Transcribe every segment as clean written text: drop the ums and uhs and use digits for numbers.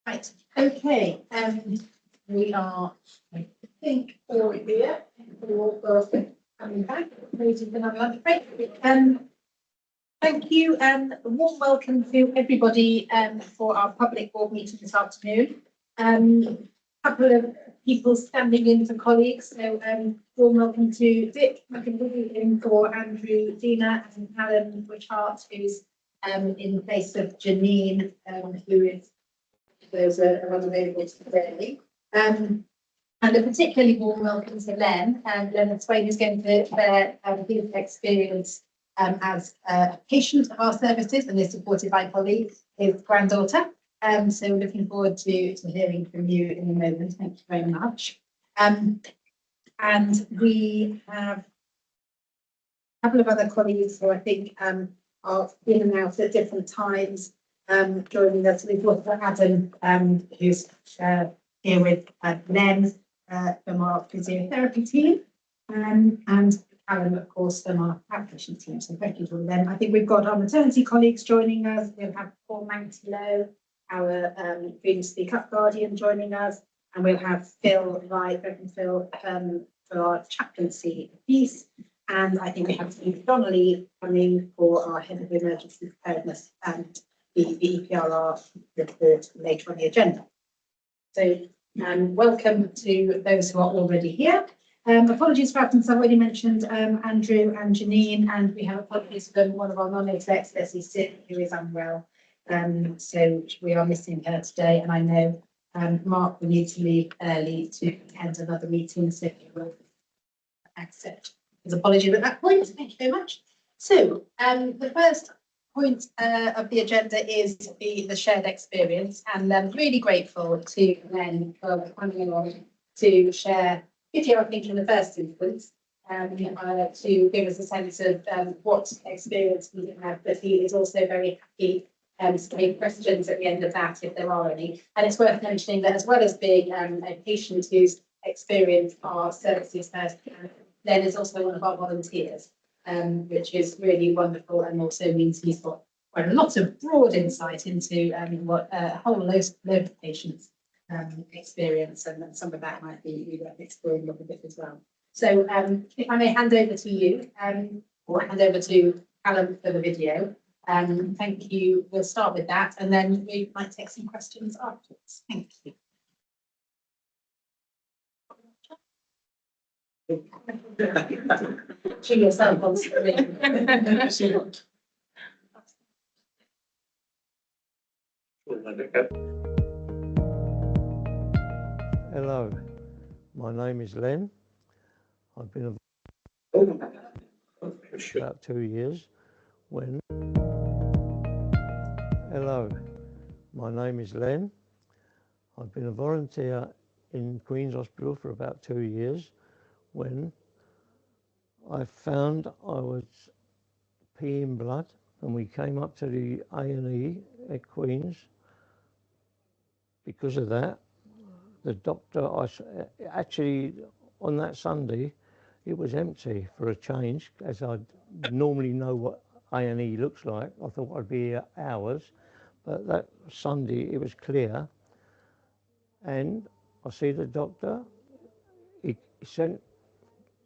Right, okay, we are, I think, all here, all coming back, waiting for another lunch break. Thank you and a warm welcome to everybody for our public board meeting this afternoon. Couple of people standing in for colleagues, so warm welcome to Dick McIntyre in for Andrew, Dina and Alan Wishart, who's in place of Janine, who is those are unavailable today. And a particularly warm welcome to Len. Leonard Swain is going to share his experience as a patient of our services and is supported by colleagues, his granddaughter. So looking forward to hearing from you in a moment. Thank you very much. And we have a couple of other colleagues who I think are in and out at different times. Joining us, we've got Adam, who's here with Len from our physiotherapy team, and Alan, of course, from our outpatient team. So thank you to them. I think we've got our maternity colleagues joining us. We'll have Paul Mantilo, our Freedom Speak Up Guardian, joining us, and we'll have Phil Wright, Reverend Phil, for our chaplaincy piece. And I think we have Steve Donnelly coming for our head of emergency preparedness and the EPRR report later on the agenda. So welcome to those who are already here. Apologies for absence. I've already mentioned Andrew and Janine, and we have apologies from one of our non-execs, Leslie Stitt, who is unwell. So we are missing her today, and I know Mark will need to leave early to attend another meeting, so he will accept his apology at that point. Thank you very much. So the first point of the agenda is the shared experience, and I'm really grateful to Len for coming along to share with you, I think, in the first instance, to give us a sense of what experience we have, but he is also very happy to take questions at the end of that if there are any. And it's worth mentioning that as well as being a patient who's experienced our services first, Len is also one of our volunteers. Which is really wonderful, and also means he's got quite a lot of broad insight into what a whole load of patients experience, and some of that might be worth exploring a little bit as well. So if I may hand over to you, or hand over to Alan for the video. Thank you. We'll start with that, and then we might take some questions afterwards. Thank you. She yourself on screen. Hello, my name is Len. I've been about 2 years when. Hello, my name is Len. I've been a volunteer in Queen's Hospital for about 2 years when I found I was peeing blood, and we came up to the A&E at Queen's. Because of that, the doctor, actually on that Sunday, it was empty for a change, as I normally know what A&E looks like. I thought I'd be here hours, but that Sunday it was clear, and I see the doctor.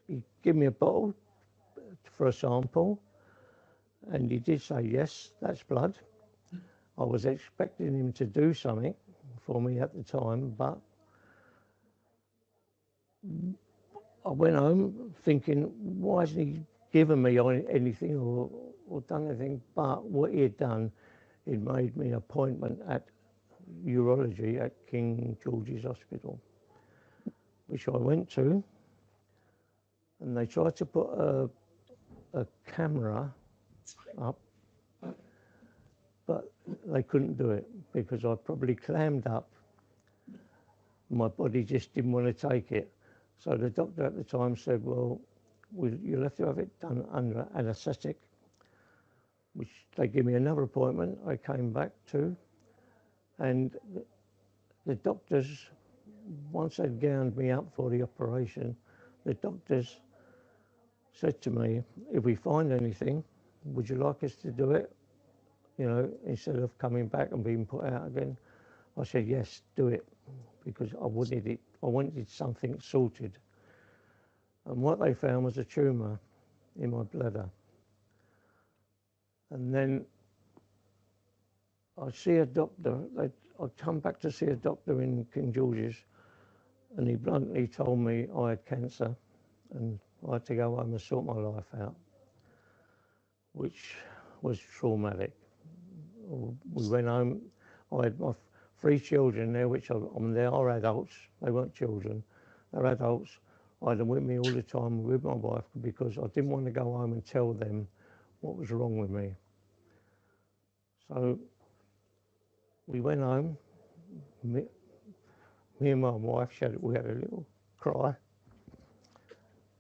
He gave me a bottle for a sample, and he did say, yes, that's blood. I was expecting him to do something for me at the time, but I went home thinking, why hasn't he given me anything or done anything? But what he had done, he made me an appointment at urology at King George's Hospital, which I went to, and they tried to put a camera up, but they couldn't do it because I probably clammed up. My body just didn't want to take it. So the doctor at the time said, well, you'll have to have it done under anaesthetic, which they gave me another appointment. I came back to, and the doctors, once they'd gowned me up for the operation, the doctors said to me, if we find anything, would you like us to do it? You know, instead of coming back and being put out again. I said, yes, do it, because I wanted something sorted. And what they found was a tumour in my bladder. And then I see a doctor, I come back to see a doctor in King George's, and he bluntly told me I had cancer and I had to go home and sort my life out, which was traumatic. We went home, I had my 3 children there, which they are adults, they weren't children, they're adults. I had them with me all the time with my wife because I didn't want to go home and tell them what was wrong with me. So we went home, me and my wife, we had a little cry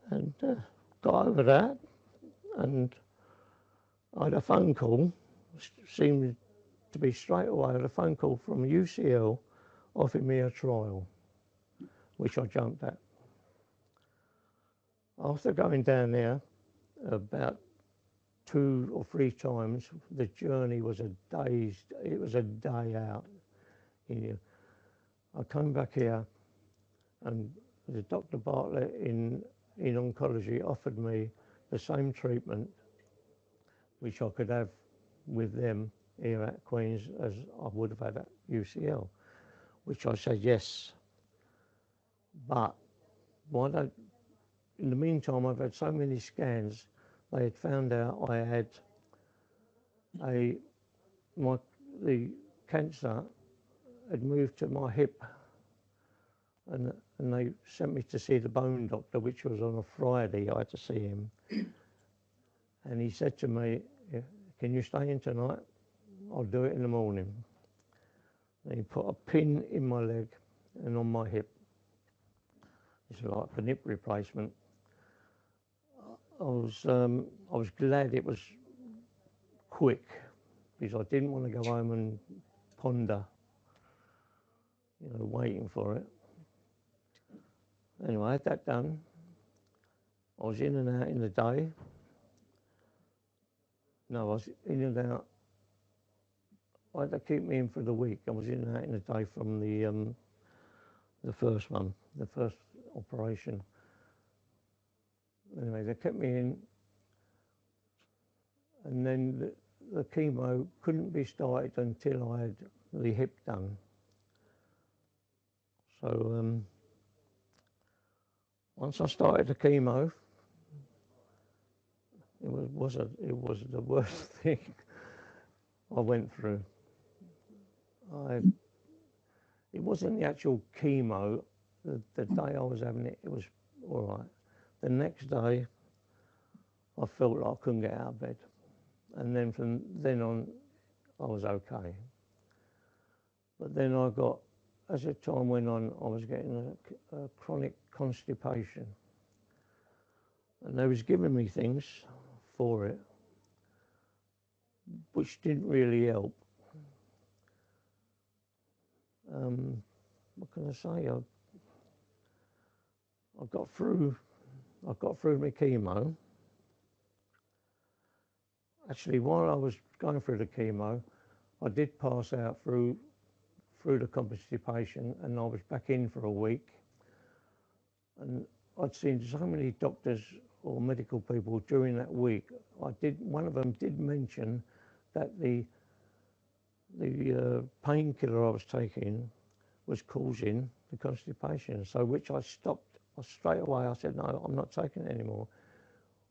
and got over that, and I had a phone call, seemed to be straight away, I had a phone call from UCL offering me a trial, which I jumped at. After going down there about 2 or 3 times, the journey was it was a day out. I came back here and Dr. Bartlett in oncology offered me the same treatment which I could have with them here at Queen's as I would have had at UCL, which I said yes. But in the meantime, I've had so many scans, they had found out I had the cancer had moved to my hip, and they sent me to see the bone doctor, which was on a Friday. I had to see him, and he said to me, "Can you stay in tonight? I'll do it in the morning." And he put a pin in my leg and on my hip. It's like a hip replacement. I was glad it was quick because I didn't want to go home and ponder, waiting for it. Anyway, I had that done. I was in and out in the day. No, I was in and out. I had to keep me in for the week. I was in and out in the day from the first one, the first operation. Anyway, they kept me in, and then the chemo couldn't be started until I had the hip done. So once I started the chemo, it was the worst thing I went through. It wasn't the actual chemo. The day I was having it, it was all right. The next day, I felt like I couldn't get out of bed. And then from then on, I was okay. But then as the time went on, I was getting a chronic constipation. And they was giving me things for it, which didn't really help. What can I say? I got through my chemo. Actually, while I was going through the chemo, I did pass out through the constipation, and I was back in for a week. And I'd seen so many doctors or medical people during that week. One of them did mention that the painkiller I was taking was causing the constipation. So which I stopped straight away. I said, no, I'm not taking it anymore.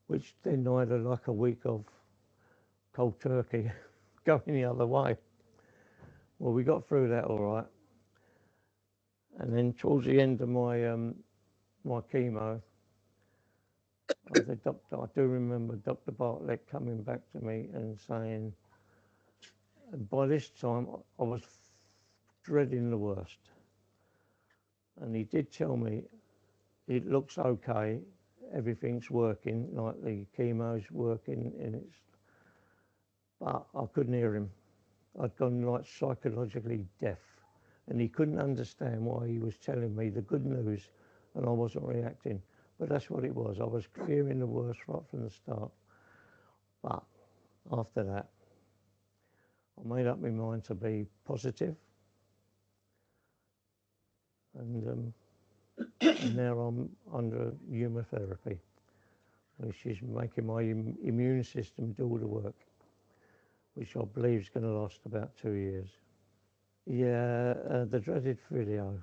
Which then I had like a week of cold turkey going the other way. Well, we got through that all right. And then towards the end of my my chemo, the doctor, I do remember Dr. Bartlett coming back to me and saying, and by this time I was dreading the worst. And he did tell me, it looks okay, everything's working, like the chemo's working, but I couldn't hear him. I'd gone like psychologically deaf, and he couldn't understand why he was telling me the good news and I wasn't reacting. But that's what it was. I was fearing the worst right from the start. But after that, I made up my mind to be positive and and now I'm under chemotherapy, which is making my immune system do all the work, which I believe is going to last about 2 years. Yeah, the dreaded video.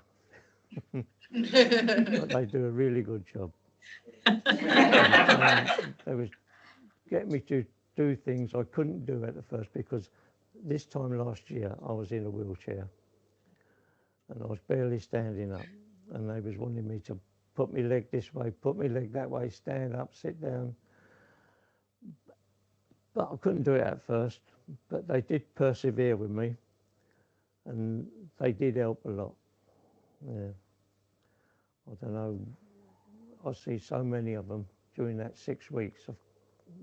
But they do a really good job. They was getting me to do things I couldn't do at the first, because this time last year I was in a wheelchair and I was barely standing up, and they was wanting me to put my leg this way, put my leg that way, stand up, sit down. But I couldn't do it at first, but they did persevere with me, and they did help a lot. Yeah. I don't know, I see so many of them during that 6 weeks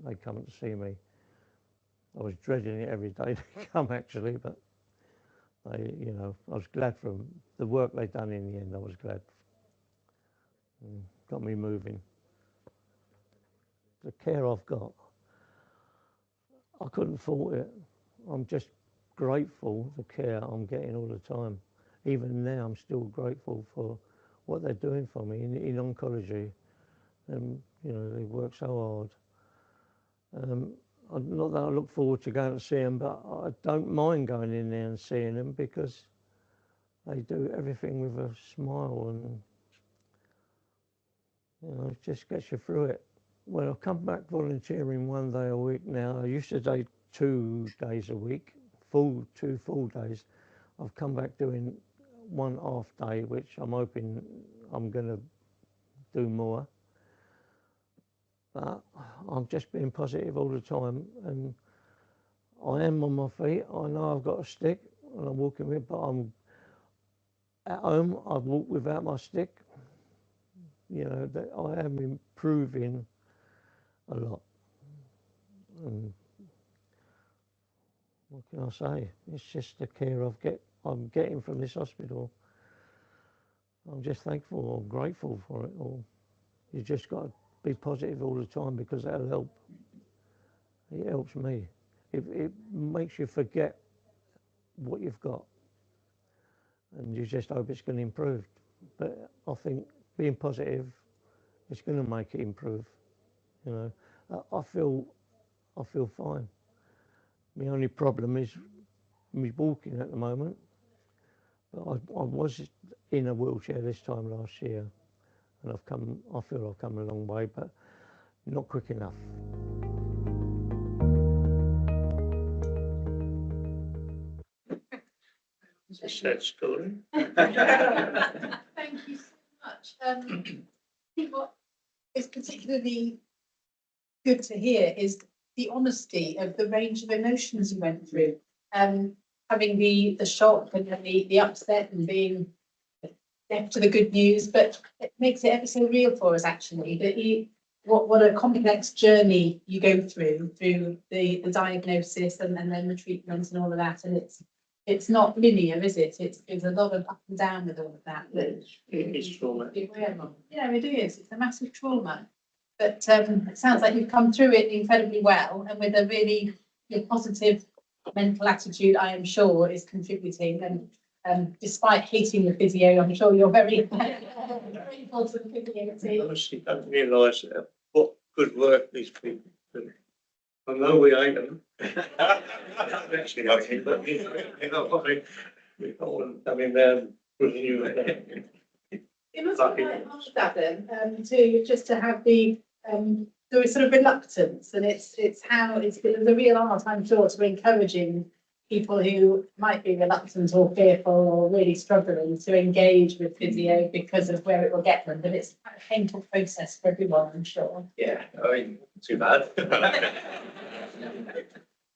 they come to see me. I was dreading it every day to come, actually, but they, you know, I was glad for them. The work they done in the end, I was glad. Got me moving. The care I've got, I couldn't fault it. I'm just grateful the care I'm getting all the time. Even now, I'm still grateful for what they're doing for me in oncology. You know, they work so hard. Not that I look forward to going to see them, but I don't mind going in there and seeing them, because they do everything with a smile, and you know, it just gets you through it. Well, I've come back volunteering 1 day a week now. I used to do 2 days a week, 2 full days. I've come back doing 1 half day, which I'm hoping I'm going to do more. But I'm just being positive all the time, and I am on my feet. I know I've got a stick and I'm walking with, but I'm at home. I've walked without my stick. You know, that I am improving a lot. And what can I say? It's just the care I'm getting from this hospital. I'm just thankful or grateful for it all. You just got to be positive all the time, because that'll help. It helps me. It makes you forget what you've got, and you just hope it's going to improve. But I think being positive, it's going to make it improve. You know, I feel fine. The only problem is me walking at the moment. But I was in a wheelchair this time last year, and I feel I've come a long way, but not quick enough. It's a sad story. Thank you so much. I think what is particularly good to hear is the honesty of the range of emotions you went through. Having the shock and then the upset and being deaf to the good news, but it makes it ever so real for us, actually, that what a complex journey you go through the diagnosis and then the treatment and all of that. And it's not linear, is it? It's a lot of up and down with all of that. It is trauma. Yeah, it is. It's a massive trauma. But it sounds like you've come through it incredibly well, and with a really positive mental attitude, I am sure, is contributing. And despite hating the physio, I'm sure you're very grateful to the physio I team. honestly don't realise what good work these people do. I know we ain't them. Actually, I think, but you know, probably we call them. I mean, you. It must be quite hard, Adam, to have the sort of reluctance, and it's the real art, I'm sure, to encouraging people who might be reluctant or fearful or really struggling to engage with physio because of where it will get them. But it's quite a painful process for everyone, I'm sure. Yeah, I mean, too bad.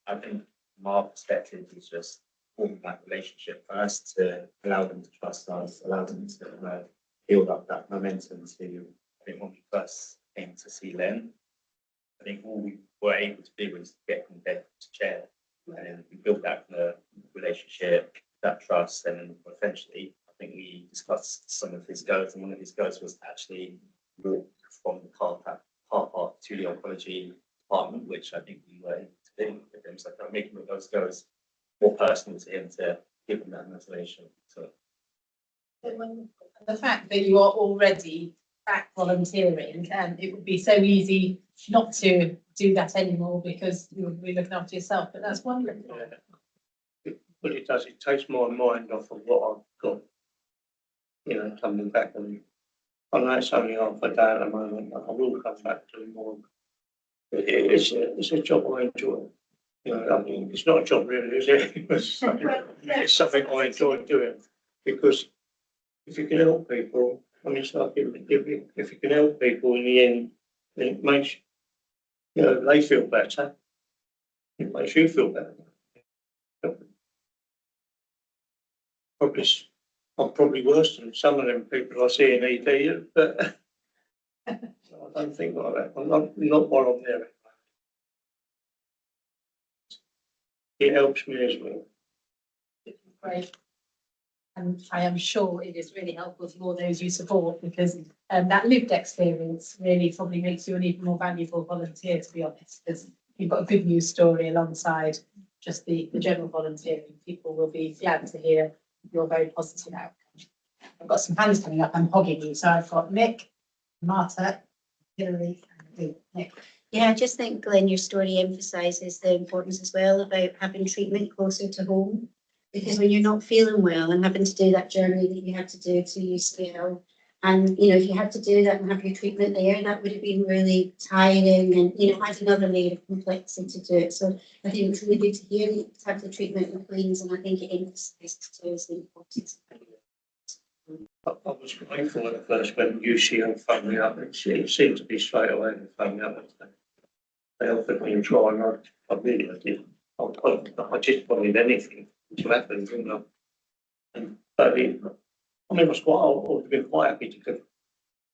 I think from our perspective is just forming that relationship first to allow them to trust us, allow them to build up that momentum to, I think when we first came to see Len, I think all we were able to do was get from bed to chair. And we built that relationship, that trust, and eventually I think we discussed some of his goals, and one of his goals was to actually walk from the car park to the oncology department, which I think we were able to do with him. So kind of making those goals more personal to him to give him that motivation. So The fact that you are already back volunteering, it would be so easy not to do that anymore because you would be looking after yourself, but that's wonderful. But it does, it takes my mind off of what I've got. You know, coming back and I know it's only half a day at the moment, but I will come back to it more. It's a job I enjoy. You know, I mean, it's not a job really, is it? It's something I enjoy doing because if you can help people, I mean, it's like if you can help people in the end, then it makes, you know, they feel better. It makes you feel better. Probably, I'm probably worse than some of them people I see in ED, but I don't think like that. I'm not while I'm there. It helps me as well. Great. And I am sure it is really helpful for all those you support because that lived experience really probably makes you an even more valuable volunteer, to be honest, because you've got a good news story alongside just the general volunteering. People will be glad to hear your very positive outcome. I've got some hands coming up. I'm hogging you. So I've got Nick, Marta, Hilary, and Nick. Yeah, I just think, Glenn, your story emphasises the importance as well about having treatment closer to home. Because when you're not feeling well and having to do that journey that you had to do to UCL, and you know, if you had to do that and have your treatment there, that would have been really tiring and you know, had another layer of complexity to do it. So I think it's really good to hear that you have the treatment in Queens, and I think it emphasises to us the importance. I was grateful at first when UCL phoned me up. It seemed to be straight away they phoned me up. They offered me a try and I really did. I just wanted anything to happen, you know. And but I mean, I would have been quite happy to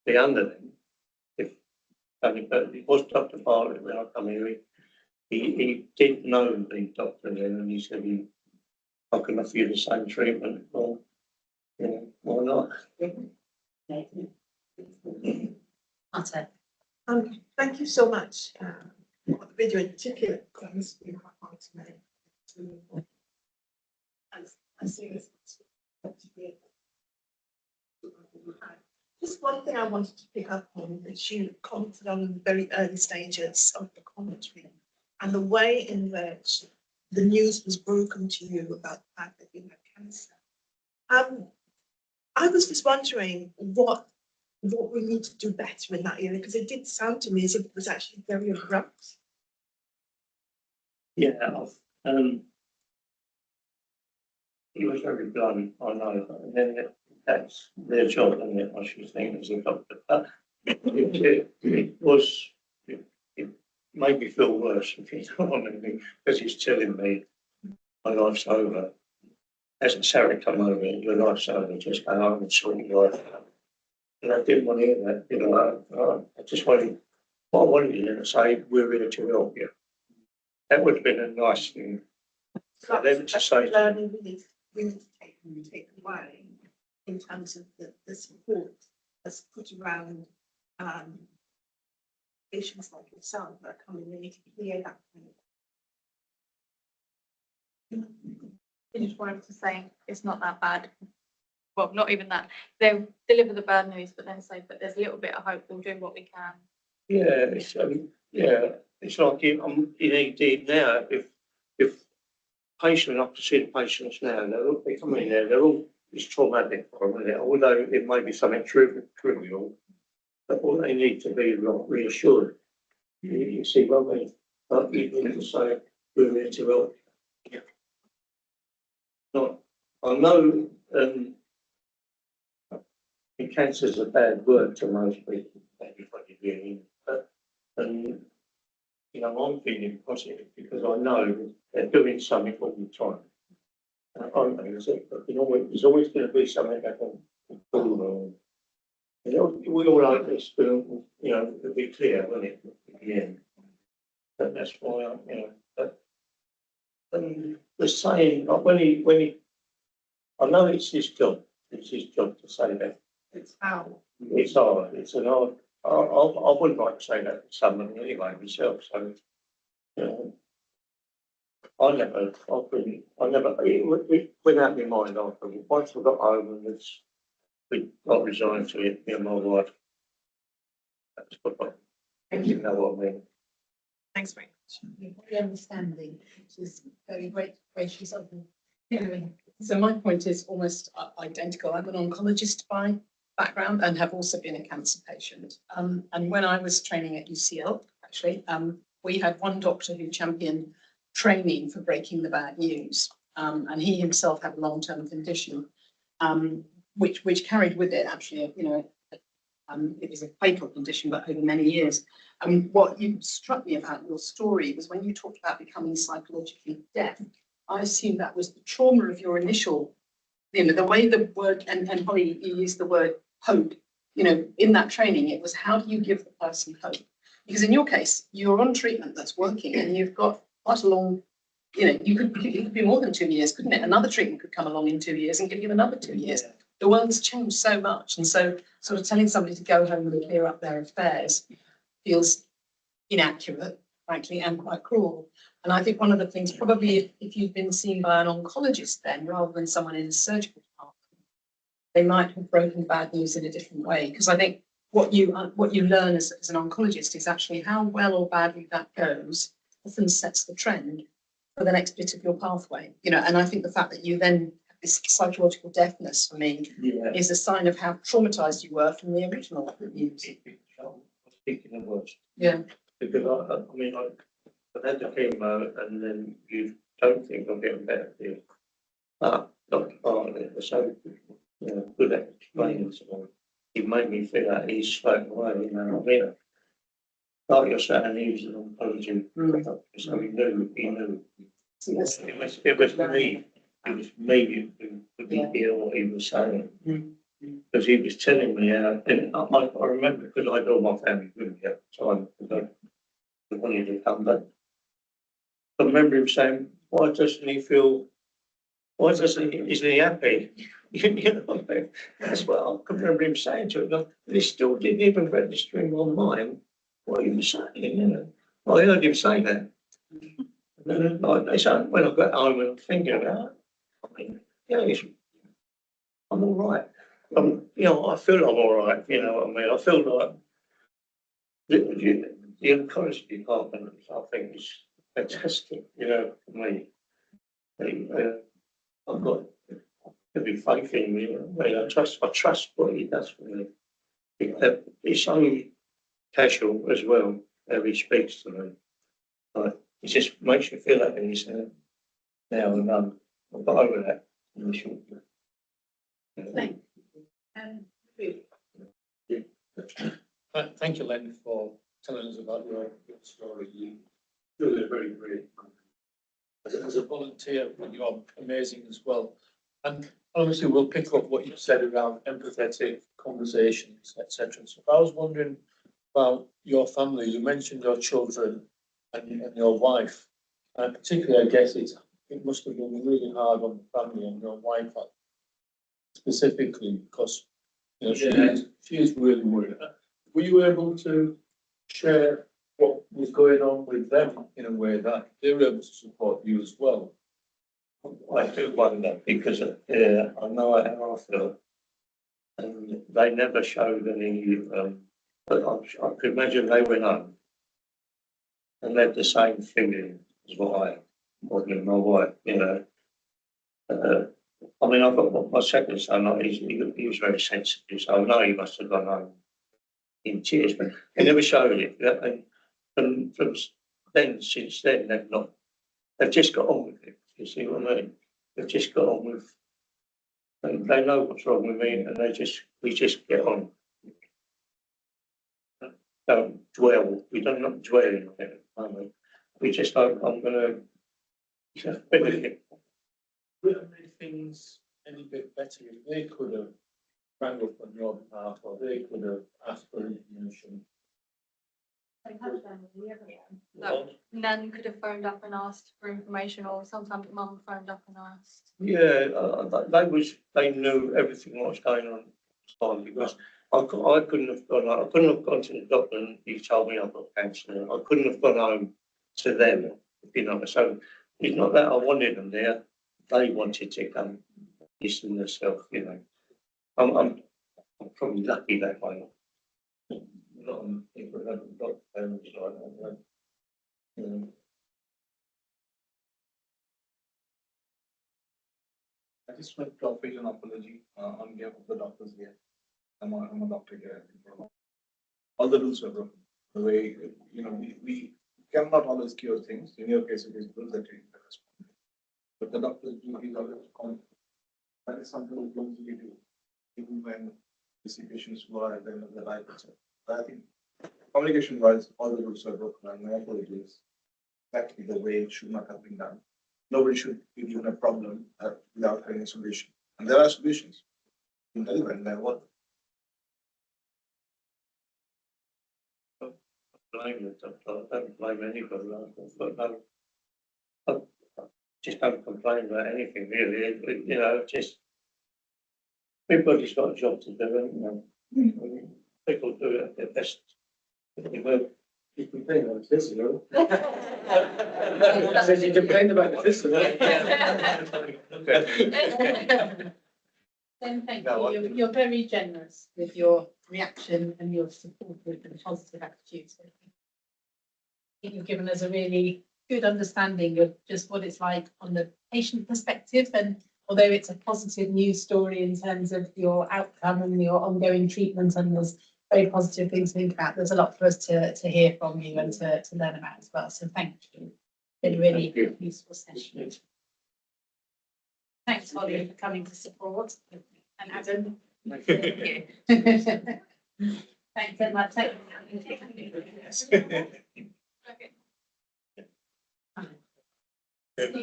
be under them if but it was Dr. Bartlett when I come here. He didn't know the doctor then, and he said I can offer you the same treatment. Well, you know, why not? Marta. Thank you so much for the video, in particular, because you have on to as soon as just one thing I wanted to pick up on that you commented on in the very early stages of the commentary and the way in which the news was broken to you about the fact that you had cancer. I was just wondering what we need to do better in that area, because it did sound to me as if it was actually very abrupt. Yeah, he was very blunt, I know, and then that's their job, and I should think as a doctor. But it made me feel worse, if you know what I mean, because he's telling me my life's over. Hasn't Sarah come over, your life's over, just go home and sort your life out. And I didn't want to hear that, you know. I just wanted, what I wanted you to say, we're here to help you. That would have been a nice thing for them to say. Learning we need to take away in terms of the support that's put around patients like yourself that are coming in to hear that kind of. I just wanted to say it's not that bad. Well, not even that. They'll deliver the bad news, but then say, but there's a little bit of hope. We'll do what we can. Yeah, it's like I'm in ED now. If patient, I can see the patients now. They come in there. They're all it's traumatic for them, isn't it? Although it may be something trivial, but all they need to be reassured. You see what I mean? But you need to say we're here to help. Not, I know cancer is a bad word to most people, everybody really, but you know, I'm feeling positive because I know they're doing something all the time. I know, but you know, there's always going to be something that can improve on. You know, we all hope this will, you know, it'll be clear, won't it, at the end? But that's why you know, but the saying, like when he, I know it's his job to say that. It's how. It's hard, it's an hard, I wouldn't like to say that to someone anyway myself, so, you know. It went out of my mind after, once I got home and we got resigned to it, me and my wife. That's what you know what I mean. Thanks very The understanding, which is very gracious of them. Anyway, so my point is almost identical. I'm an oncologist by background and have also been a cancer patient. And when I was training at UCL, actually, we had one doctor who championed training for breaking the bad news. And he himself had a long-term condition, which carried with it actually, you know, it was a fatal condition, but over many years. What you struck me about your story was when you talked about becoming psychologically deaf. I assume that was the trauma of your initial, you know, the way the word, and Holly, you used the word hope, you know, in that training, it was how do you give the person hope? Because in your case, you're on treatment that's working and you've got quite a long, you know, it could be more than 2 years, couldn't it? Another treatment could come along in 2 years and give you another 2 years. The world's changed so much. And so sort of telling somebody to go home and clear up their affairs feels inaccurate, frankly, and quite cruel. And I think one of the things, probably if you've been seen by an oncologist then, rather than someone in a surgical department, they might have broken bad news in a different way. Because I think what you learn as an oncologist is actually how well or badly that goes often sets the trend for the next bit of your pathway. You know, and I think the fact that you then have this psychological deafness for me is a sign of how traumatized you were from the original news. Speaking of words. Yeah. Because I mean, I've had the chemo and then you don't think I'm getting better. But Dr. Bartlett was so good at explaining to me. He made me feel at ease straight away, you know. I mean, like you're saying, he was an oncology doctor, so he knew. It was me. It was me who couldn't hear what he was saying. Because he was telling me how, and I remember because I had all my family with me at the time, because I wanted to come back. I remember him saying, why doesn't he feel, isn't he happy? You know what I mean? That's what I can remember him saying to him. But he still didn't even register in my mind what he was saying, you know. I heard him say that. And then, like they say, when I got home and thinking about it, I mean, yeah, I'm all right. You know, I feel I'm all right, you know what I mean? I feel like the oncology department, I think, is fantastic, you know, for me. I've got every faith in me, you know, I trust what he does for me. It's so casual as well, how he speaks to me. Like, it just makes you feel like he's now and I've got over that in the short term. Thank Thank you, Len, for telling us about your story. You really very great. As a volunteer, you're amazing as well. And obviously, we'll pick up what you said around empathetic conversations, etc. So I was wondering about your family. You mentioned your children and your wife. And particularly, I guess it must have been really hard on the family and your wife specifically because you know, she is really worried. Were you able to share what was going on with them in a way that they were able to support you as well? I do wonder because I know how I feel, and they never showed any. But I could imagine they went home and they had the same feeling as what I had with my wife. You know, I mean, I've got my second son. He was very sensitive, so I know he must have gone home in tears, but he never showed it. And from then, since then, they've just got on with it. You see what I mean? They've just got on with. They know what's wrong with me, and we just get on. Don't dwell. We don't not dwell in it. We just hope I'm going to. Would have made things any bit better if they could have rang up on your behalf or they could have asked for information. Like, Nan could have phoned up and asked for information, or sometimes Mum phoned up and asked. Yeah, they knew everything what was going on at the time because I couldn't have gone to the doctor and he told me I've got cancer. I couldn't have gone home to them, you know. So it's not that I wanted them there; they wanted to come listen themselves, you know. probably lucky that way. A lot of people haven't got parents like that. I just want to offer you an apology on behalf of the doctors here. I'm a doctor here. All the rules were broken. The way, we cannot always cure things. In your case, it is rules that you respond. But the doctor's duty is always come. That is something we don't usually do, even when the situations were then the right. But I think communication wise, all the rules were broken, and my apologies. Exactly the way it should not have been done. Nobody should be given a problem without having a solution. And there are solutions. You can deliver and then what? Blame the doctor, I don't blame anybody like that, but no. I just don't complain about anything really, just. Everybody's got a job to do, haven't they? People do it at their best. You complain about this, Says you complained about this. Then thank No, you. You're very generous with your reaction and your support and positive attitude. So I think you've given us a really good understanding of just what it's like on the patient perspective. And although it's a positive news story in terms of your outcome and your ongoing treatment, and there's very positive things to think about, there's a lot for us to hear from you and to learn about as well. So thank you. It's been a really useful session. Thanks, Holly, for coming to support, and Adam. Thank you. Thanks so much. Thank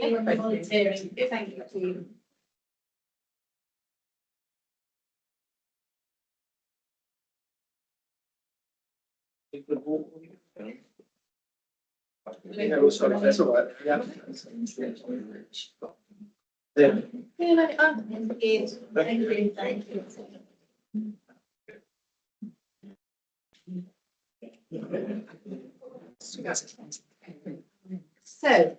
you for volunteering. Thank you. Yeah, sorry, that's all right. Yeah. Thank you. So,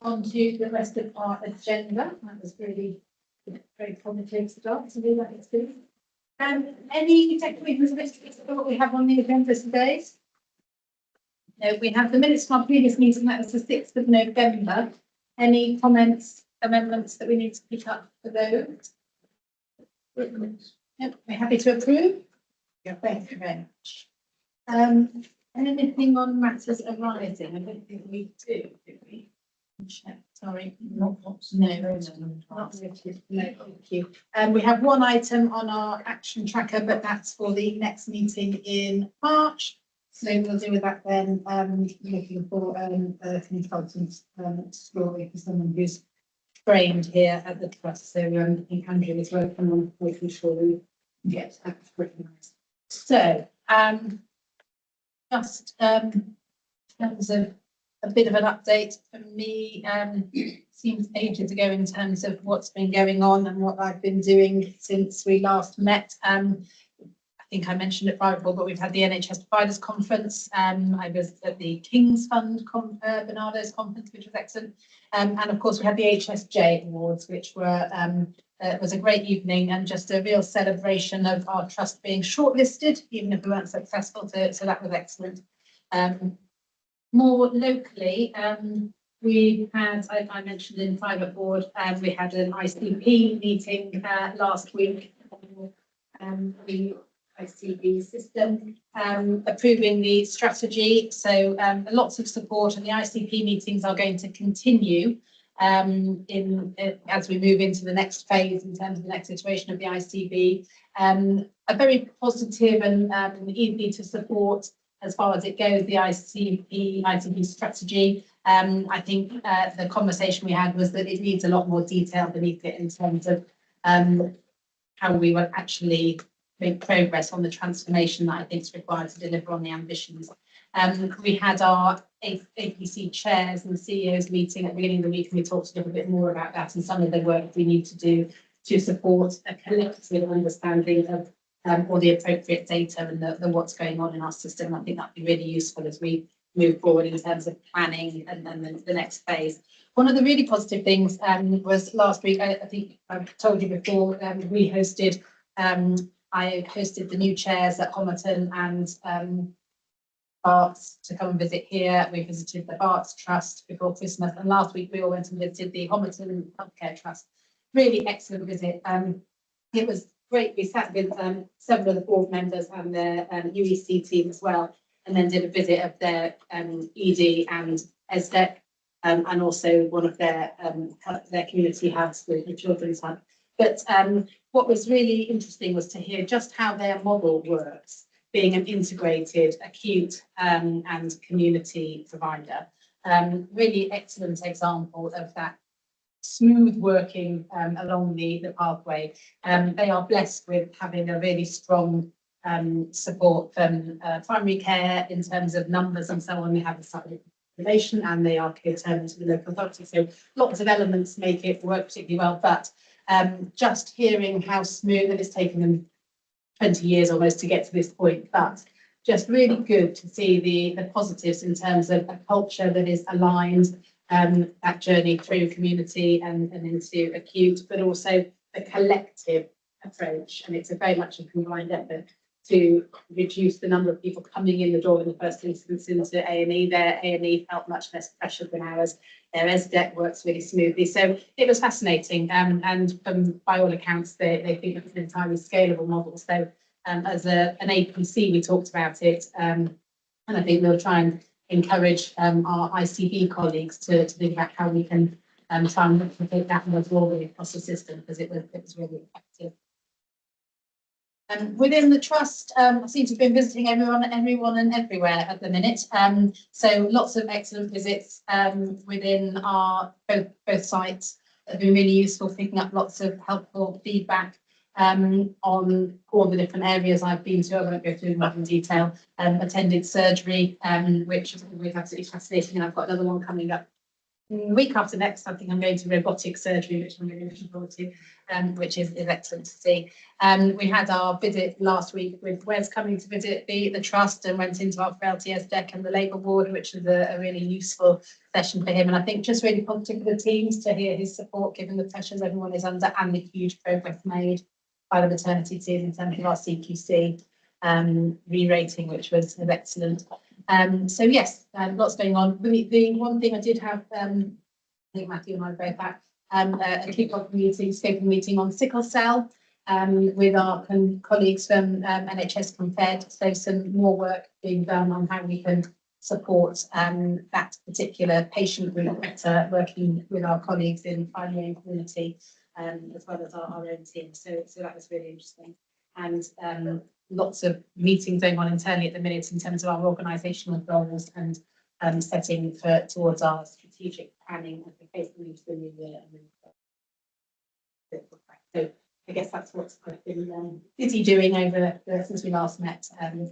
on to the rest of our agenda. That was really very positive start to do that experience. Any technical business for what we have on the agenda today? No, we have the minutes from our previous meeting, that was the 6th of November. Any comments, amendments that we need to pick up for those? Yep, we're happy to approve. Yeah, thank you very much. Anything on matters arising? I don't think we do we? Check, sorry, not noted. No, thank you. We have one item on our action tracker, but that's for the next meeting in March. So we'll deal with that then, looking for a consultant story for someone who's trained here at the trust. So I think Andrew is working on making sure we get that recognised. So just in terms of a bit of an update for me, seems ages ago in terms of what's been going on and what I've been doing since we last met. I think I mentioned it before, but we've had the NHS Providers Conference. I was at the King's Fund Bernardo's Conference, which was excellent. And of course, we had the HSJ Awards, which were was a great evening and just a real celebration of our trust being shortlisted, even if we weren't successful. So that was excellent. More locally, we had, I mentioned in private board, we had an ICP meeting last week. The ICB system approving the strategy, so lots of support, and the ICP meetings are going to continue as we move into the next phase in terms of the next iteration of the ICB. A very positive and easy to support as far as it goes, the ICB strategy. I think the conversation we had was that it needs a lot more detail beneath it in terms of how we will actually make progress on the transformation that I think is required to deliver on the ambitions. We had our APC chairs and CEOs meeting at the beginning of the week, and we talked a little bit more about that and some of the work we need to do to support a collective understanding of all the appropriate data and the what's going on in our system. I think that'd be really useful as we move forward in terms of planning and then the next phase. One of the really positive things was last week, I think I've told you before, we hosted I hosted the new chairs at Homerton and Barts to come and visit here. We visited the Barts Trust before Christmas, and last week we all went and visited the Homerton Healthcare Trust. Really excellent visit. It was great. We sat with several of the board members and their UEC team as well, and then did a visit of their ED and ESDEC, and also one of their community hubs, the children's hub. But what was really interesting was to hear just how their model works, being an integrated acute and community provider. Really excellent example of that smooth working along the pathway. They are blessed with having a really strong support from primary care in terms of numbers and so on. We have a site relation and they are co-determined to the local authority. So lots of elements make it work particularly well, but just hearing how smooth, and it's taken them 20 years almost to get to this point, but just really good to see the positives in terms of a culture that is aligned, that journey through community and into acute, but also a collective approach. And it's a very much a combined effort to reduce the number of people coming in the door in the first instance into A&E. Their A&E felt much less pressure than ours. Their ESDEC works really smoothly. So it was fascinating. And by all accounts, they think it's an entirely scalable model. So as an APC, we talked about it. And I think we'll try and encourage our ICB colleagues to think about how we can try and replicate that more broadly across the system, because it was really effective. Within the trust, I seem to have been visiting everyone and everywhere at the minute. So lots of excellent visits within our both sites that have been really useful, picking up lots of helpful feedback on all the different areas I've been to. I won't go through them in detail. Attended surgery, which is always absolutely fascinating, and I've got another one coming up week after next. I think I'm going to robotic surgery, which I'm really looking forward to, which is excellent to see. We had our visit last week with Wes coming to visit the trust, and went into our frailty ESDEC and the labour ward, which was a really useful session for him. And I think just really positive for the teams to hear his support, given the pressures everyone is under and the huge progress made by the maternity team in terms of our CQC re-rating, which was excellent. So yes, lots going on. The one thing I did have, I think Matthew and I were both at, a kick-off meeting, scoping meeting on sickle cell with our colleagues from NHS Confed. So some more work being done on how we can support that particular patient group better, working with our colleagues in primary and community, as well as our own team. So that was really interesting. And lots of meetings going on internally at the minute in terms of our organisational goals and setting towards our strategic planning as we face into the new year. So I guess that's what's I've been busy doing over since we last met. And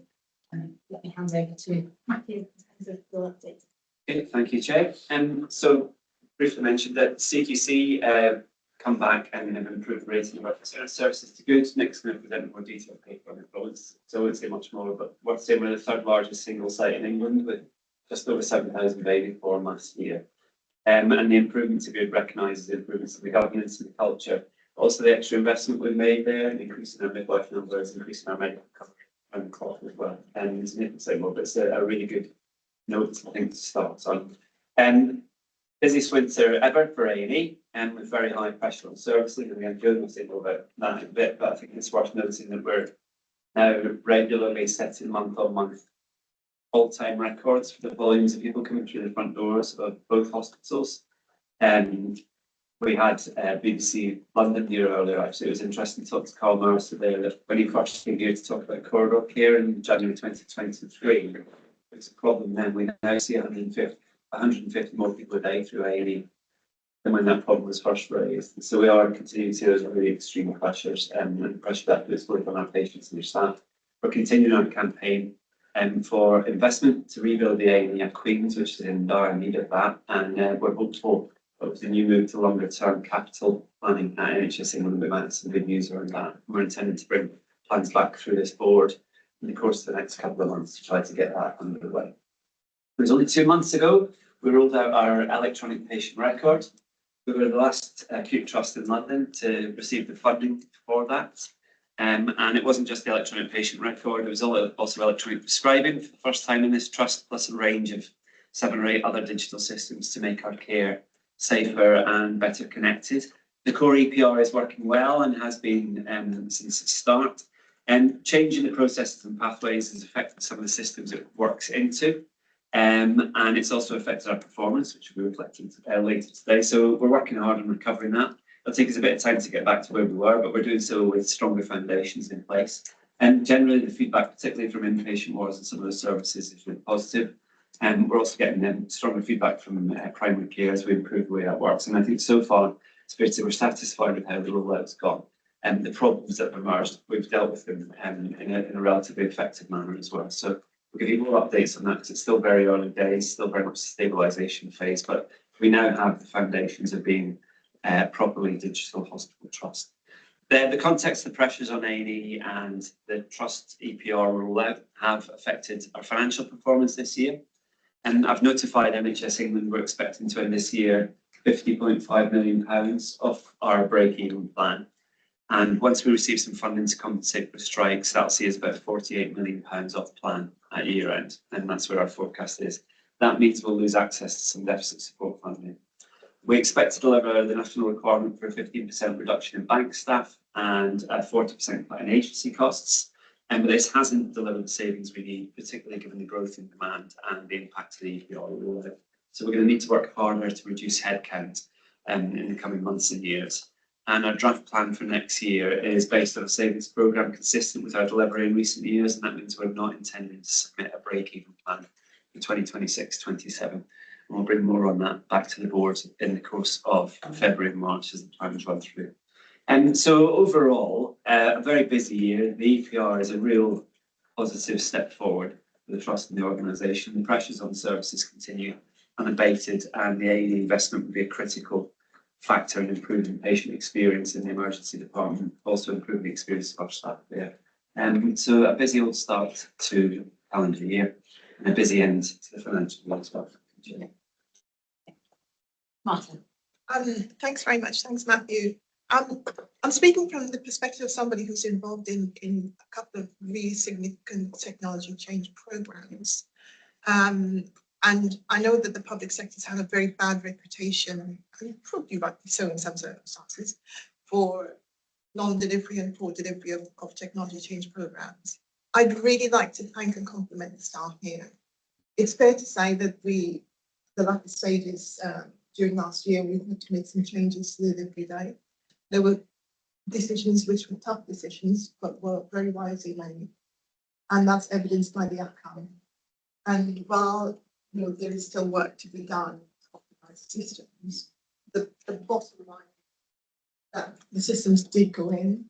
let me hand over to Matthew in terms of the update. Okay, thank you, Chair. So briefly mentioned that CQC come back and have improved the rating of our services to good. Nick's going to present a more detailed paper on influence, so I won't say much more, but we're saying we're the third largest single site in England with just over 7,000 baby born last year. And the improvements are good, recognises the improvements of the governance and the culture. Also the extra investment we've made there, increasing our midwife numbers, increasing our medical coverage and cost as well. And Nick will say more, but it's a really good note, I think, to start on. Busiest winter ever for A&E, and with very high pressure on services. And again, Joe will say more about that in a bit, but I think it's worth noticing that we're now regularly setting month-on-month all-time records for the volumes of people coming through the front doors of both hospitals. We had BBC London here earlier. Actually, it was interesting to talk to Carl Mercer there that when he first came here to talk about corridor care in January 2023, it's a problem then. We now see 150 more people a day through A&E than when that problem was first raised. So we are continuing to see those really extreme pressures and pressure that puts both on our patients and their staff. We're continuing our campaign for investment to rebuild the A&E at Queen's, which is in dire need of that. And we're hopeful of the new move to longer term capital planning at NHS England. We might have some good news around that. We're intending to bring plans back through this board in the course of the next couple of months to try to get that underway. It was only 2 months ago we rolled out our electronic patient record. We were the last acute trust in London to receive the funding for that. And it wasn't just the electronic patient record, it was also electronic prescribing for the first time in this trust, plus a range of 7 or 8 other digital systems to make our care safer and better connected. The core EPR is working well and has been since its start. And changing the processes and pathways has affected some of the systems it works into. And it's also affected our performance, which we'll be reflecting later today. So we're working hard on recovering that. It'll take us a bit of time to get back to where we were, but we're doing so with stronger foundations in place. And generally the feedback, particularly from inpatient wards and some of the services, is really positive. And we're also getting stronger feedback from primary care as we improve the way that works. And I think so far, it's fair to say we're satisfied with how the rollout's gone. And the problems that have emerged, we've dealt with them in a relatively effective manner as well. So we'll give you more updates on that because it's still very early days, still very much stabilisation phase, but we now have the foundations of being properly digital hospital trust. The context of the pressures on A&E and the trust EPR rollout have affected our financial performance this year. And I've notified NHS England we're expecting to end this year £50.5 million off our break-even plan. And once we receive some funding to compensate for strikes, that'll see us about £48 million off plan at year end. And that's where our forecast is. That means we'll lose access to some deficit support funding. We expect to deliver the national requirement for a 15% reduction in bank staff and a 40% cut in agency costs. But this hasn't delivered the savings we need, particularly given the growth in demand and the impact of the EPR rollout. So we're going to need to work harder to reduce headcount in the coming months and years. And our draft plan for next year is based on a savings programme consistent with our delivery in recent years, and that means we're not intending to submit a break-even plan for 2026-27. And we'll bring more on that back to the board in the course of February and March as the plans run through. And so overall, a very busy year. The EPR is a real positive step forward for the trust in the organisation. The pressures on services continue unabated, and the A&E investment will be a critical factor in improving patient experience in the emergency department, also improving the experience of our staff there. So a busy old start to the calendar year and a busy end to the financial year as well. Martin. Thanks very much. Thanks, Matthew. I'm speaking from the perspective of somebody who's involved in a couple of really significant technology change programs. And I know that the public sector's had a very bad reputation, and probably rightly so in some circumstances, for non-delivery and poor delivery of technology change programs. I'd really like to thank and compliment the staff here. It's fair to say that the latter stages during last year, we've had to make some changes to the delivery day. There were decisions which were tough decisions, but were very wisely made. And that's evidenced by the outcome. And while there is still work to be done to optimize systems, the bottom line that the systems did go in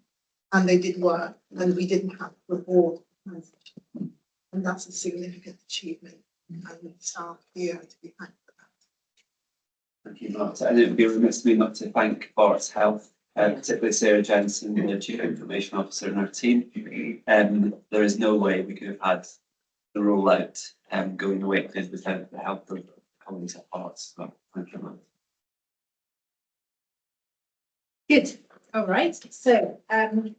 and they did work, and we didn't have to reward transition. And that's a significant achievement. And the staff here to be thanked for that. Thank you, Marta. And it would be remiss of me not to thank Barts Health, particularly Sarah Jensen, the Chief Information Officer in our team. There is no way we could have had the rollout going the way it did without the help of colleagues at Barts. So thank you, Marta. Good. All right. So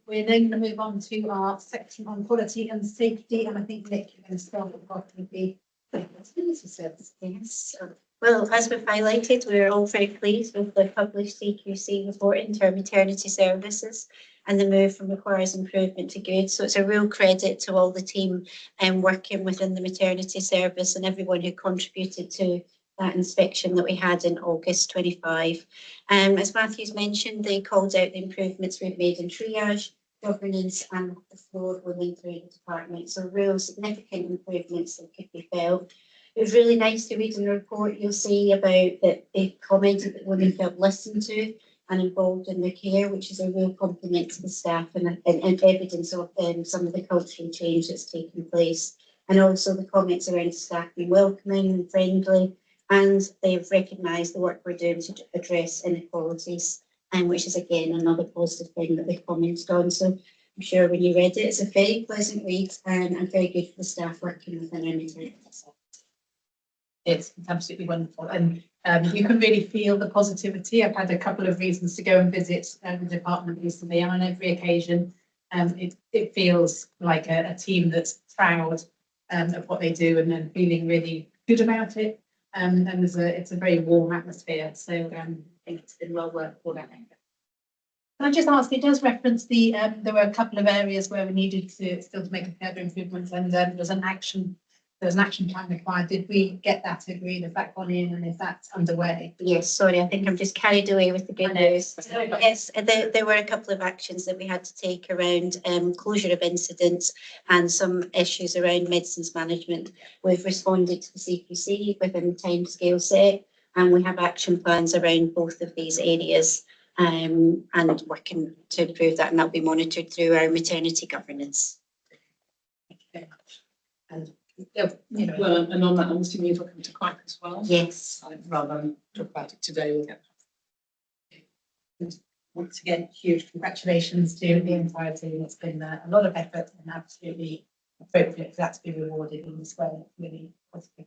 we're then going to move on to our section on quality and safety. And I think, Nick, you're going to start with the facility service. Yes. Well, as we've highlighted, we're all very pleased with the published CQC report into our maternity services and the move from requires improvement to good. So it's a real credit to all the team working within the maternity service and everyone who contributed to that inspection that we had in August 25. As Matthew's mentioned, they called out the improvements we've made in triage, governance and the flow of women through the department. So real significant improvements that could be felt. It was really nice to read in the report. You'll see about that they commented that women felt listened to and involved in their care, which is a real compliment to the staff and evidence of some of the cultural change that's taken place. And also the comments around staff being welcoming and friendly, and they've recognised the work we're doing to address inequalities, and which is again another positive thing that they commented on. So I'm sure when you read it, it's a very pleasant read and very good for the staff working within our maternity sector. It's absolutely wonderful, and you can really feel the positivity. I've had a couple of reasons to go and visit the department recently, and on every occasion It feels like a team that's proud of what they do and then feeling really good about it. And it's a very warm atmosphere. So I think it's been well worth all that effort. Can I just ask, it does reference there were a couple of areas where we needed to still make further improvements and there's an action plan required. Did we get that agreed? Has that gone in and is that underway? Yes, sorry, I think I'm just carried away with the good news. Yes, there were a couple of actions that we had to take around closure of incidents and some issues around medicines management. We've responded to the CQC within the timescale set, and we have action plans around both of these areas. And working to improve that, and that'll be monitored through our maternity governance. Thank you very much. And Well, and on that, I'm assuming you're talking to Quack as well. Yes. Rather than talk about it today, we'll get. once again, huge congratulations to the entire team. It's been a lot of effort and absolutely appropriate for that to be rewarded in this way. Really positive.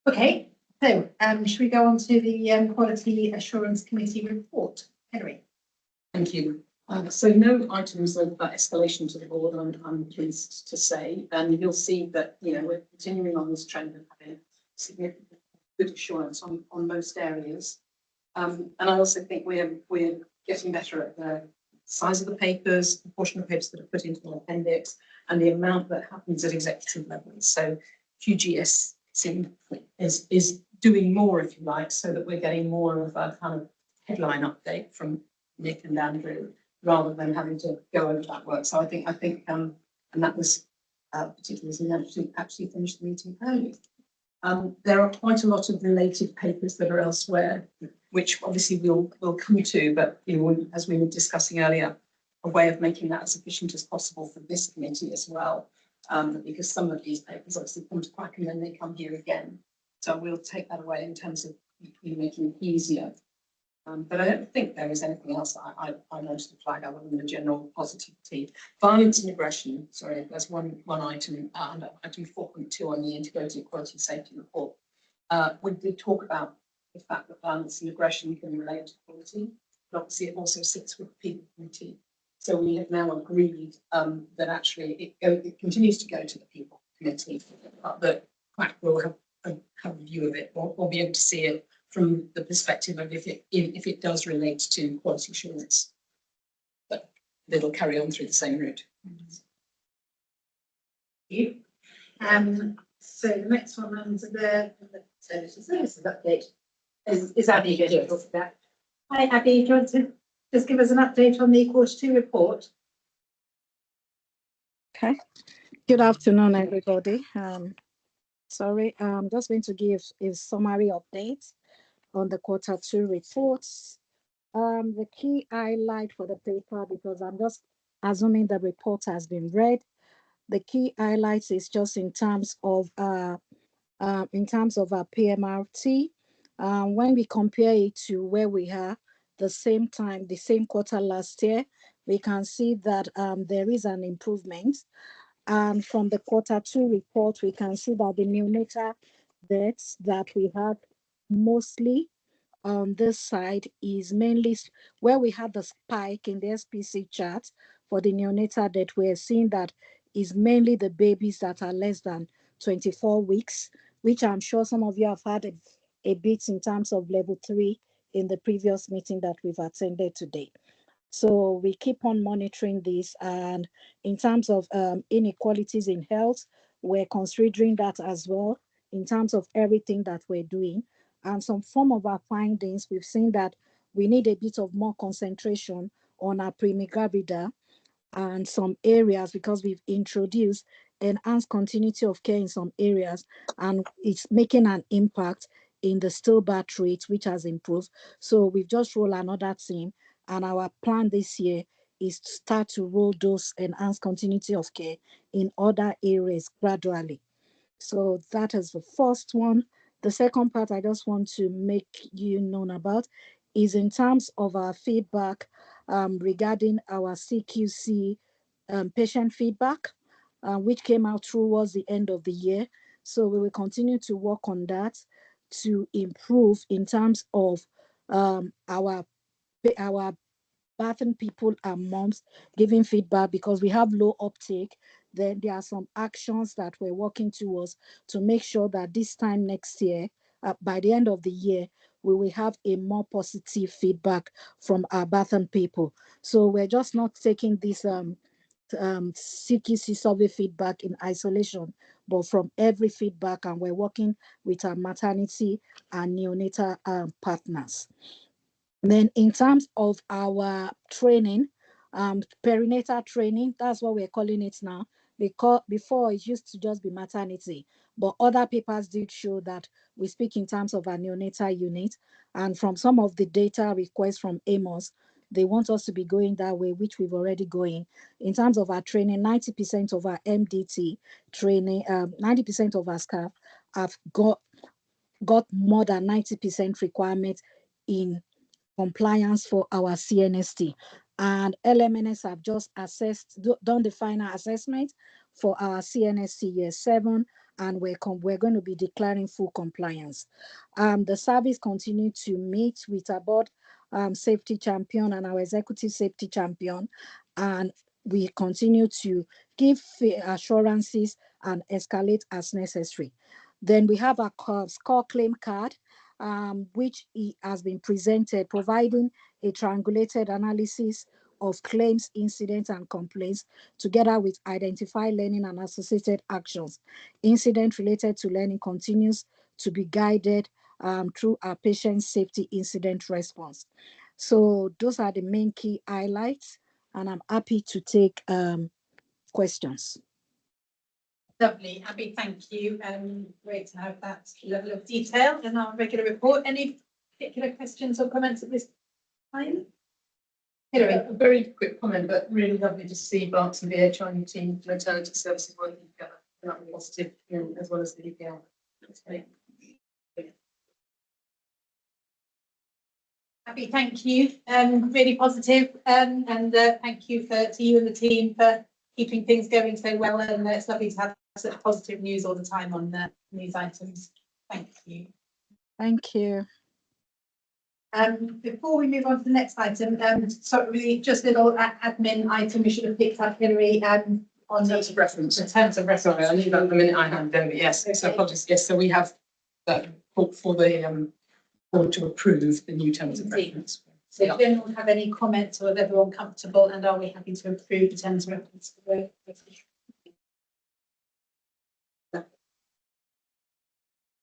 Okay. So, should we go on to the Quality Assurance Committee report? Henry. Thank you. So no items of escalation to the board, I'm pleased to say, and you'll see that, we're continuing on this trend of having significant good assurance on most areas. And I also think we're getting better at the size of the papers, the portion of papers that are put into the appendix, and the amount that happens at executive level. So QGS is doing more, if you like, so that we're getting more of a kind of headline update from Nick and Andrew, rather than having to go over that work. So I think, and that was particularly as we actually finished the meeting early. There are quite a lot of related papers that are elsewhere, which obviously we'll come to, but as we were discussing earlier, a way of making that as efficient as possible for this committee as well, because some of these papers obviously come to Quack and then they come here again. So we'll take that away in terms of making it easier. But I don't think there is anything else that I wanted to flag other than the general positivity. Violence and aggression, sorry, there's one item under item 4.2 on the integrated quality safety report. We did talk about the fact that violence and aggression can relate to quality, but obviously it also sits with the people committee. So we have now agreed that actually it continues to go to the people committee, but that Quack will have a view of it or be able to see it from the perspective of if it does relate to quality assurance, but it'll carry on through the same route. Thank you. So the next one under the services update is Abby going to talk about. Hi Abby, do you want to just give us an update on the quarter 2 report? Okay. Good afternoon, everybody. Sorry, I'm just going to give a summary update on the quarter 2 reports. The key highlight for the paper, because I'm just assuming the report has been read. The key highlights is just in terms of our PMRT. When we compare it to where we are the same quarter last year, we can see that there is an improvement. And from the quarter 2 report, we can see that the neonatal deaths that we had mostly on this side is mainly where we had the spike in the SPC chart for the neonatal death. We're seeing that is mainly the babies that are less than 24 weeks, which I'm sure some of you have had a bit in terms of level 3 in the previous meeting that we've attended today. So we keep on monitoring this, and in terms of inequalities in health, we're considering that as well in terms of everything that we're doing. And some form of our findings, we've seen that we need a bit of more concentration on our primigravida and some areas, because we've introduced enhanced continuity of care in some areas, and it's making an impact in the stillbirth rate, which has improved. So we've just rolled another team, and our plan this year is to start to roll those enhanced continuity of care in other areas gradually. So that is the first one. The second part I just want to make you known about is in terms of our feedback regarding our CQC patient feedback, which came out towards the end of the year. So we will continue to work on that to improve in terms of our Bathing people and moms giving feedback because we have low uptake. Then there are some actions that we're working towards to make sure that this time next year, by the end of the year, we will have a more positive feedback from our Bathing people. So we're just not taking this CQC survey feedback in isolation, but from every feedback, and we're working with our maternity and neonatal partners. Then in terms of our training, perinatal training, that's what we're calling it now. Because before it used to just be maternity, but other papers did show that we speak in terms of our neonatal unit. And from some of the data requests from AMOS, they want us to be going that way, which we've already going. In terms of our training, 90% of our MDT training, 90% of our staff have got more than 90% requirement in compliance for our CNST. And LMNS have just done the final assessment for our CNST year 7, and we're going to be declaring full compliance. The service continue to meet with our board safety champion and our executive safety champion, and we continue to give assurances and escalate as necessary. Then we have our score claim card, which has been presented, providing a triangulated analysis of claims, incidents, and complaints, together with identified learning and associated actions. Incident related to learning continues to be guided through our patient safety incident response. So those are the main key highlights, and I'm happy to take questions. Lovely, Abby, thank you. Great to have that level of detail in our regular report. Any particular questions or comments at this time? Hilary. A very quick comment, but really lovely to see Barts and VHI and team maternity services working together. That was positive, as well as the EPL. That's great. Abby, thank you. Really positive, and thank you to you and the team for keeping things going so well, and it's lovely to have such positive news all the time on these items. Thank you. Thank you. Before we move on to the next item, sorry, just a little admin item we should have picked up, Hilary, on Terms of reference. the terms of reference. Sorry, I knew that the minute I hand over, yes, so apologies, yes, so we have that for the board to approve the new terms of reference. So does anyone have any comments, or is everyone comfortable, and are we happy to approve the terms of reference?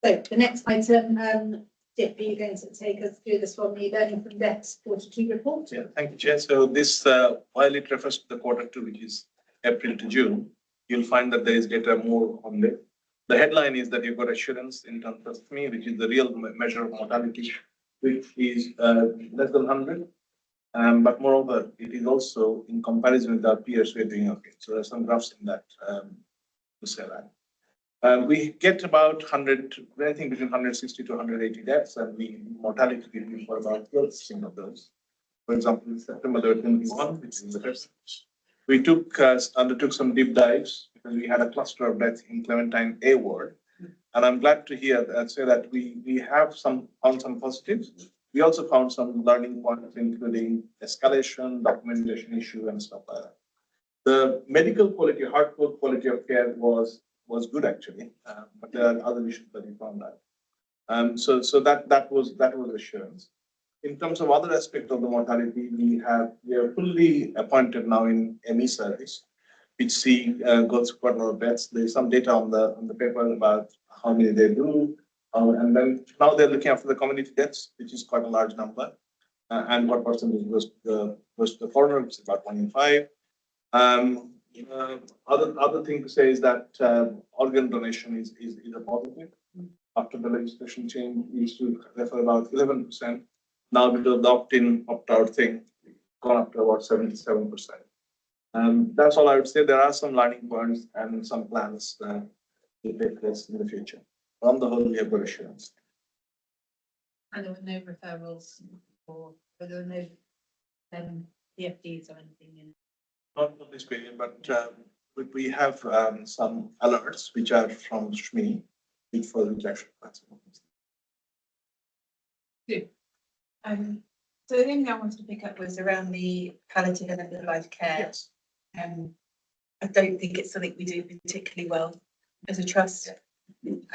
So the next item, Dick, are you going to take us through this one, the Learning from Deaths quarter 2 report? Yeah, thank you, Chair. So this, while it refers to the quarter 2, which is April to June, you'll find that there is data more on this. The headline is that you've got assurance in terms of SME, which is the real measure of mortality, which is less than 100. But moreover, it is also in comparison with our peers, we're doing okay. So there's some graphs in that to say that. We get about 100, anything between 160 to 180 deaths, and we mortality review for about 12% of those. For example, in September, there were 21, which is the first. We undertook some deep dives because we had a cluster of deaths in Clementine A ward. And I'm glad to hear that, say that we have found some positives. We also found some learning points, including escalation, documentation issue, and stuff like that. The medical quality, hardcore quality of care was good actually, but there are other issues that we found out. So that was assurance. In terms of other aspects of the mortality, we are fully appointed now in ME service, which goes through quite a lot of deaths. There's some data on the paper about how many they do, and then now they're looking after the community deaths, which is quite a large number, and what percentage was the coroner, which is about 1 in 5. Other thing to say is that organ donation is a positive. After the legislation change, we used to refer about 11%. Now with the opt-in, opt-out thing, gone up to about 77%. That's all I would say. There are some learning points and some plans to take place in the future. On the whole, we have good assurance. And there were no referrals, or there were no PFDs or anything in? Not for this period, but we have some alerts which are from SHME, for the injection plans. Good. So the thing I wanted to pick up was around the palliative and end of life care. Yes. I don't think it's something we do particularly well as a trust.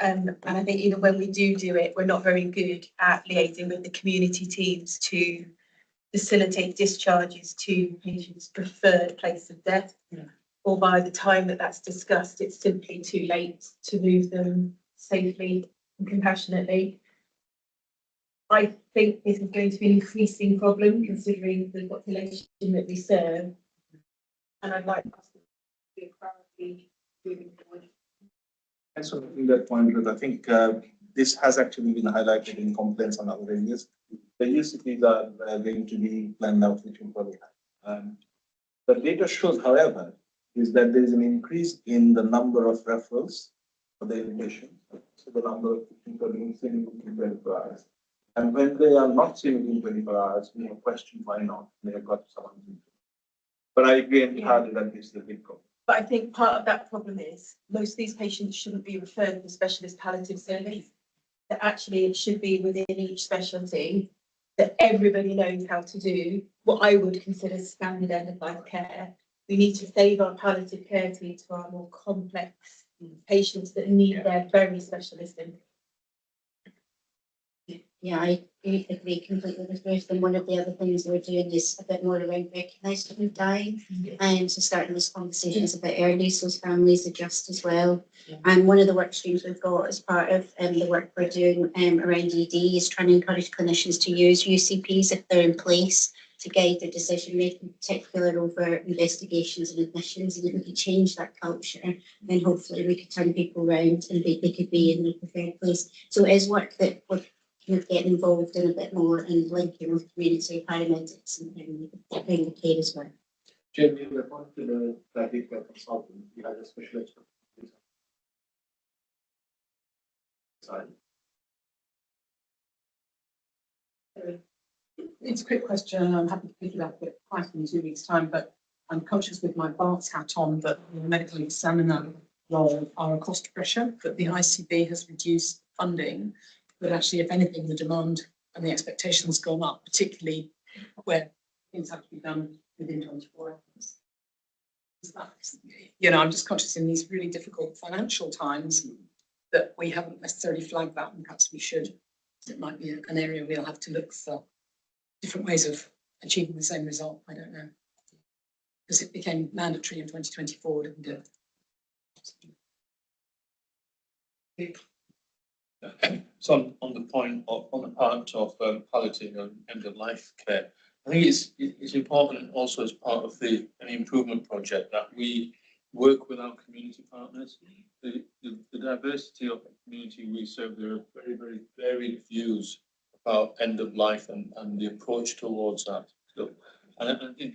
And I think even when we do it, we're not very good at liaising with the community teams to facilitate discharges to patients' preferred place of death. Or by the time that that's discussed, it's simply too late to move them safely and compassionately. I think this is going to be an increasing problem considering the population that we serve. And I'd like us to be a priority moving forward. Thanks for making that point, because I think this has actually been highlighted in complaints on other areas. The UCPs are going to be planned out, which will probably happen. The data shows, however, is that there is an increase in the number of referrals for the inpatient. So the number of people being seen within 24 hours. And when they are not seen within 24 hours, we have questioned why not. They have got someone. But I agree entirely that this is a big problem. But I think part of that problem is most of these patients shouldn't be referred for specialist palliative service. That actually it should be within each specialty that everybody knows how to do what I would consider standard end of life care. We need to save our palliative care team to our more complex patients that need their very specialist input. Yeah, I agree completely with Ruth. And one of the other things we're doing is a bit more around recognising who's dying. And so starting this conversation is a bit early, so as families adjust as well. And one of the work streams we've got as part of the work we're doing around ED is trying to encourage clinicians to use UCPs if they're in place to guide their decision making, in particular over investigations and admissions. And if we could change that culture, then hopefully we could turn people around and they could be in the preferred place. So it is work that we're kind of getting involved in a bit more and linking with community paramedics and the care as well. Jamie, we're going to the medical consultant, you have a specialist. It's a quick question, and I'm happy to pick it up with quite in 2 weeks' time, but I'm conscious with my Bart's hat on that the medical examiner role are a cost pressure, that the ICB has reduced funding, but actually, if anything, the demand and the expectations gone up, particularly where things have to be done within 24 hours. Is that, I'm just conscious in these really difficult financial times that we haven't necessarily flagged that, and perhaps we should. It might be an area we'll have to look for different ways of achieving the same result. I don't know. Because it became mandatory in 2024, didn't it? So on the point of, on the part of palliative and end of life care, I think it's important also as part of an improvement project that we work with our community partners. The diversity of the community we serve, there are very, very varied views about end of life and the approach towards that. So, and I think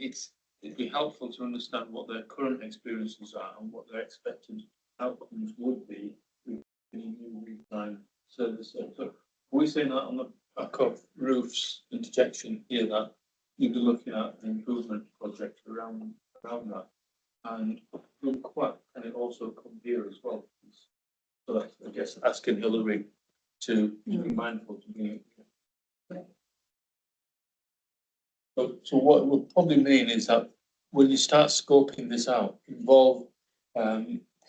it'd be helpful to understand what their current experiences are and what their expected outcomes would be with any new redesign services. So we say that on the back of Ruth's interjection here that you'd be looking at an improvement project around that. And can it also come here as well? So that's, I guess, asking Hillary to be mindful to be. So what it would probably mean is that when you start scoping this out, involve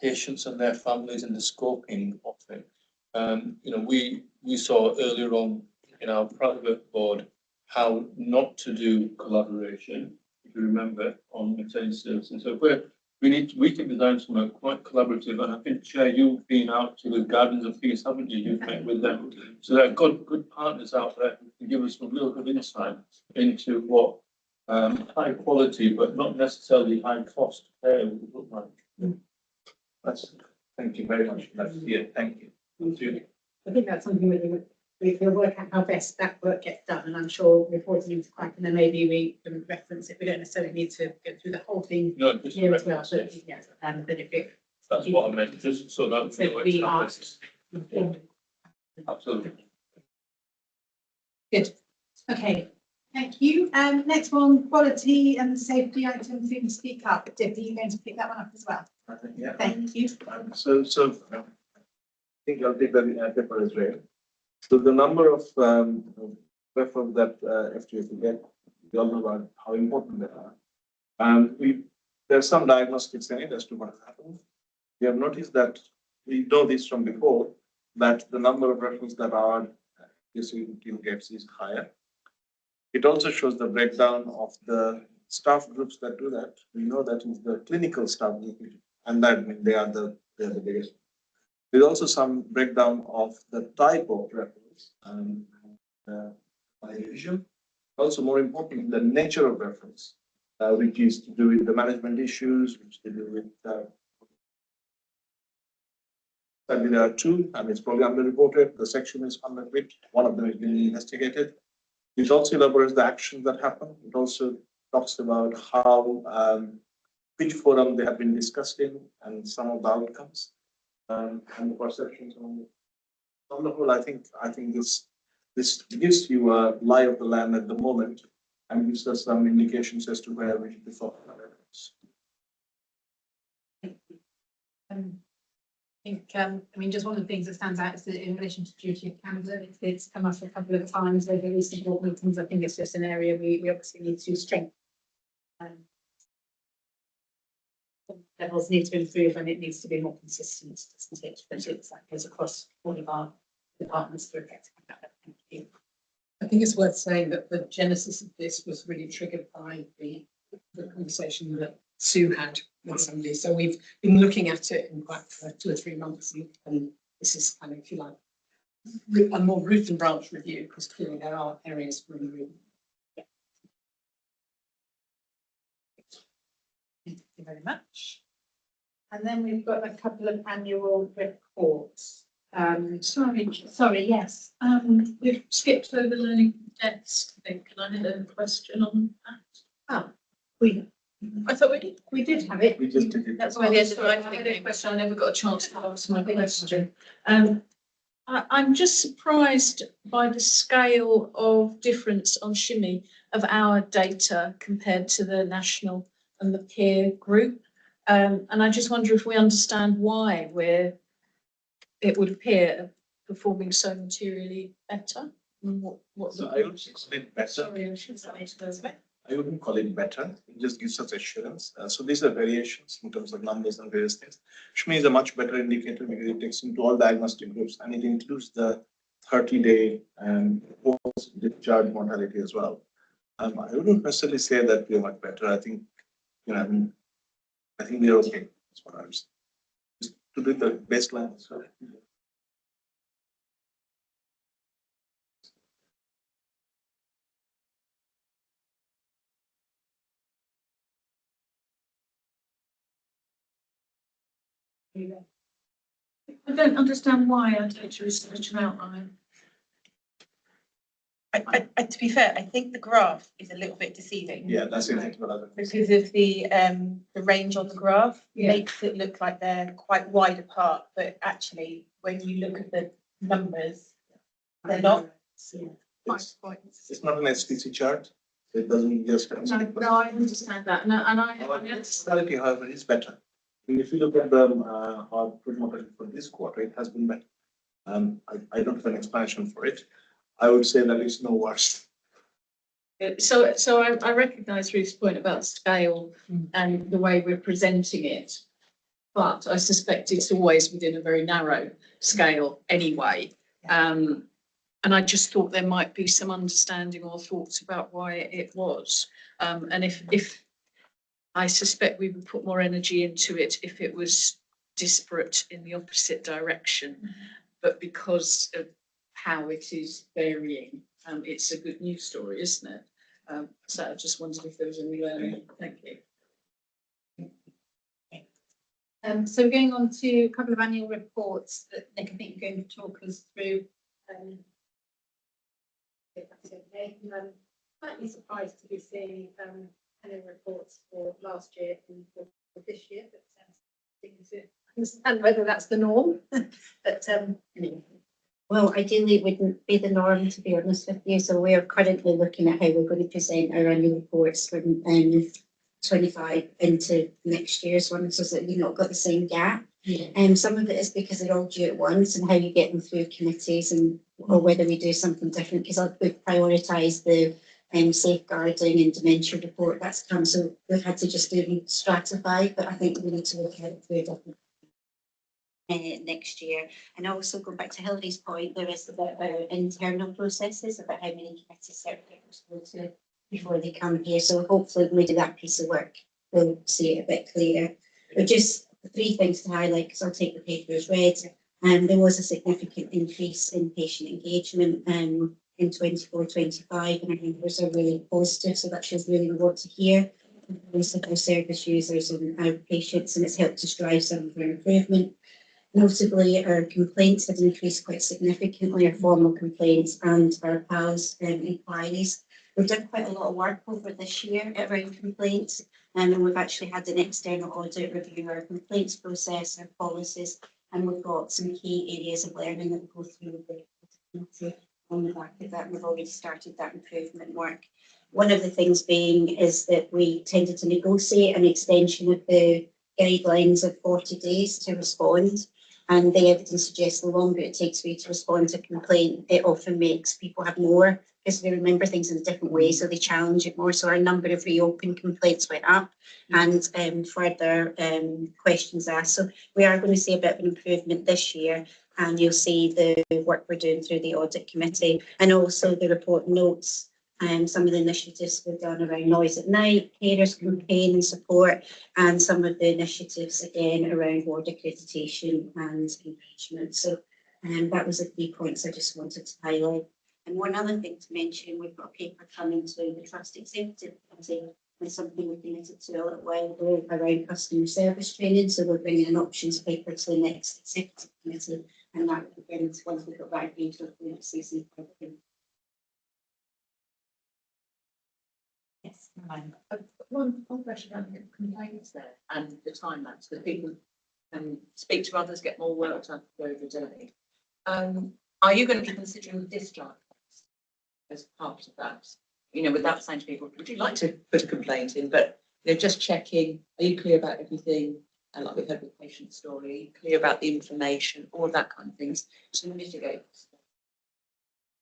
patients and their families in the scoping of it. We saw earlier on in our private board how not to do collaboration, if you remember, on maternity services. So we can design something quite collaborative, and I think, Chair, you've been out to the Gardens of Peace, haven't you? You've met with them. So there are good partners out there who can give us a little bit of insight into what high quality, but not necessarily high cost care would look like. Thank you very much. That's thank you. I think that's something that we'll work out how best that work gets done, and I'm sure reporting into Quack, and then maybe we can reference it. We don't necessarily need to go through the whole thing No, just here as well, reference but it. yes, but if it. That's what I meant, just so that So we asked. Absolutely. Good. Okay. Thank you. Next one, quality and safety items. You can speak up. Deb, are you going to pick that one up as well? I think, yeah. Thank you. So I think I'll take that paper as well. So the number of referrals that FGS will get. We all know about how important they are. There's some diagnostics in it as to what has happened. We have noticed that, we know this from before, that the number of referrals that our team gets is higher. It also shows the breakdown of the staff groups that do that. We know that is the clinical staff group, and that means they are the biggest. There's also some breakdown of the type of referrals by division. Also, more important, the nature of reference, which is to do with the management issues, which to do with sadly, there are two, and it's probably underreported. The section is underreported. One of them is being investigated. It also elaborates the actions that happen. It also talks about how which forum they have been discussed in and some of the outcomes and the perceptions on the whole. I think this gives you a lie of the land at the moment and gives us some indications as to where we should be focusing on evidence. I mean, just one of the things that stands out is that in relation to duty of candor, it's come up a couple of times over recent board meetings. I think it's just an area we obviously need to strengthen. Levels need to improve and it needs to be more consistent, doesn't it? But it's that goes across all of our departments to effectively. Thank you. I think it's worth saying that the genesis of this was really triggered by the conversation that Sue had with somebody. So we've been looking at it in fact for 2 or 3 months, and this is kind of, if you like, a more root and branch review, because clearly there are areas for improvement. Thank you very much. And then we've got a couple of annual reports. Sorry, yes. We've skipped over learning desk, I think, and I had a question on that. Oh, I thought we did have it. We just did it. that's why the end of the I had a question. I never got a chance to ask my question. I'm just surprised by the scale of difference on Shimmy of our data compared to the national and the peer group. And I just wonder if we understand why it would appear performing so materially better. So I would call it better. Sorry, I should say it. I wouldn't call it better. It just gives us assurance. So these are variations in terms of numbers and various things. Shmi is a much better indicator because it takes into all diagnostic groups and it includes the 30-day post-discharge mortality as well. I wouldn't necessarily say that we're much better. I think, I think we're okay. That's what I was. Just to do the baseline. So. I don't understand why our data is such an outlier. To be fair, I think the graph is a little bit deceiving. Yeah, that's it. Because of the range on the graph makes it look like they're quite wide apart, but actually, when you look at the numbers, they're not. It's not an SPC chart. It doesn't just. No, I understand that. No, and I Quality, however, is better. If you look at the our mortality for this quarter, it has been better. I don't have an explanation for it. I would say that it's no worse. So I recognise Ruth's point about scale and the way we're presenting it, but I suspect it's always within a very narrow scale anyway. And I just thought there might be some understanding or thoughts about why it was. And if I suspect we would put more energy into it if it was disparate in the opposite direction, but because of how it is varying, it's a good news story, isn't it? So I just wondered if there was any learning. Thank you. So going on to a couple of annual reports that Nick, I think you're going to talk us through. If that's okay. Slightly surprised to be seeing annual reports for last year and for this year, but things to understand whether that's the norm. But anyway. Well, ideally, it wouldn't be the norm, to be honest with you. So we are currently looking at how we're going to present our annual reports for 25 into next year's one, so that you've not got the same gap. Yeah. And some of it is because they're all due at once and how you get them through committees and or whether we do something different, because we've prioritised the safeguarding and dementia report that's come, so we've had to just do them stratified, but I think we need to look at it through a different next year. And also going back to Hillary's point, there is a bit about internal processes, about how many committee secretaries go to before they come here. So hopefully when we do that piece of work, we'll see it a bit clearer. But just 3 things to highlight, because I'll take the paper as read. There was a significant increase in patient engagement in 24-25, and I think those are really positive. So that shows really what to hear from most of our service users and our patients, and it's helped us drive some of our improvement. Notably, our complaints have increased quite significantly, our formal complaints and our PALS inquiries. We've done quite a lot of work over this year around complaints, and we've actually had an external audit review our complaints process, our policies, and we've got some key areas of learning that we'll go through on the back of that. We've already started that improvement work. One of the things being is that we tended to negotiate an extension of the guidelines of 40 days to respond. And the evidence suggests the longer it takes for you to respond to a complaint, it often makes people have more, because they remember things in a different way, so they challenge it more. So our number of reopened complaints went up, and further questions asked. So we are going to see a bit of an improvement this year, and you'll see the work we're doing through the audit committee, and also the report notes some of the initiatives we've done around noise at night, carers campaign and support, and some of the initiatives again around ward accreditation and engagement. So that was the 3 points I just wanted to highlight. And one other thing to mention, we've got a paper coming to the Trust Executive Committee with something we committed to a little while ago around customer service training. So we're bringing an options paper to the next Executive Committee, and that will begin once we've got that into the next season. Yes, one question about the complaints there and the time lapse, that people can speak to others, get more work done over the day. Are you going to be considering discharge as part of that? You know, without saying to people, would you like to put a complaint in? But you know, just checking, are you clear about everything? And like we heard with patient story, clear about the information, all of that kind of things to mitigate.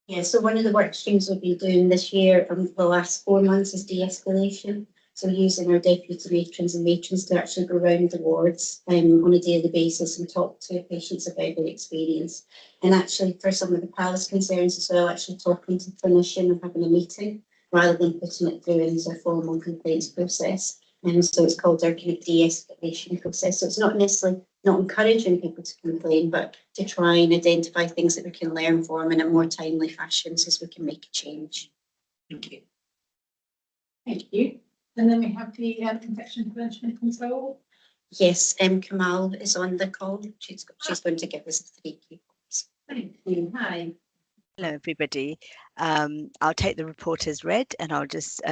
Yeah, so one of the work streams we'll be doing this year the last 4 months is de-escalation. So using our deputy matrons and matrons to actually go around the wards on a daily basis and talk to patients about their experience. And actually for some of the PALS concerns as well, actually talking to the clinician and having a meeting rather than putting it through into a formal complaints process. And so it's called our kind of de-escalation process. So it's not necessarily not encouraging people to complain, but to try and identify things that we can learn from in a more timely fashion so we can make a change. Thank you. Thank you. And then we have the infection prevention and control. Yes, Kamal is on the call. She's going to give us 3 key points. Thank you. Hi. Hello, everybody. I'll take the report as read, and I'll just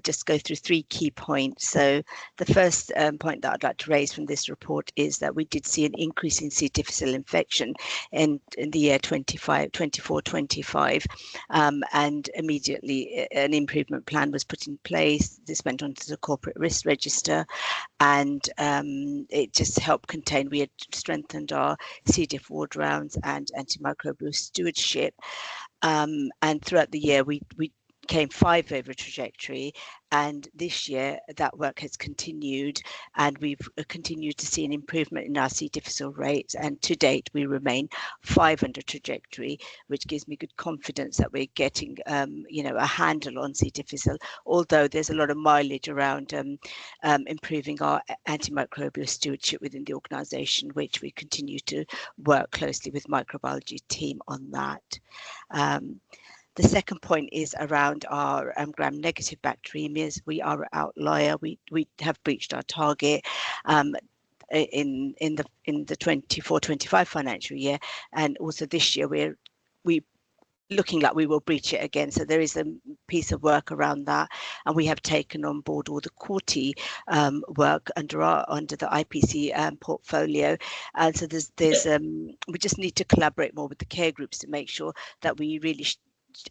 just go through 3 key points. So the first point that I'd like to raise from this report is that we did see an increase in C. difficile infection in the year 24-25, and immediately an improvement plan was put in place. This went onto the corporate risk register, and it just helped contain. We had strengthened our C. diff ward rounds and antimicrobial stewardship. And throughout the year, we came 5 over trajectory, and this year that work has continued, and we've continued to see an improvement in our C. difficile rates, and to date we remain 5 under trajectory, which gives me good confidence that we're getting you know, a handle on C. difficile, although there's a lot of mileage around improving our antimicrobial stewardship within the organisation, which we continue to work closely with microbiology team on that. The second point is around our gram-negative bacteremias. We are an outlier. We have breached our target in the 24-25 financial year, and also this year we're looking like we will breach it again. So there is a piece of work around that, and we have taken on board all the QURTI work under the IPC portfolio. And so there's we just need to collaborate more with the care groups to make sure that we really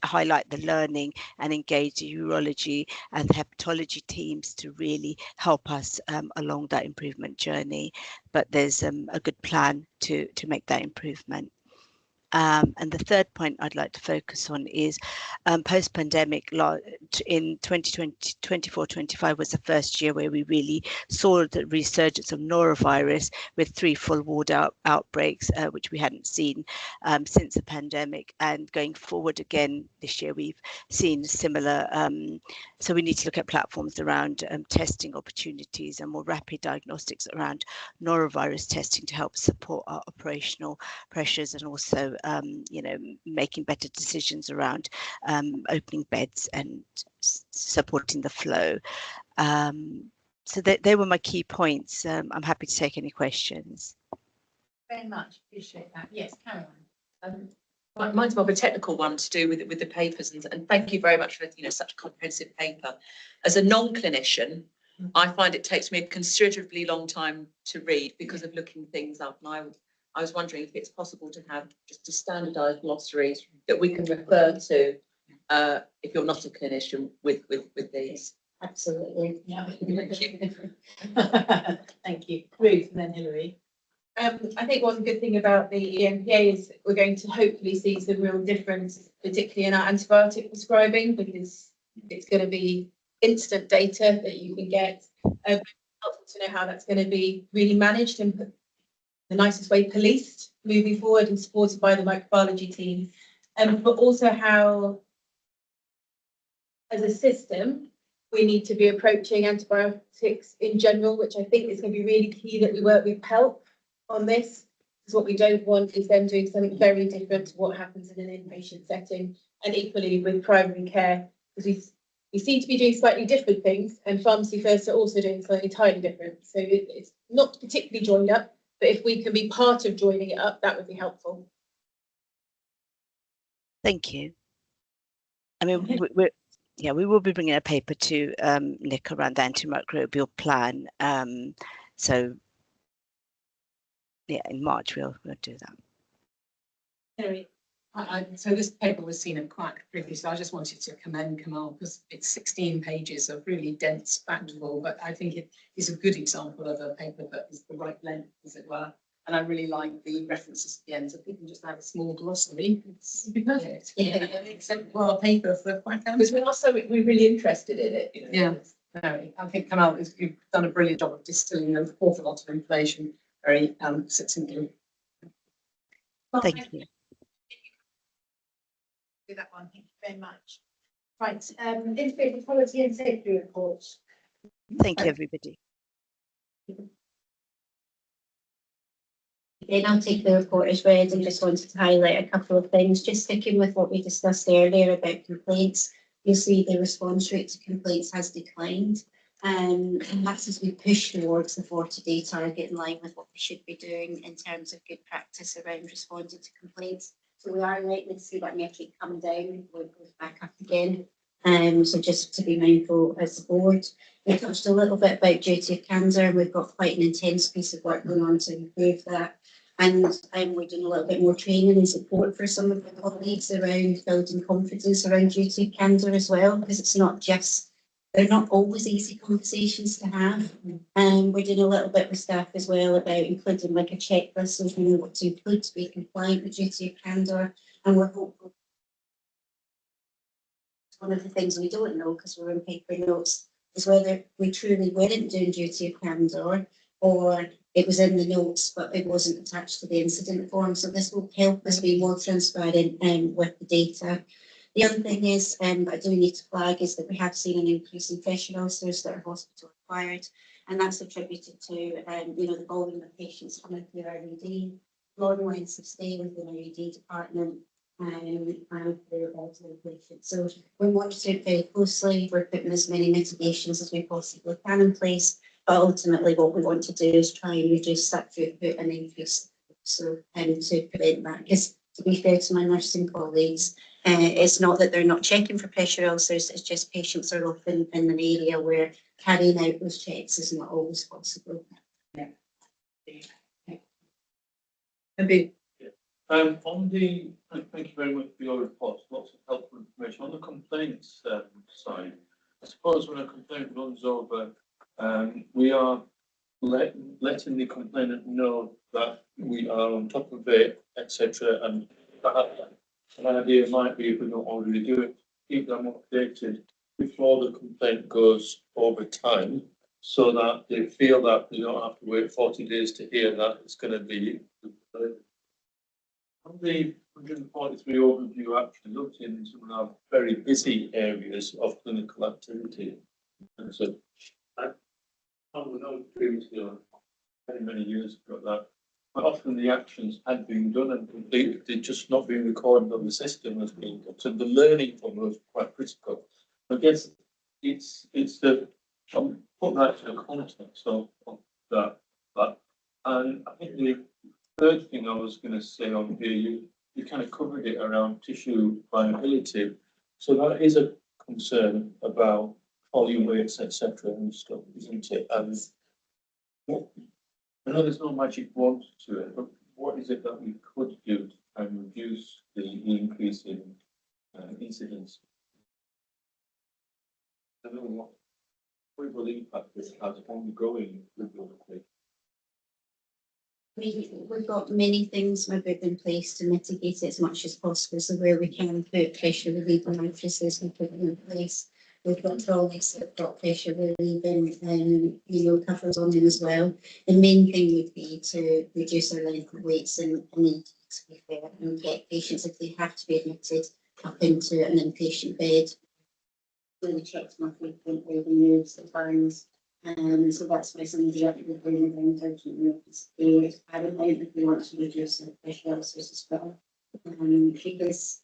highlight the learning and engage the urology and the hepatology teams to really help us along that improvement journey. But there's a good plan to make that improvement. And the third point I'd like to focus on is post-pandemic in 2024-25 was the first year where we really saw the resurgence of norovirus with 3 full ward outbreaks, which we hadn't seen since the pandemic. And going forward again this year, we've seen similar. So we need to look at platforms around testing opportunities and more rapid diagnostics around norovirus testing to help support our operational pressures and also making better decisions around opening beds and supporting the flow. So they were my key points. I'm happy to take any questions. Very much appreciate that. Yes, Caroline. Mine's more of a technical one to do with the papers, and thank you very much for such a comprehensive paper. As a non-clinician, I find it takes me a considerably long time to read because of looking things up, and I was wondering if it's possible to have just a standardised glossary that we can refer to if you're not a clinician with these. Absolutely. Yeah. Thank you. Ruth and then Hilary. I think one good thing about the EMPA is we're going to hopefully see some real difference, particularly in our antibiotic prescribing, because it's going to be instant data that you can get. Helpful to know how that's going to be really managed and the nicest way policed moving forward and supported by the microbiology team, but also how, as a system, we need to be approaching antibiotics in general, which I think is going to be really key that we work with HELP on this, because what we don't want is them doing something very different to what happens in an inpatient setting, and equally with primary care, because we seem to be doing slightly different things, and Pharmacy First are also doing something entirely different. So it's not particularly joined up, but if we can be part of joining it up, that would be helpful. Thank you. I mean, we will be bringing a paper to Nick around the antimicrobial plan. So yeah, in March we'll do that. Hilary. So this paper was seen at quite previously, so I just wanted to commend Kamal because it's 16 pages of really dense, factual, but I think it is a good example of a paper that is the right length, as it were. And I really like the references at the end, so if we can just have a small glossary, it'd be perfect. Yeah. Except for our paper for Because we're really interested in it. Yeah, no, I think Kamal, you've done a brilliant job of distilling an awful lot of information very succinctly. Thank you. Do that one. Thank you very much. Right, integrated quality and safety report. Thank you, everybody. Then I'll take the report as read and just wanted to highlight a couple of things, just sticking with what we discussed earlier about complaints. You'll see the response rate to complaints has declined. And that's as we push towards the 40-day target in line with what we should be doing in terms of good practice around responding to complaints. So we are likely to see that metric come down before it goes back up again. So just to be mindful as the board. We touched a little bit about duty of candour. We've got quite an intense piece of work going on to improve that. And we're doing a little bit more training and support for some of the colleagues around building confidence around duty of candour as well, because it's not just, they're not always easy conversations to have. And we're doing a little bit with staff as well about including like a checklist of what to include to be compliant with duty of candour. And we're hopeful. One of the things we don't know, because we're in paper notes, is whether we truly weren't doing duty of candour or it was in the notes, but it wasn't attached to the incident form. So this will help us be more transparent with the data. The other thing is, I do need to flag, is that we have seen an increase in pressure ulcers that are hospital acquired, and that's attributed to, the volume of patients coming through our ED, long lengths of stay within our ED department, and through elderly patients. So we're monitoring it very closely. We're putting as many mitigations as we possibly can in place. But ultimately, what we want to do is try and reduce that throughput and increase to prevent that. Because to be fair to my nursing colleagues, it's not that they're not checking for pressure ulcers, it's just patients are often in an area where carrying out those checks is not always possible. And On the, thank you very much for your report, lots of helpful information. On the complaints side, I suppose when a complaint runs over, we are letting the complainant know that we are on top of it, etc. And that an idea might be, if we don't already do it, keep them updated before the complaint goes over time, so that they feel that they don't have to wait 40 days to hear that it's going to be. On the 143 overview, actually looked in some of our very busy areas of clinical activity. And so I would know previously, many years ago, that quite often the actions had been done and completed, they'd just not been recorded on the system as being done. So the learning from those quite critical. I guess it's the put that to the context of that. And I think the third thing I was going to say on here, you kind of covered it around tissue viability. So that is a concern about volume weights, etc. and stuff, isn't it? And what, I know there's no magic wand to it, but what is it that we could do to reduce the increase in incidence? I don't know what will impact this has ongoing regularly. We've got many things we've in place to mitigate it as much as possible. So where we can put pressure relieving mattresses, we put them in place. We've got trolleys that have got pressure relieving, covers on them as well. The main thing would be to reduce our length of waits and intakes, to be fair, and get patients, if they have to be admitted, up into an inpatient bed. Really checks more frequently, the moves, the burns. So that's why some of the other bringing down urgent moves. I don't know if we want to reduce the pressure ulcers as well. Because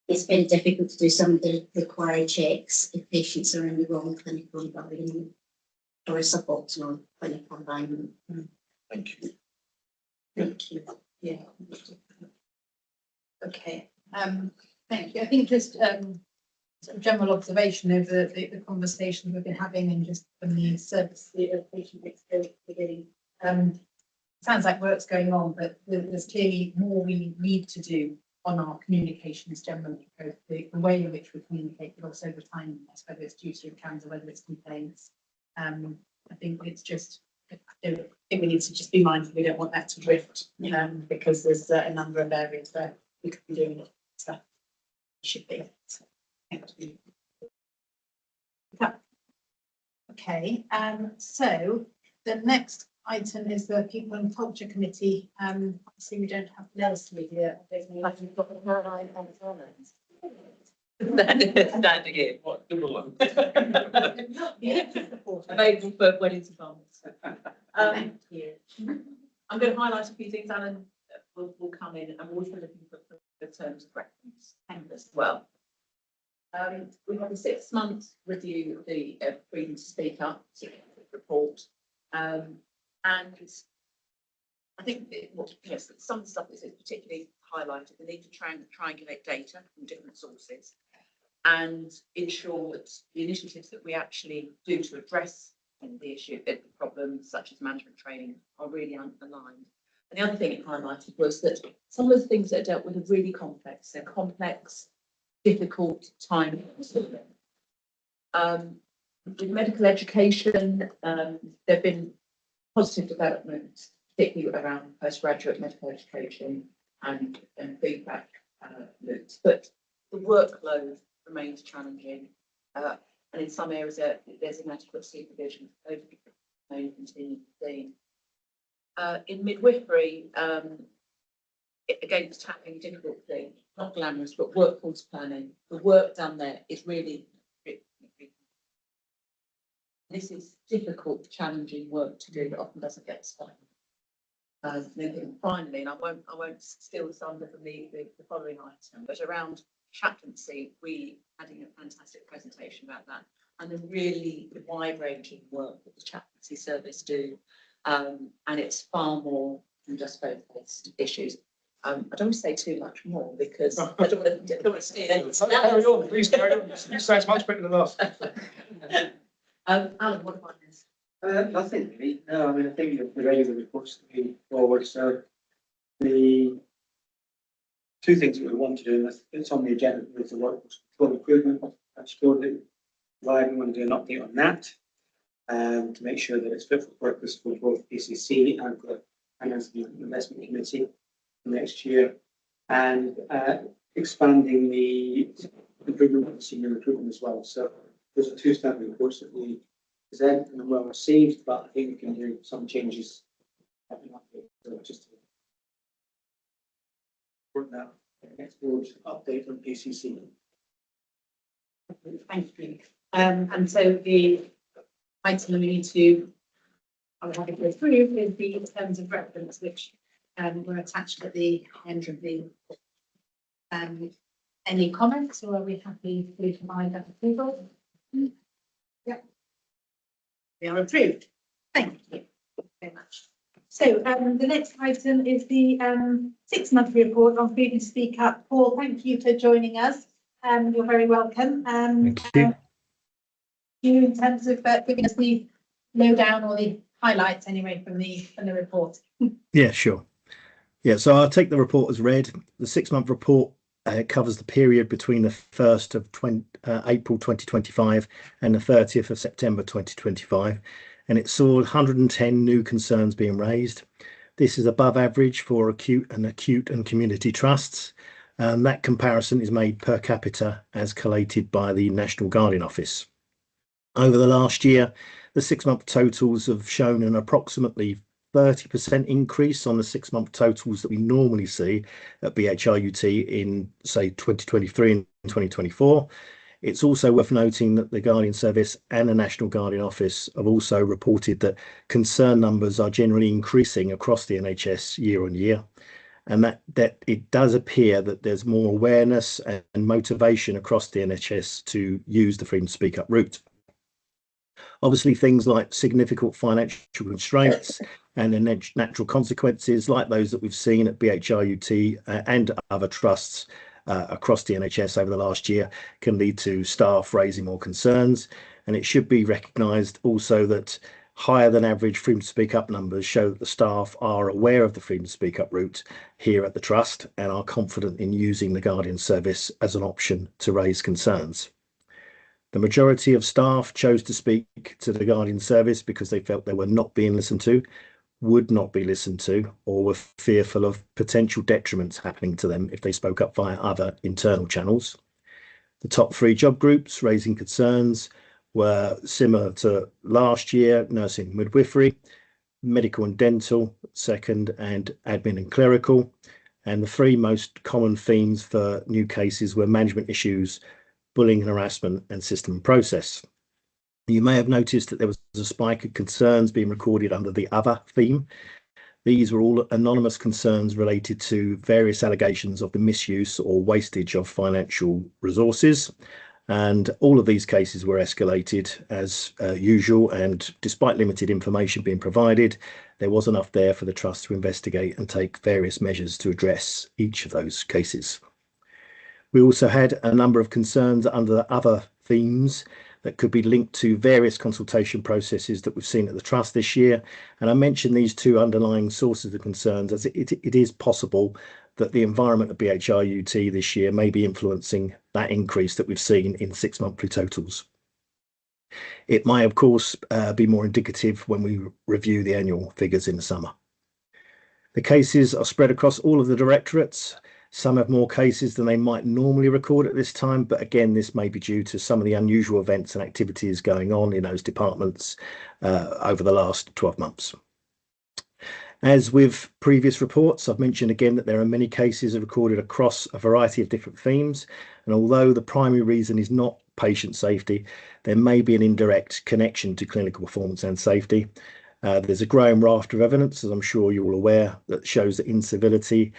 it's very difficult to do some of the required checks if patients are in the wrong clinical environment or a suboptimal clinical environment. Thank you. Thank you. Yeah. Okay, thank you. I think just sort of general observation over the conversations we've been having and just from the service, the patient experience beginning. Sounds like work's going on, but there's clearly more we need to do on our communications generally, both the way in which we communicate, but also the time, whether it's duty of cancer, whether it's complaints. I think it's just, I think we need to just be mindful we don't want that to drift, because there's a number of areas where we could be doing it stuff. Should be. So, thank you. Okay, so the next item is the People and Culture Committee. Obviously we don't have Leslie here. You've got Caroline and Caroline. Standing in. What double one? Available for weddings and farmers. Thank you. I'm going to highlight a few things. Alan will come in, and we're also looking for the terms of reference as well. We have a 6-month review of the Freedom to Speak Up report, and I think some of the stuff is particularly highlighted the need to triangulate data from different sources and ensure that the initiatives that we actually do to address the issue, the problems such as management training, are really aligned. And the other thing it highlighted was that some of the things that are dealt with are really complex. They're complex, difficult time consuming. With medical education, there have been positive developments, particularly around postgraduate medical education and feedback loops, but the workload remains challenging, and in some areas there's inadequate supervision over the continued theme. In midwifery, again, it's tackling a difficult thing, not glamorous, but workforce planning. The work done there is really, this is difficult, challenging work to do that often doesn't get started. Finally, and I won't steal the thunder from the following item, but around chaplaincy, we had a fantastic presentation about that and the really wide-ranging work that the chaplaincy service do, and it's far more than just faith-based issues. I don't want to say too much more because I don't want to steal any. Carry on, please carry on. You say it's much better than us. Alan, what about this? Nothing really. No, I mean, I think the way the reports have been forward, so the two things that we want to do, and it's on the agenda with the workforce control improvement. That's shortly. We want to do an update on that, to make sure that it's fit for purpose for both PCC and for Finance and Investment Committee next year, and expanding the improvement of the senior recruitment as well. So those are two standard reports that we present and are well received, but I think we can do some changes. So just to report that next board update on PCC. Thank you. And so the item we need to, I would have it go through is the terms of reference, which were attached at the end of the. Any comments, or are we happy to provide that approval? Yeah. We are approved. Thank you very much. So the next item is the 6-month report on Freedom to Speak Up. Paul, thank you for joining us. You're very welcome. Thank you. You in terms of giving us the lowdown or the highlights anyway from the report. Yeah, sure. Yeah, so I'll take the report as read. The 6-month report covers the period between the 1st of April 2025 and the 30th of September 2025, and it saw 110 new concerns being raised. This is above average for acute and community trusts. That comparison is made per capita as collated by the National Guardian Office. Over the last year, the 6-month totals have shown an approximately 30% increase on the 6-month totals that we normally see at BHRUT in, say, 2023 and 2024. It's also worth noting that the Guardian Service and the National Guardian Office have also reported that concern numbers are generally increasing across the NHS year on year, and that it does appear that there's more awareness and motivation across the NHS to use the Freedom to Speak Up route. Obviously, things like significant financial constraints and the natural consequences like those that we've seen at BHRUT and other trusts across the NHS over the last year can lead to staff raising more concerns. And it should be recognised also that higher than average Freedom to Speak Up numbers show that the staff are aware of the Freedom to Speak Up route here at the Trust and are confident in using the Guardian Service as an option to raise concerns. The majority of staff chose to speak to the Guardian Service because they felt they were not being listened to, would not be listened to, or were fearful of potential detriments happening to them if they spoke up via other internal channels. The top 3 job groups raising concerns were similar to last year: nursing and midwifery, medical and dental, second, and admin and clerical. And the 3 most common themes for new cases were management issues, bullying and harassment, and system and process. You may have noticed that there was a spike of concerns being recorded under the other theme. These were all anonymous concerns related to various allegations of the misuse or wastage of financial resources. And all of these cases were escalated as usual, and despite limited information being provided, there was enough there for the Trust to investigate and take various measures to address each of those cases. We also had a number of concerns under the other themes that could be linked to various consultation processes that we've seen at the Trust this year. And I mentioned these 2 underlying sources of concerns as it is possible that the environment of BHRUT this year may be influencing that increase that we've seen in 6-monthly totals. It may, of course, be more indicative when we review the annual figures in the summer. The cases are spread across all of the directorates. Some have more cases than they might normally record at this time, but again, this may be due to some of the unusual events and activities going on in those departments over the last 12 months. As with previous reports, I've mentioned again that there are many cases recorded across a variety of different themes, and although the primary reason is not patient safety, there may be an indirect connection to clinical performance and safety. There's a growing raft of evidence, as I'm sure you're all aware, that shows that incivility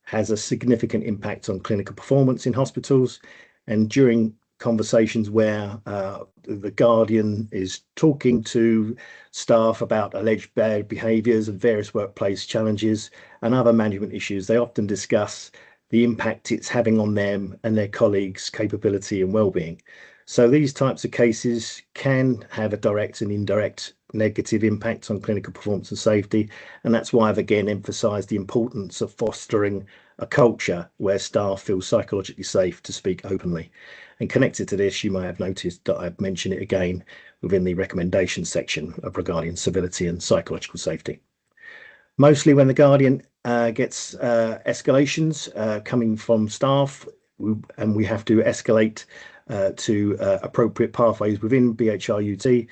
has a significant impact on clinical performance in hospitals. And during conversations where the Guardian is talking to staff about alleged bad behaviours and various workplace challenges and other management issues, they often discuss the impact it's having on them and their colleagues' capability and well-being. So these types of cases can have a direct and indirect negative impact on clinical performance and safety, and that's why I've again emphasised the importance of fostering a culture where staff feel psychologically safe to speak openly. And connected to this, you may have noticed that I've mentioned it again within the recommendation section regarding civility and psychological safety. Mostly when the Guardian gets escalations coming from staff, and we have to escalate to appropriate pathways within BHRUT,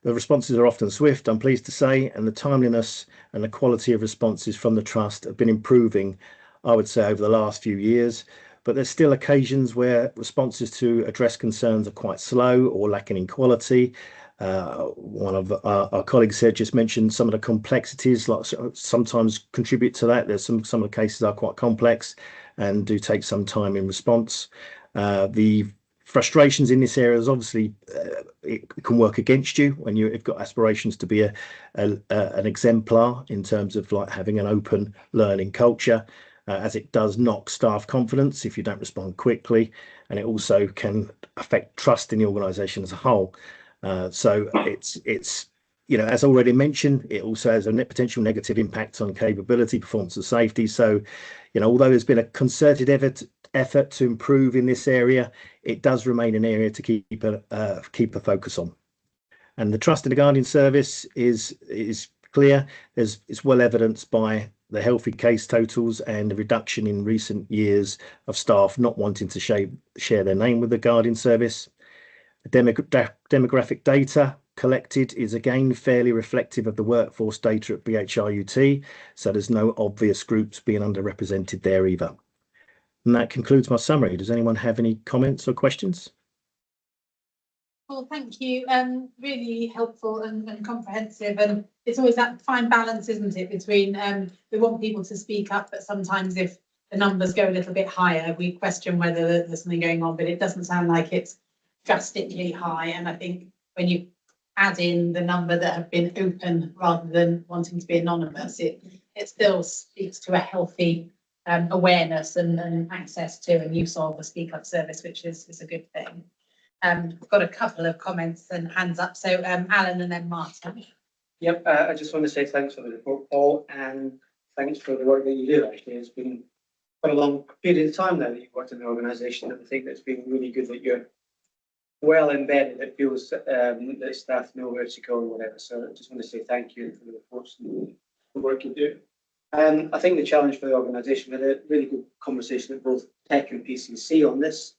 the responses are often swift, I'm pleased to say, and the timeliness and the quality of responses from the Trust have been improving, I would say, over the last few years. But there's still occasions where responses to address concerns are quite slow or lacking in quality. One of our colleagues here just mentioned some of the complexities, like sometimes contribute to that. There's some of the cases are quite complex and do take some time in response. The frustrations in this area is obviously it can work against you when you've got aspirations to be an exemplar in terms of like having an open learning culture, as it does knock staff confidence if you don't respond quickly, and it also can affect trust in the organisation as a whole. So it's you know, as already mentioned, it also has a potential negative impact on capability, performance and safety. So, you know, although there's been a concerted effort to improve in this area, it does remain an area to keep a focus on. And the trust in the Guardian service is clear. It's well evidenced by the healthy case totals and the reduction in recent years of staff not wanting to share their name with the Guardian service. The demographic data collected is again fairly reflective of the workforce data at BHRUT, so there's no obvious groups being underrepresented there either. And that concludes my summary. Does anyone have any comments or questions? Well, thank you. Really helpful and comprehensive, and it's always that fine balance, isn't it, between we want people to speak up, but sometimes if the numbers go a little bit higher, we question whether there's something going on, but it doesn't sound like it's drastically high. And I think when you add in the number that have been open rather than wanting to be anonymous, it still speaks to a healthy awareness and access to and use of a Speak Up service, which is a good thing. I've got a couple of comments and hands up. So Alan and then Martin. Yep, I just want to say thanks for the report, Paul, and thanks for the work that you do. Actually, it's been quite a long period of time now that you've worked in the organisation, and I think that's been really good that you're well embedded. It feels that staff know where to go and whatever. So I just want to say thank you for the reports and the work you do. I think the challenge for the organisation, we had a really good conversation with both Tech and PCC on this,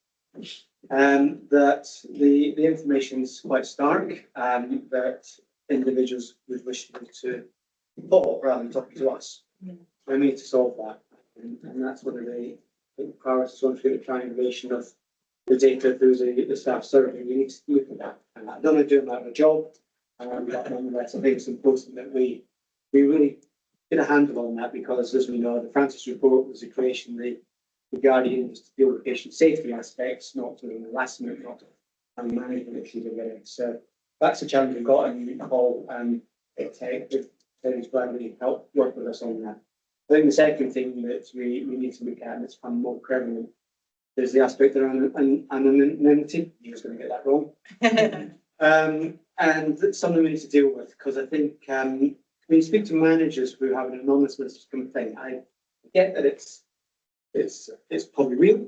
that the information is quite stark, that individuals would wish to report rather than talking to us. We need to solve that, and that's one of the priorities going through the triangulation of the data through the staff survey. We need to look at that, and I don't know doing that a job, but nonetheless, I think it's important that we really get a handle on that, because as we know, the Francis report was the creation of the Guardian was to deal with patient safety aspects, not to harassment, not to management issues or whatever. So that's a challenge we've got, and Paul and Tech is gladly help work with us on that. I think the second thing that we need to look at, and it's become more prevalent, is the aspect around anonymity. He was going to get that wrong. And that's something we need to deal with, because I think when you speak to managers who have an anonymous complaint, I get that it's probably real,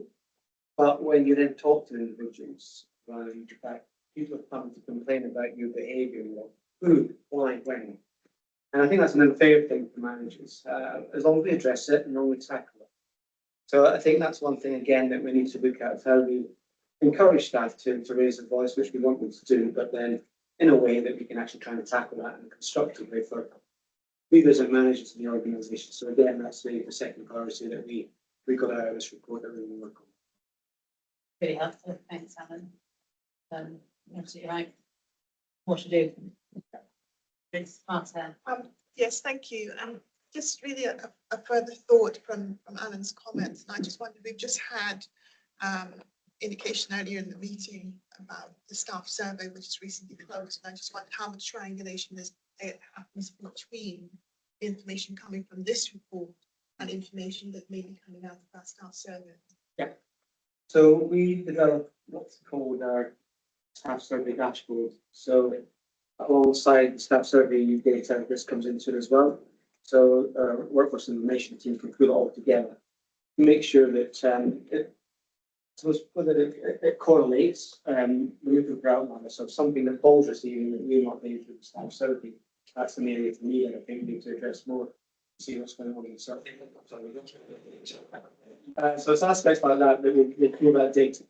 but when you then talk to individuals, in fact, people have come to complain about your behaviour, who, why, when. And I think that's an unfair thing for managers, as long as we address it and we tackle it. So I think that's one thing, again, that we need to look at, is how we encourage staff to raise their voice, which we want them to do, but then in a way that we can actually try and tackle that in a constructive way for leaders and managers in the organisation. So again, that's the second priority that we got out of this report that we will work on. Really helpful. Thanks, Alan. Absolutely right. What to do? It's Martin. Yes, thank you. Just really a further thought from Alan's comments. And I just wondered, we've just had indication earlier in the meeting about the staff survey, which is recently closed. And I just wondered how much triangulation happens between the information coming from this report and information that may be coming out of that staff survey. Yeah. So we developed what's called our staff survey dashboard. So alongside the staff survey data, this comes into it as well. So our workforce information team can put it all together. make sure that suppose whether it correlates with the ground matter. So something that Paul's receiving that we're not being through the staff survey, that's an area for me that I think we need to address more, see what's going on in the survey. So it's aspects like that that we pull that data,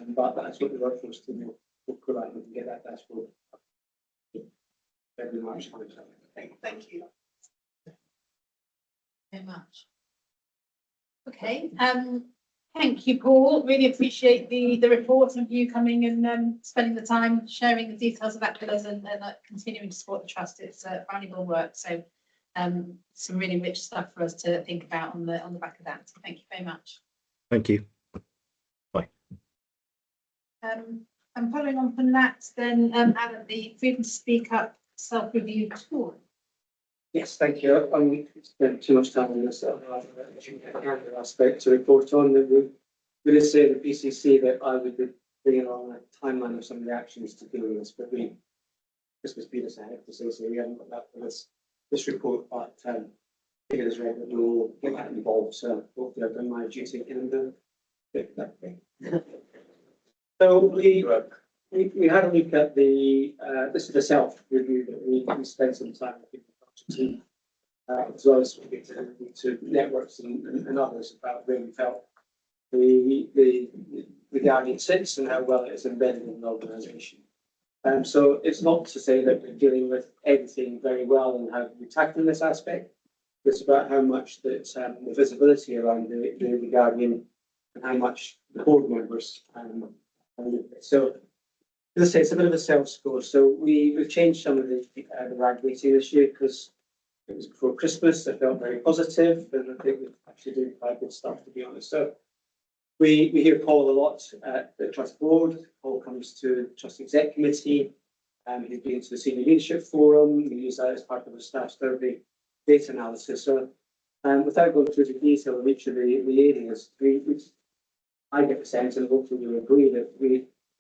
but that's what the workforce to do. We'll pull that and get that dashboard. Every March. Thank you. Very much. Okay, thank you, Paul. Really appreciate the report and you coming and spending the time sharing the details of that with us and continuing to support the trust. It's valuable work. So some really rich stuff for us to think about on the back of that. So thank you very much. Thank you. Bye. And following on from that, then Alan, the freedom to speak up self-review tool. Yes, thank you. I won't spend too much time on this aspect to report on. That we did say at the PCC that I would be bringing on a timeline of some of the actions to deal with this, but Christmas beat us ahead to say so. We haven't got that for this report, but I think it is right that we'll get that involved. So hopefully I've done my duty and get that thing. So we had a look at this is the self-review that we spent some time with the team, as well as speaking to networks and others about where we felt the Guardian sits and how well it is embedded in the organisation. So it's not to say that we're dealing with everything very well and how we're tackling this aspect. It's about how much that the visibility around the Guardian and how much the board members so as I say, it's a bit of a self-score. So we've changed some of the RAG weighting this year because it was before Christmas. I felt very positive, and I think we've actually doing quite good stuff, to be honest. So we hear Paul a lot at the Trust Board. Paul comes to the Trust Exec Committee. He's been to the Senior Leadership Forum. We use that as part of the staff survey data analysis. So without going through the detail of each of the areas, I get the sense, and hopefully you agree,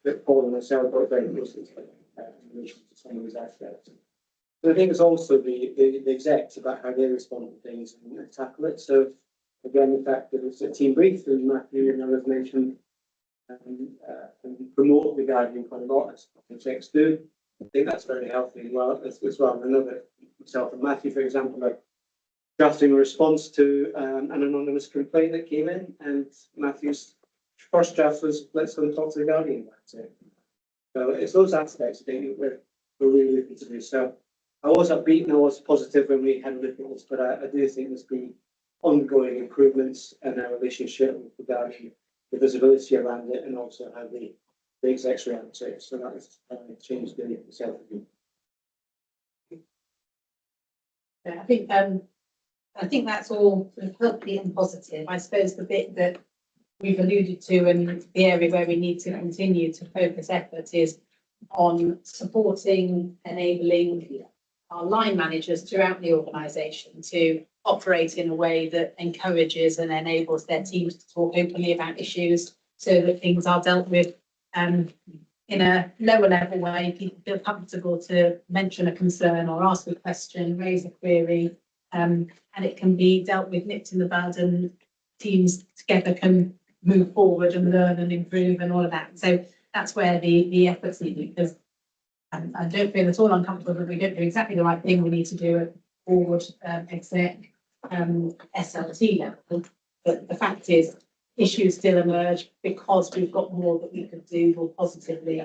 that Paul and myself work very closely together in relation to some of these aspects. So I think it's also the execs about how they respond to things and tackle it. So again, the fact that it's a team brief, and Matthew and others mentioned and promote the Guardian quite a lot, as execs do. I think that's very healthy as well. I know that myself and Matthew, for example, are drafting a response to an anonymous complaint that came in, and Matthew's first draft was, let's go and talk to the Guardian about it. So it's those aspects I think that we're really looking to do. So I was upbeat and I was positive when we had a look at this, but I do think there's been ongoing improvements in our relationship with the Guardian, the visibility around it, and also how the execs react to it. So that has changed the self-review. Yeah, I think that's all sort of healthy and positive. I suppose the bit that we've alluded to and the area where we need to continue to focus effort is on supporting, enabling our line managers throughout the organisation to operate in a way that encourages and enables their teams to talk openly about issues so that things are dealt with in a lower level way. People feel comfortable to mention a concern or ask a question, raise a query, and it can be dealt with, nipped in the bud, and teams together can move forward and learn and improve and all of that. So that's where the efforts needed, because I don't feel at all uncomfortable that we don't do exactly the right thing we need to do at board, exec, SLT level. But the fact is, issues still emerge because we've got more that we could do more positively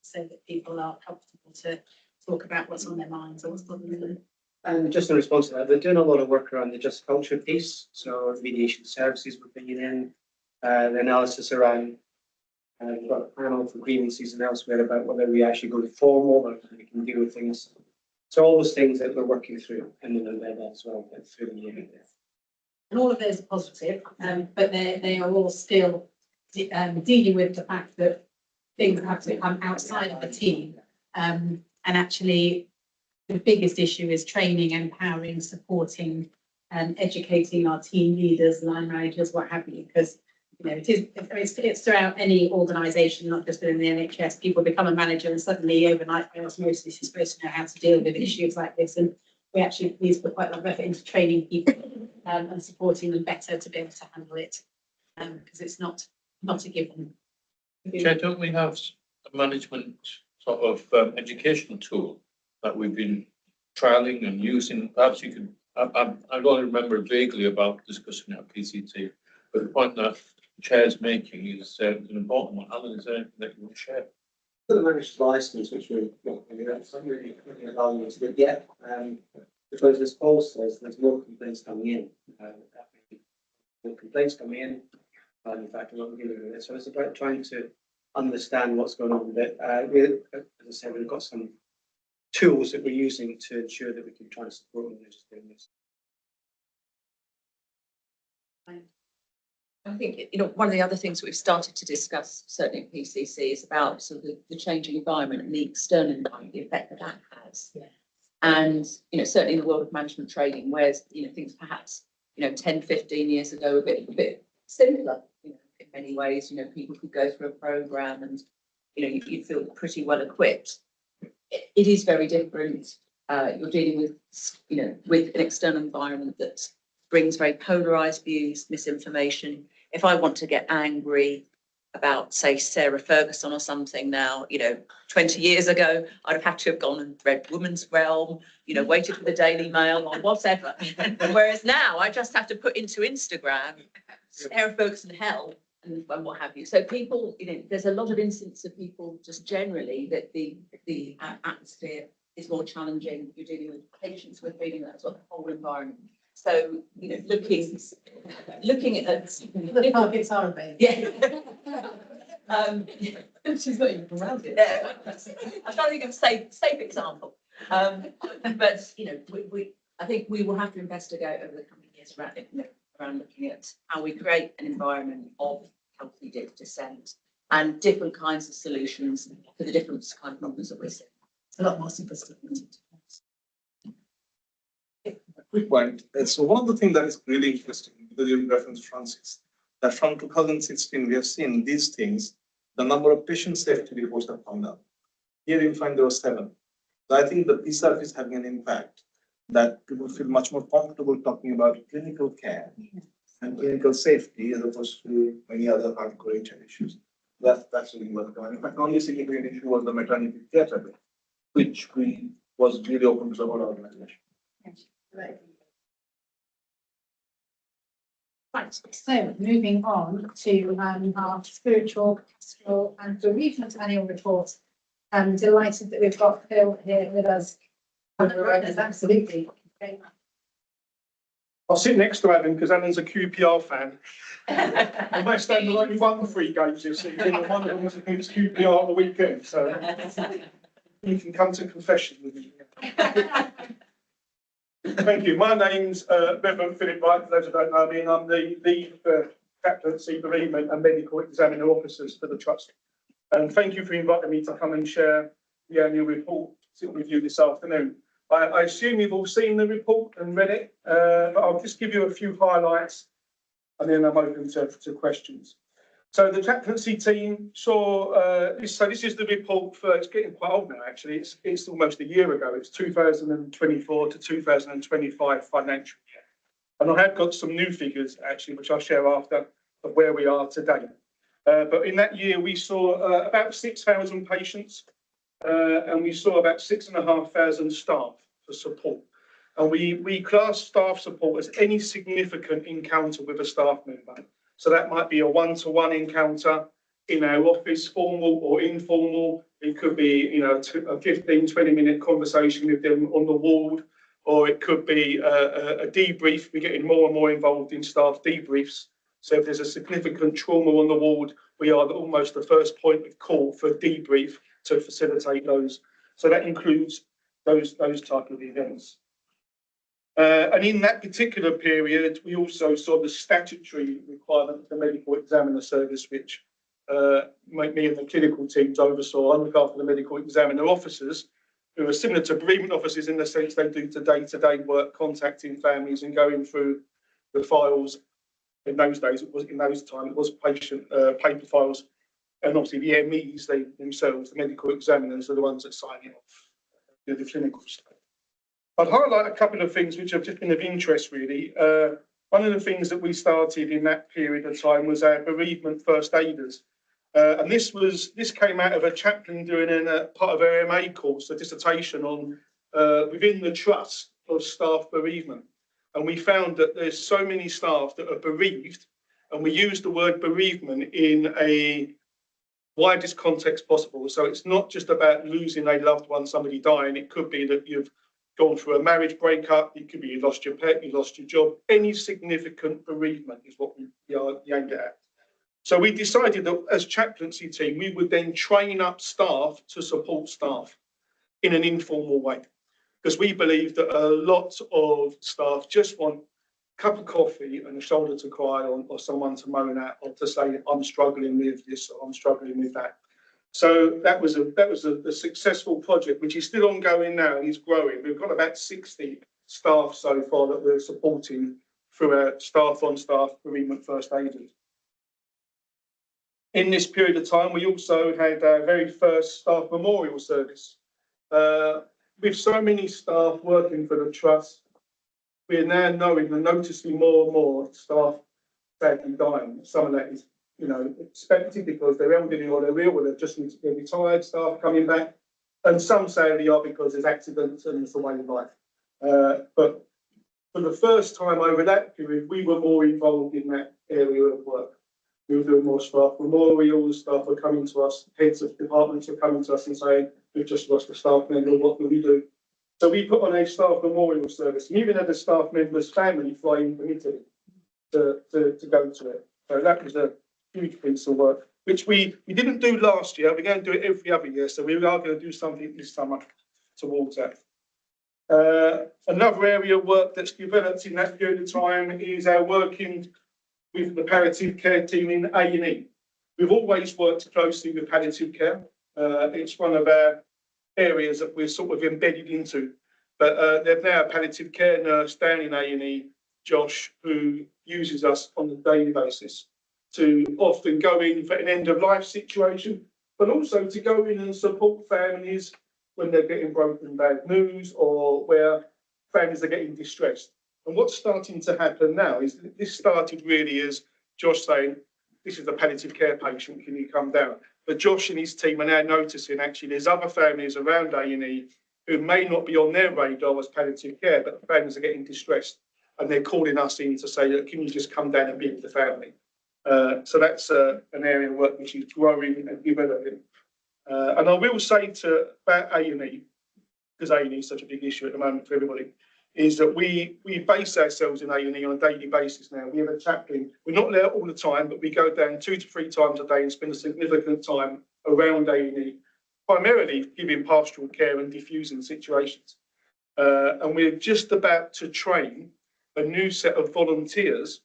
so that people are comfortable to talk about what's on their minds or what's bothering them. And just in response to that, they're doing a lot of work around the just culture piece. So the mediation services we're bringing in, the analysis around we've got a panel for grievances and elsewhere about whether we actually go to formal or whether we can deal with things. So all those things that we're working through and then November as well through the year. And all of those are positive, but they are all still dealing with the fact that things have to come outside of the team. And actually, the biggest issue is training, empowering, supporting, and educating our team leaders, line managers, what have you, because it's throughout any organisation, not just within the NHS. People become a manager and suddenly overnight by osmosis you're supposed to know how to deal with issues like this. And we actually need to put quite a lot of effort into training people and supporting them better to be able to handle it. Because it's not a given. Chair, don't we have a management sort of educational tool that we've been trialling and using? Perhaps you could, I only remember vaguely about discussing it at PCT, but the point that the Chair's making is an important one. Alan, is there anything that you want to share? For the managed license, which we're not really allowing us to do yet, because as Paul says, there's more complaints coming in. More complaints coming in, and in fact, I'm not giving it. So it's about trying to understand what's going on with it. As I said, we've got some tools that we're using to ensure that we can try to support them just doing this. I think, one of the other things we've started to discuss, certainly at PCC, is about sort of the changing environment and the external environment, the effect that has. Yeah. And, certainly in the world of management training, whereas, things perhaps, 10, 15 years ago, a bit simpler, in many ways, people could go through a program and, you'd feel pretty well equipped. It is very different. You're dealing with, with an external environment that brings very polarized views, misinformation. If I want to get angry about, say, Sarah Ferguson or something now, 20 years ago, I'd have had to have gone and read Woman's Realm, waited for the Daily Mail or whatever. Whereas now I just have to put into Instagram, Sarah Ferguson hell and what have you. So people, there's a lot of instances of people just generally that the atmosphere is more challenging. You're dealing with patients with feeling that's what the whole environment. So, looking at the targets are a bit. Yeah. She's not even around it. Yeah. I'm trying to think of a safe example. But I think we will have to investigate over the coming years around looking at how we create an environment of healthy dissent and different kinds of solutions for the different kind of problems that we're seeing. A lot more sophisticated. Quick point. So one of the things that is really interesting, because you referenced Francis, that from 2016 we have seen these things, the number of patient safety reports have come down. Here you'll find there were 7. So I think the PSARF is having an impact that people feel much more comfortable talking about clinical care and clinical safety as opposed to many other hardcore HR issues. That's really worth going. In fact, the only significant issue was the maternity theatre bill, which was really open to our organization. Right, so moving on to our spiritual, pastoral and bereavement annual report. I'm delighted that we've got Phil here with us. Absolutely. I'll sit next to Alan because Alan's a QPR fan. I might stand there's only won 3 games this season, and one of them was against QPR at the weekend. So you can come to confession with me. Thank you. My name's Reverend Philip Wright. For those who don't know me, and I'm the chaplaincy, bereavement and medical examiner officers for the trust. And thank you for inviting me to come and share the annual report with you this afternoon. I assume you've all seen the report and read it, but I'll just give you a few highlights and then I'm open to questions. So the chaplaincy team saw this. So this is the report for. It's getting quite old now. Actually, it's almost a year ago. It's 2024 to 2025 financial year, and I have got some new figures actually, which I'll share after of where we are today. But in that year, we saw about 6,000 patients, and we saw about 6,500 staff for support. And we class staff support as any significant encounter with a staff member. So that might be a one-to-one encounter in our office, formal or informal. It could be, a 15, 20-minute conversation with them on the ward, or it could be a debrief. We're getting more and more involved in staff debriefs. So if there's a significant trauma on the ward, we are almost the first point of call for debrief to facilitate those. So that includes those type of events. And in that particular period, we also saw the statutory requirement for medical examiner service, which me and the clinical teams oversaw. I look after the medical examiner officers, who are similar to bereavement officers in the sense they do day-to-day work, contacting families and going through the files. In those days, it was patient paper files, and obviously the MEs, they themselves, the medical examiners, are the ones that sign it off, do the clinical stuff. I'd highlight a couple of things which have just been of interest really. One of the things that we started in that period of time was our bereavement first aiders. And this came out of a chaplain doing a part of her MA course, a dissertation on within the trust of staff bereavement. And we found that there's so many staff that are bereaved, and we use the word bereavement in a widest context possible. So it's not just about losing a loved one, somebody dying. It could be that you've gone through a marriage breakup. It could be you lost your pet, you lost your job. Any significant bereavement is what we aimed at. So we decided that as chaplaincy team, we would then train up staff to support staff in an informal way. Because we believe that a lot of staff just want a cup of coffee and a shoulder to cry on, or someone to moan at, or to say, I'm struggling with this, or I'm struggling with that. So that was a successful project, which is still ongoing now and is growing. We've got about 60 staff so far that we're supporting through our staff on staff bereavement first aiders. In this period of time, we also had our very first staff memorial service. With so many staff working for the trust, we are now knowing and noticing more and more staff sadly dying. Some of that is, expected because they're elderly or they're ill, or they're just they're retired staff coming back. And some sadly are because there's accidents and it's the way of life. But for the first time over that period, we were more involved in that area of work. We were doing more staff memorials, staff were coming to us, heads of departments were coming to us and saying, we've just lost a staff member, what do we do? So we put on a staff memorial service, and even had a staff member's family flying from Italy to go to it. So that was a huge piece of work, which we didn't do last year. We're going to do it every other year, so we are going to do something this summer towards that. Another area of work that's developed in that period of time is our working with the palliative care team in A&E. We've always worked closely with palliative care. It's one of our areas that we're sort of embedded into. But they've now a palliative care nurse down in A&E, Josh, who uses us on a daily basis to often go in for an end of life situation, but also to go in and support families when they're getting broken bad news or where families are getting distressed. And what's starting to happen now is that this started really as Josh saying, this is a palliative care patient, can you come down? But Josh and his team are now noticing actually there's other families around A&E who may not be on their radar as palliative care, but the families are getting distressed and they're calling us in to say, look, can you just come down and be with the family? So that's an area of work which is growing and developing. And I will say about A&E, because A&E is such a big issue at the moment for everybody, is that we base ourselves in A&E on a daily basis now. We have a chaplain. We're not there all the time, but we go down 2 to 3 times a day and spend a significant time around A&E, primarily giving pastoral care and diffusing situations. And we're just about to train a new set of volunteers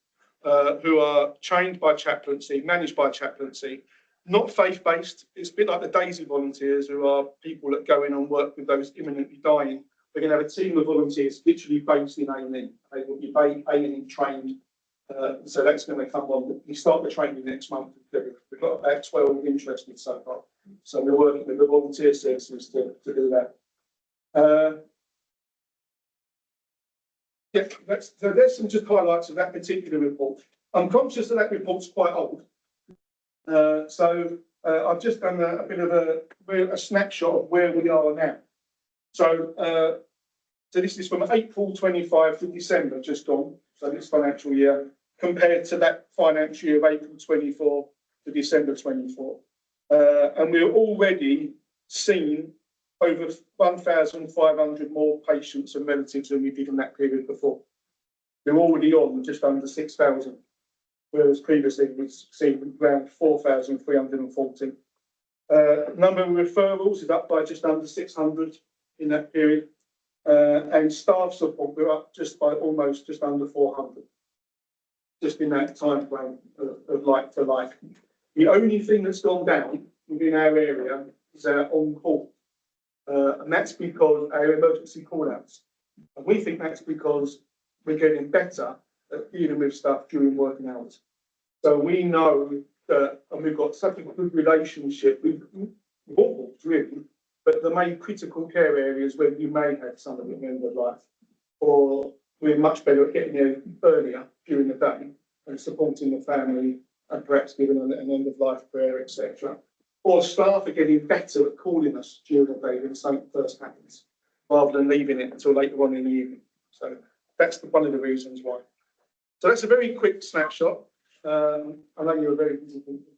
who are trained by chaplaincy, managed by chaplaincy, not faith-based. It's a bit like the Daisy volunteers, who are people that go in and work with those imminently dying. We're going to have a team of volunteers literally based in A&E. They will be A&E trained. So that's going to come on. We start the training next month. We've got about 12 interested so far. So we're working with the volunteer services to do that. Yeah, so there's some just highlights of that particular report. I'm conscious that report's quite old. So I've just done a bit of a snapshot of where we are now. So this is from April 25 to December, just gone, so this financial year, compared to that financial year of April 24 to December 24. And we're already seeing over 1,500 more patients and relatives than we did in that period before. We're already on just under 6,000, whereas previously we've seen around 4,340. Number of referrals is up by just under 600 in that period. And staff support, we're up just under 400, just in that time frame of like to like. The only thing that's gone down within our area is our on-call. And that's because our emergency call-outs. And we think that's because we're getting better at dealing with stuff during working hours. So we know that, and we've got such a good relationship with all, really, but the main critical care areas where you may have somebody at the end of life, or we're much better at getting there earlier during the day and supporting the family and perhaps giving an end of life prayer, etc. Or staff are getting better at calling us during the day when something first happens, rather than leaving it until later on in the evening. So that's one of the reasons why. So that's a very quick snapshot. I know you're very busy people,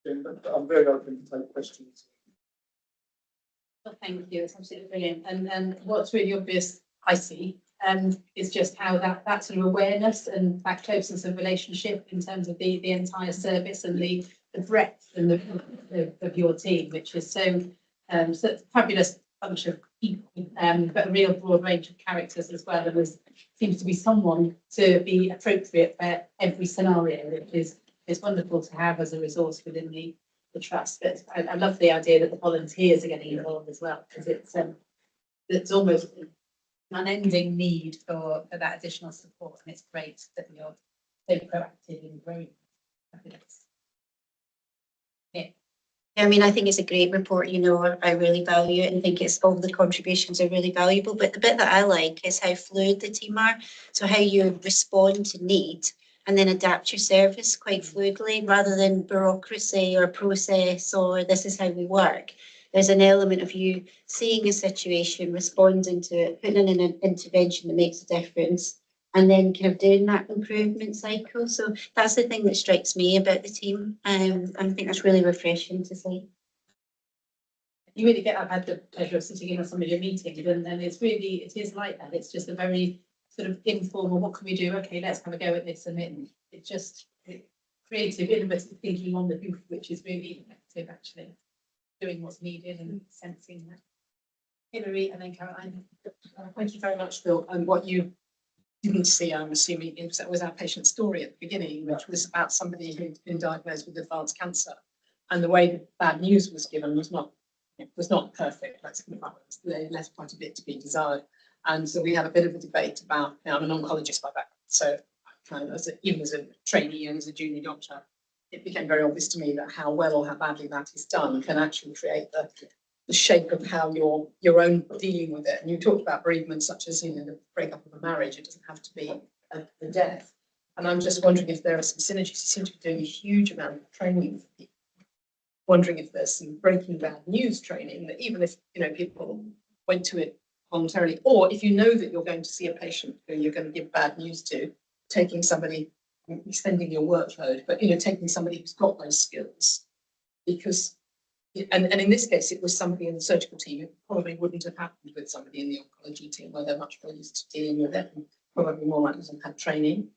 but I'm very open to take questions. Well, thank you. It's absolutely brilliant. And what's really obvious, I see, is just how that sort of awareness and that closeness of relationship in terms of the entire service and the breadth and of your team, which is so fabulous bunch of people, but a real broad range of characters as well. And there seems to be someone to be appropriate for every scenario, which is wonderful to have as a resource within the trust. But I love the idea that the volunteers are getting involved as well, because it's almost an unending need for that additional support, and it's great that you're so proactive and growing. Yeah. I mean, I think it's a great report, you know, I really value it and think it's all the contributions are really valuable. But the bit that I like is how fluid the team are. So how you respond to need and then adapt your service quite fluidly rather than bureaucracy or process or this is how we work. There's an element of you seeing a situation, responding to it, putting in an intervention that makes a difference, and then kind of doing that improvement cycle. So that's the thing that strikes me about the team. I think that's really refreshing to see. You really get, I've had the pleasure of sitting in on some of your meetings, and it is like that. It's just a very sort of informal, what can we do? Okay, let's have a go at this. And it's just creative, innovative thinking on the hoof, which is really effective, actually, doing what's needed and sensing that. Hilary and then Caroline. Thank you very much, Phil. And what you didn't see, I'm assuming, that was our patient story at the beginning, which was about somebody who'd been diagnosed with advanced cancer. And the way that bad news was given was not perfect. Let's put it that way. They left quite a bit to be desired. And so we had a bit of a debate about, I'm an oncologist by background, so kind of even as a trainee and as a junior doctor, it became very obvious to me that how well or how badly that is done can actually create the shape of how your own dealing with it. And you talked about bereavement, such as the breakup of a marriage. It doesn't have to be a death. And I'm just wondering if there are some synergies. You seem to be doing a huge amount of training for people. Wondering if there's some breaking bad news training that even if people went to it voluntarily, or if you know that you're going to see a patient who you're going to give bad news to, taking somebody, extending your workload, but taking somebody who's got those skills, because. And in this case, it was somebody in the surgical team. It probably wouldn't have happened with somebody in the oncology team, where they're much more used to dealing with it and probably more likely to have training.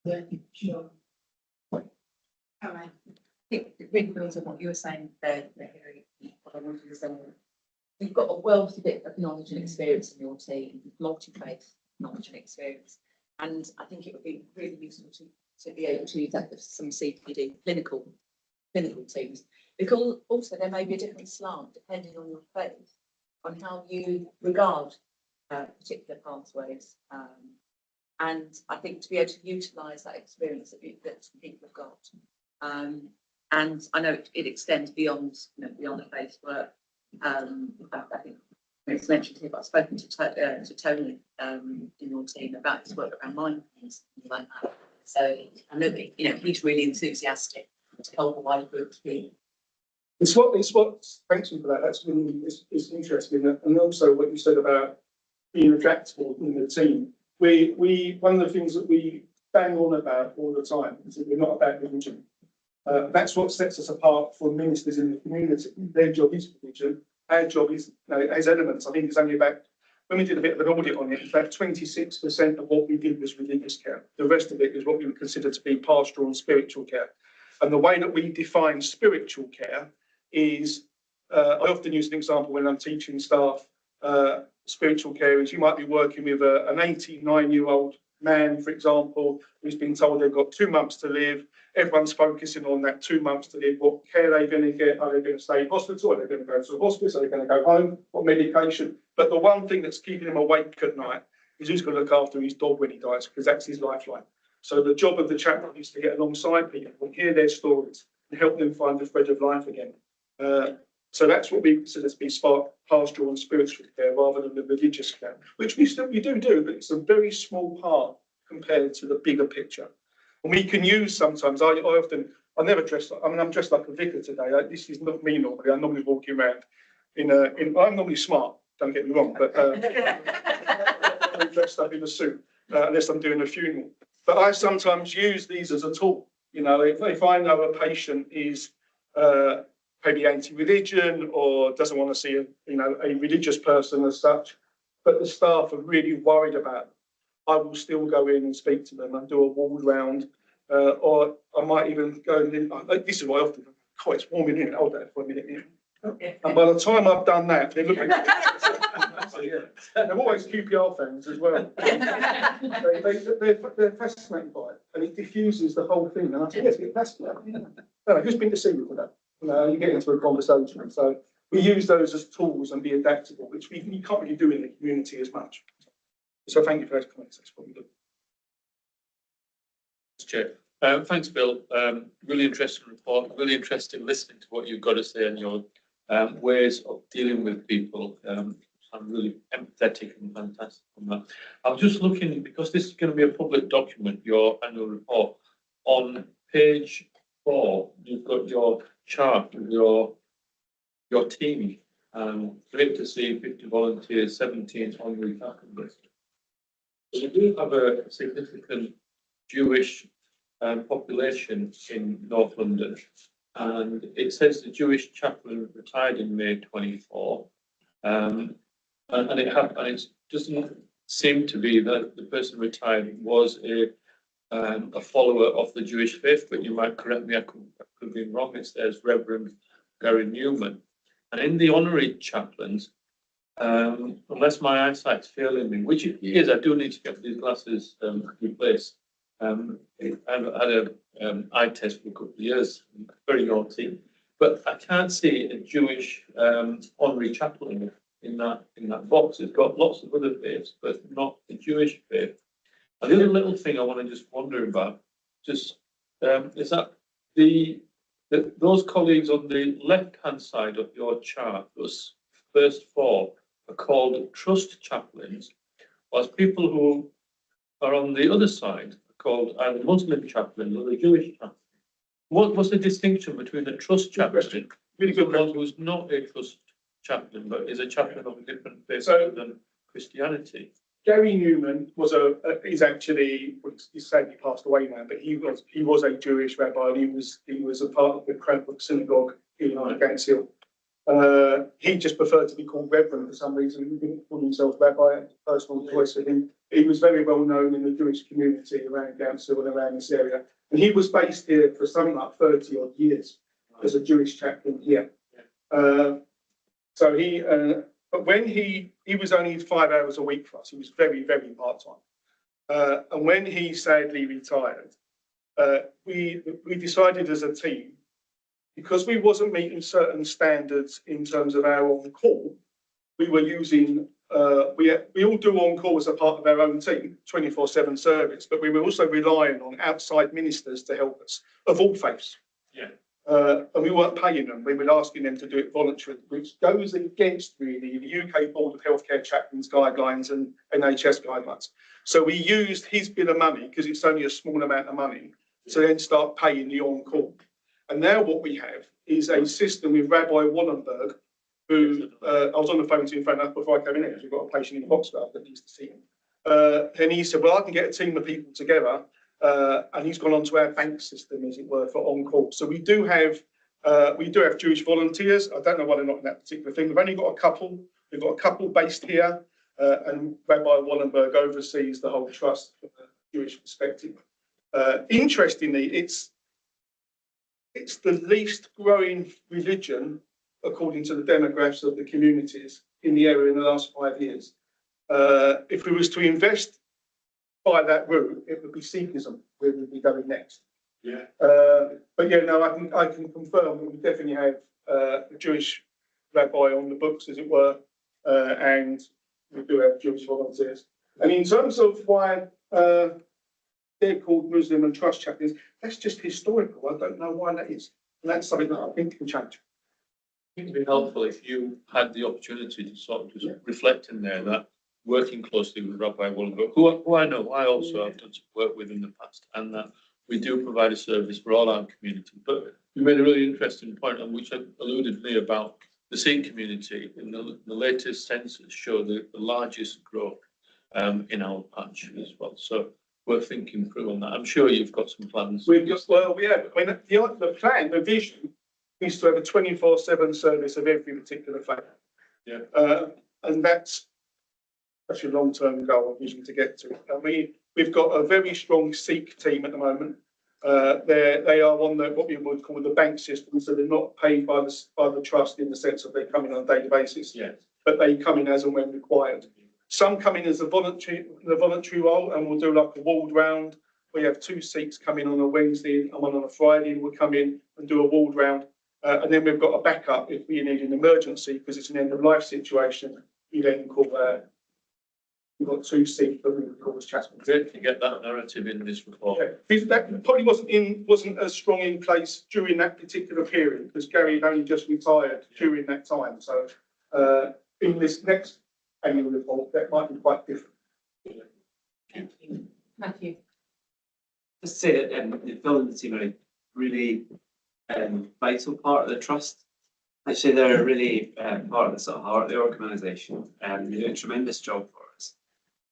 Yeah, sure. All right. I think it really builds on what you were saying there, Hilary. What I wanted to say, you've got a wealth of knowledge and experience in your team, multi-faith knowledge and experience. And I think it would be really useful to be able to use that with some CPD clinical teams, because also there may be a different slant depending on your faith, on how you regard particular pathways. And I think to be able to utilise that experience that people have got. And I know it extends beyond the faith work. In fact, I think it's mentioned here, but I've spoken to Tony in your team about his work around mindfulness and things like that. So I know that he's really enthusiastic to help a wider group of people. It's what. Thanks for that. That's really is interesting, and also what you said about being adaptable in the team. We one of the things that we bang on about all the time is that we're not about religion. That's what sets us apart from ministers in the community. Their job is religion. Our job is as elements. I think it's only about, when we did a bit of an audit on it, about 26% of what we did was religious care. The rest of it is what we would consider to be pastoral and spiritual care. And the way that we define spiritual care is, I often use an example when I'm teaching staff, spiritual care is you might be working with an 89-year-old man, for example, who's been told they've got 2 months to live. Everyone's focusing on that 2 months to live. What care are they going to get? Are they going to stay in hospital? Are they going to go to a hospice? Are they going to go home? What medication? But the one thing that's keeping him awake at night is who's going to look after his dog when he dies, because that's his lifeline. So the job of the chaplain is to get alongside people and hear their stories and help them find the thread of life again. So that's what we consider to be pastoral and spiritual care rather than the religious care, which we do, but it's a very small part compared to the bigger picture. And we can use sometimes, I never dress like, I'm dressed like a vicar today. This is not me normally. I'm normally walking around I'm normally smart, don't get me wrong, but I'm dressed up in a suit, unless I'm doing a funeral. But I sometimes use these as a tool. If I know a patient is maybe anti-religion or doesn't want to see a religious person as such, but the staff are really worried about them, I will still go in and speak to them and do a ward round, or I might even go in. This is why I often go, "Oh, it's warm in here. Hold that for a minute." And by the time I've done that, they're looking. They're always QPR fans as well. They're fascinated by it, and it diffuses the whole thing. And I say, yes, get fascinated. Who's been to see you for that? You get into a conversation. So we use those as tools and be adaptable, which you can't really do in the community as much. So thank you for those comments. That's what we do. Chair. Thanks, Bill. Really interesting report. Really interesting listening to what you've got to say and your ways of dealing with people. I'm really empathetic and fantastic on that. I'm just looking, because this is going to be a public document, your annual report. On page 4, you've got your chart with your team. Great to see 50 volunteers, 17 honorary faculty. We do have a significant Jewish population in North London, and it says the Jewish chaplain retired in May 24, and it doesn't seem to be that the person retired was a follower of the Jewish faith, but you might correct me, I could be wrong. It says Reverend Gary Newman, and in the honorary chaplains, unless my eyesight's failing me, which it is, I do need to get these glasses replaced. I've had an eye test for a couple of years, very naughty, but I can't see a Jewish honorary chaplain in that box. It's got lots of other faiths, but not the Jewish faith. And the other little thing I want to just wonder about, is that those colleagues on the left-hand side of your chart, those first 4, are called trust chaplains, whilst people who are on the other side are called either Muslim chaplains or the Jewish chaplain. What's the distinction between a trust chaplain and someone who's not a trust chaplain but is a chaplain of a different faith than Christianity? Gary Newman he's sadly passed away now, but he was a Jewish rabbi, and he was a part of the Cranbrook Synagogue in Gants Hill. He just preferred to be called Reverend for some reason. He didn't call himself rabbi, personal choice for him. He was very well known in the Jewish community around Gants Hill and around this area. And he was based here for something like 30 odd years as a Jewish chaplain here. But when he was only 5 hours a week for us, he was very, very part-time. And when he sadly retired, we decided as a team, because we wasn't meeting certain standards in terms of our on-call, we were using, we all do on-call as a part of our own team, 24/7 service, but we were also relying on outside ministers to help us, of all faiths. Yeah. And we weren't paying them, we were asking them to do it voluntarily, which goes against really the UK Board of Healthcare Chaplains guidelines and NHS guidelines. So we used his bit of money, because it's only a small amount of money, to then start paying the on-call. And now what we have is a system with Rabbi Wallenberg, who I was on the phone to him before I came in here, because we've got a patient in Boxford that needs to see him. And he said, well, I can get a team of people together, and he's gone onto our bank system, as it were, for on-call. So we do have Jewish volunteers. I don't know why they're not in that particular thing. We've only got a couple. We've got a couple based here, and Rabbi Wallenberg oversees the whole trust from a Jewish perspective. Interestingly, it's the least growing religion, according to the demographics of the communities in the area in the last 5 years. If we was to invest by that route, it would be Sikhism where we'd be going next. Yeah. But yeah, no, I can confirm that we definitely have a Jewish rabbi on the books, as it were, and we do have Jewish volunteers. And in terms of why they're called Muslim and trust chaplains, that's just historical. I don't know why that is. And that's something that I think can change. it'd be helpful if you had the opportunity to sort of just reflect in there that working closely with Rabbi Wallenberg, who I know, I also have done some work with in the past, and that we do provide a service for all our community. But you made a really interesting point, and which alluded me about the Sikh community. In the latest census show the largest growth in our patch as well. So we're thinking through on that. I'm sure you've got some plans. We've got, well, we have, I mean, the plan, the vision is to have a 24/7 service of every particular flat. Yeah. And that's a long-term goal and vision to get to. I mean, we've got a very strong Sikh team at the moment. They are on what we would call the bank system, so they're not paid by the trust in the sense that they come in on a daily basis. Yes. But they come in as and when required. Some come in as a voluntary role, and we'll do like a ward round. We have 2 Sikhs come in on a Wednesday and one on a Friday, and we'll come in and do a ward round. And then we've got a backup if we need an emergency because it's an end of life situation. We then call. We've got 2 Sikhs that we would call as chaplains. Great to get that narrative in this report. Yeah, that probably wasn't as strong in place during that particular period because Gary had only just retired during that time. So in this next annual report, that might be quite different. Matthew. Just to say that Phil and the team are a really vital part of the trust. Actually, they're a really part of the sort of heart of the organisation, and they do a tremendous job for us.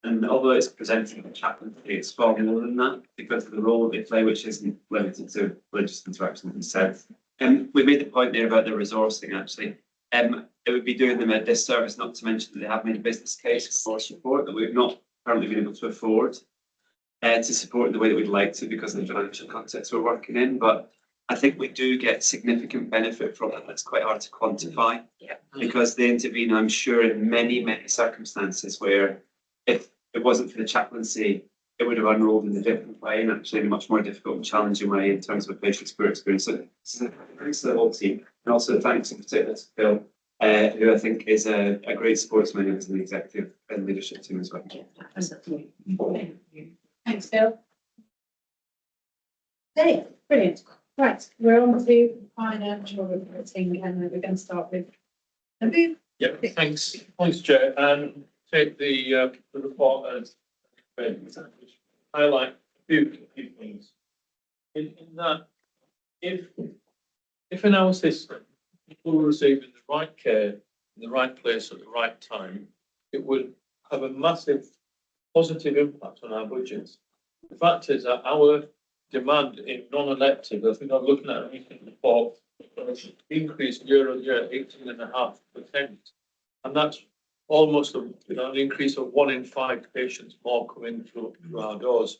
And although it's presenting a chaplaincy, it's far more than that because of the role they play, which isn't limited to religious interaction themselves. And we made the point there about the resourcing. Actually, it would be doing them a disservice not to mention that they have made a business case for support that we've not currently been able to afford to support in the way that we'd like to because of the financial context we're working in. But I think we do get significant benefit from it. That's quite hard to quantify because they intervene, I'm sure, in many, many circumstances where if it wasn't for the chaplaincy, it would have unrolled in a different way and actually in a much more difficult and challenging way in terms of a patient experience. So thanks to the whole team and also thanks in particular to Phil, who I think is a great sportsman and is an executive and leadership team as well. Absolutely. Thanks, Phil. Okay, brilliant. Right, we're on to financial reporting and we're going to start with Abu. Yeah, thanks, Chair. And take the report as highlight a few key things. In that, if in our system people were receiving the right care in the right place at the right time, it would have a massive positive impact on our budgets. The fact is that our demand in non-elective, I think I'm looking at a recent report, increased year on year 18.5%, and that's almost an increase of 1 in 5 patients more coming through our doors.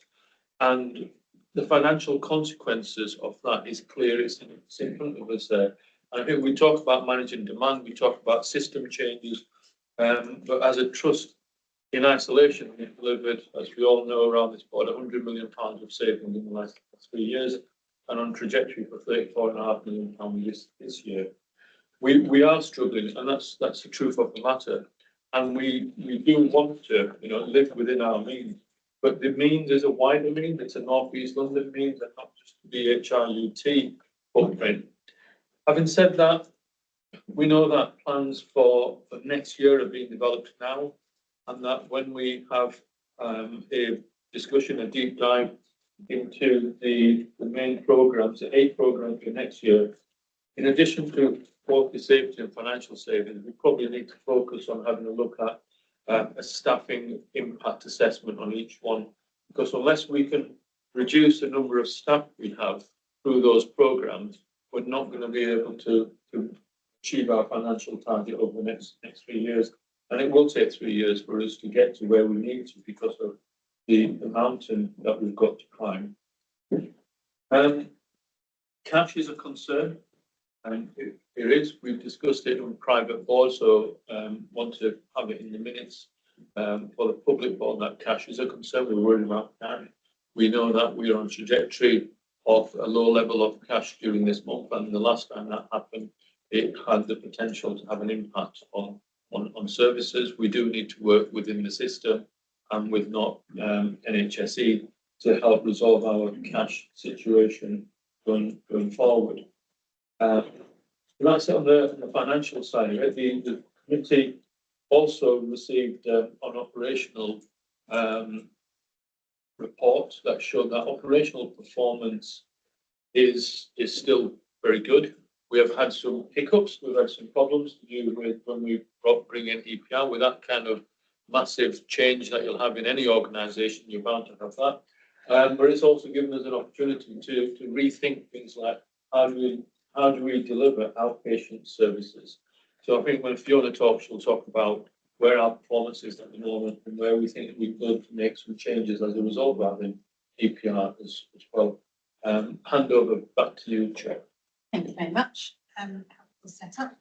And the financial consequences of that is clear. It's in front of us there. And I think we talk about managing demand, we talk about system changes, but as a trust in isolation, we've delivered, as we all know around this board, £100 million of savings in the last 3 years and on trajectory for £34.5 million this year. We are struggling, and that's the truth of the matter. And we do want to, live within our means. But the means is a wider means. It's a North East London means, and not just the HRUT footprint. Having said that, we know that plans for next year are being developed now, and that when we have a discussion, a deep dive into the main programmes, the 8 programmes for next year, in addition to both the safety and financial savings, we probably need to focus on having a look at a staffing impact assessment on each one, because unless we can reduce the number of staff we have through those programmes, we're not going to be able to achieve our financial target over the next 3 years. And it will take 3 years for us to get to where we need to because of the mountain that we've got to climb. Cash is a concern. And it is. We've discussed it on private board, so want to have it in the minutes for the public board that cash is a concern. We're worried about that. We know that we are on trajectory of a low level of cash during this month, and the last time that happened, it had the potential to have an impact on services. We do need to work within the system and with NHSE to help resolve our cash situation going forward. That's on the financial side of it. The committee also received an operational report that showed that operational performance is still very good. We have had some hiccups, we've had some problems to do with when we bring in EPR. With that kind of massive change that you'll have in any organisation, you're bound to have that. But it's also given us an opportunity to rethink things like how do we deliver outpatient services. So I think when Fiona talks, she'll talk about where our performance is at the moment and where we think we could make some changes as a result of having EPR as well. Hand over back to you, Chair. Thank you very much. We'll set up.